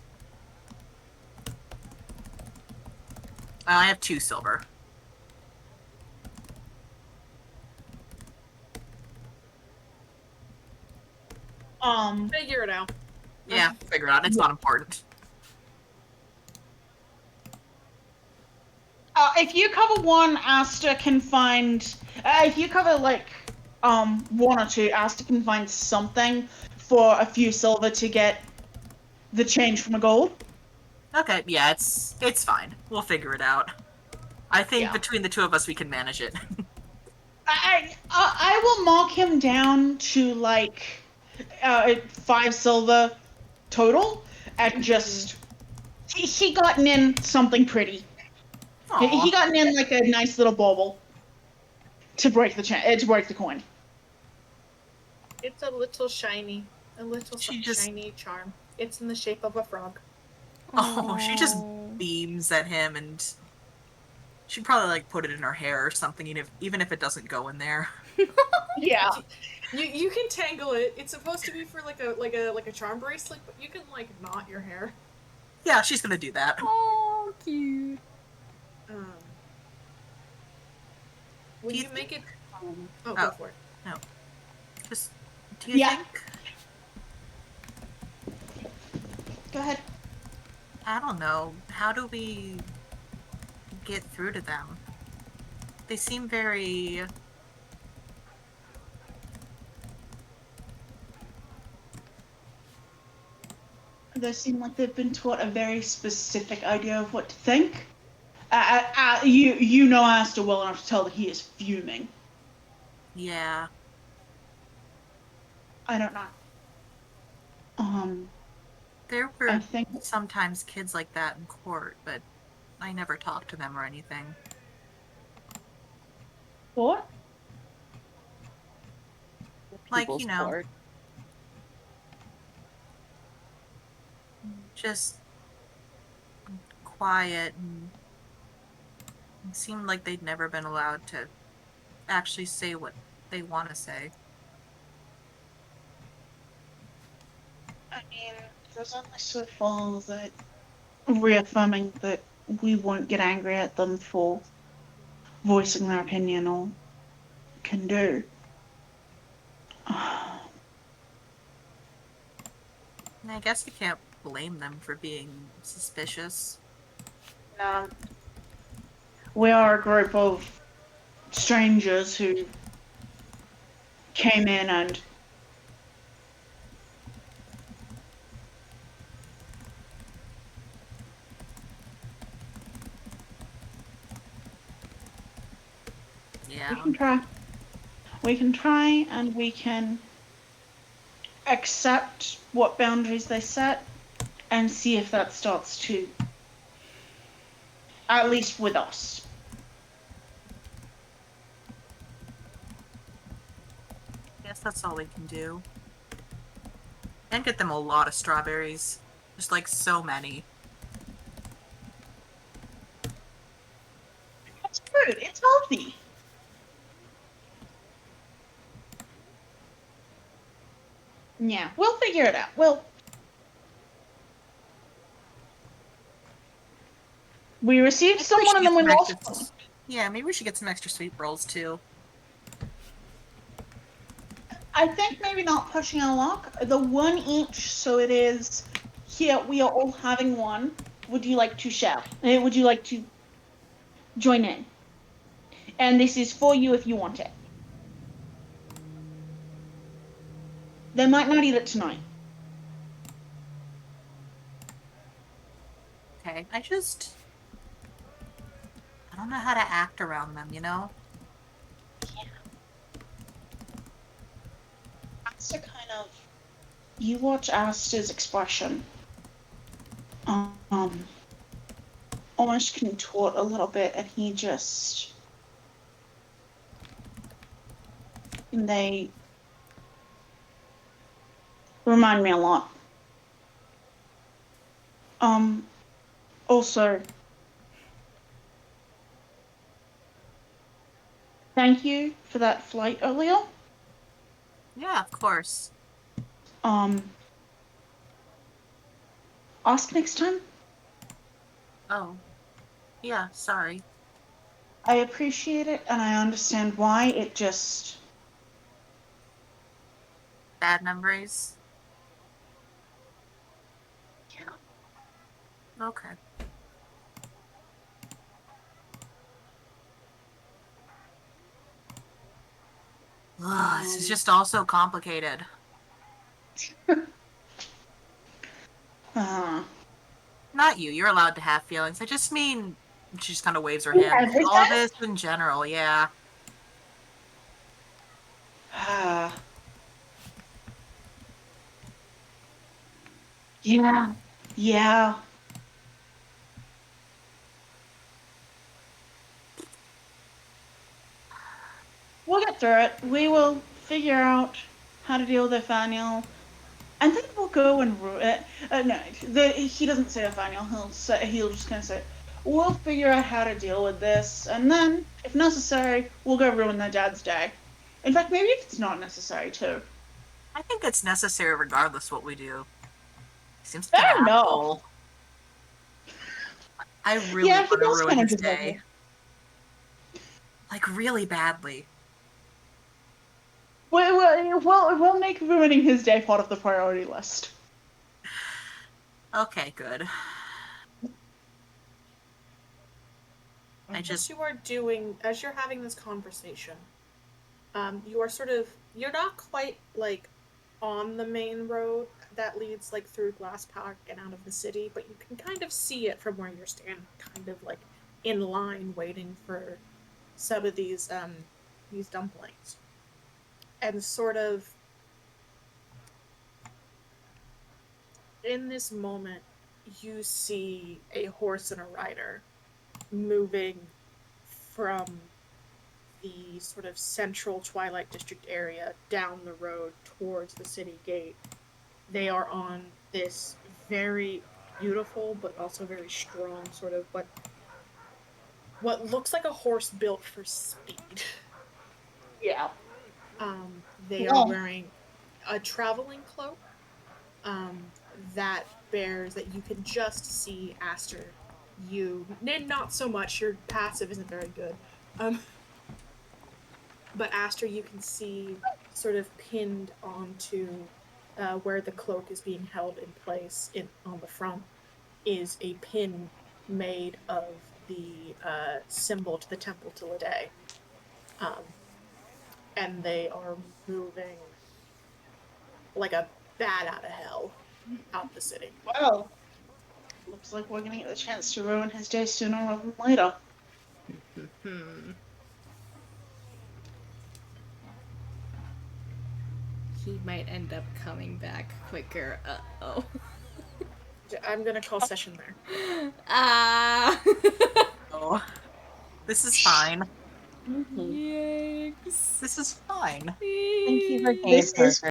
I have 2 silver. Figure it out. Yeah, figure it out. It's not important. If you cover one, Asta can find. If you cover like 1 or 2, Asta can find something for a few silver to get the change from a gold. Okay, yeah, it's fine. We'll figure it out. I think Yeah. between the 2 of us, we can manage it. I will mark him down to like 5 silver total, and just he gotten in something pretty. Aw. He gotten in like a nice little bauble to break the to break the coin. It's a little shiny She just- shiny charm. It's in the shape of a frog. Oh, she just beams at him, and she'd probably like put it in her hair or something, even if it doesn't go in there. Yeah. You can tangle it. It's supposed to be for like a charm bracelet, but you can like knot your hair. Yeah, she's gonna do that. Oh, cute. Will Do you you make it? Oh. Go for it. Just, do you Yeah. think? Go ahead. I don't know. How do we get through to them? They seem very. They seem like they've been taught a very specific idea of what to think. You know Asta well enough to tell that he is fuming. Yeah. I don't know. There I were think sometimes kids like that in court, but I never talked to them or anything. what? Like, People's you know, court. just quiet, and it seemed like they'd never been allowed to actually say what they want to say. I mean, there's only so far that reaffirming that we won't get angry at them for voicing their opinion or can do. And I guess you can't blame them for being suspicious. No. We are a group of strangers who came in and Yeah. we can try. We can try and we can accept what boundaries they set and see if that starts to, at least with us. Guess that's all we can do. And get them a lot of strawberries. Just like so many. It's fruit. It's healthy. Yeah, we'll figure it out. We received Maybe someone should and then we get some lost extra- one. Yeah, maybe we should get some extra sweet rolls too. I think maybe not pushing our luck. The 1 each, so it is here. We are all having one. Would you like to share? Would you like to join in? And this is for you if you want it. They might not eat it tonight. Okay, I don't know how to act around them, you know? Aster kind of. You watch Aster's expression. Almost contort a little bit, and he just. They remind me a lot. Also, thank you for that flight earlier. Yeah, of course. Ask next time. Oh. Yeah, sorry. I appreciate it, and I understand why. It just. Bad memories? Yeah. Okay. Ugh, this is just all so complicated. Not you. You're allowed to have feelings. I just mean, she just kind of waves her hand. All this in general, yeah. Yeah. Yeah. We'll get through it. We will figure out how to deal with Nathaniel. And then we'll go and no, he doesn't say Nathaniel. He'll just kind of say, "We'll figure out how to deal with this, and then, if necessary, we'll go ruin their dad's day." In fact, maybe if it's not necessary too. I think it's necessary regardless what we do. He seems like Fair an enough. asshole. I really Yeah, he want to does ruin kind of his deserve day. it. Like, really badly. We'll make ruining his day part of the priority list. Okay, good. As you're having this conversation, you are you're not quite like on the main road that leads like through Glass Park and out of the city, but you can kind of see it from where you're standing, kind of like in line waiting for some of these dumplings. And sort of in this moment, you see a horse and a rider moving from the sort of central Twilight District area down the road towards the city gate. They are on this very beautiful but also very strong sort of what looks like a horse built for speed. Yeah. They are wearing a traveling cloak um, that bears that you can just see Aster. You not so much. Your passive isn't very good. But Aster, you can see sort of pinned onto where the cloak is being held in place on the front is a pin made of the symbol to the temple to Lede. Um, and they are moving like a bat out of hell out the city. Well, looks like we're gonna get the chance to ruin his day sooner rather than later. He might end up coming back quicker. Uh-oh. I'm gonna call session there. Ah. Oh, this is fine. Yikes. This is fine. Thank you for game This is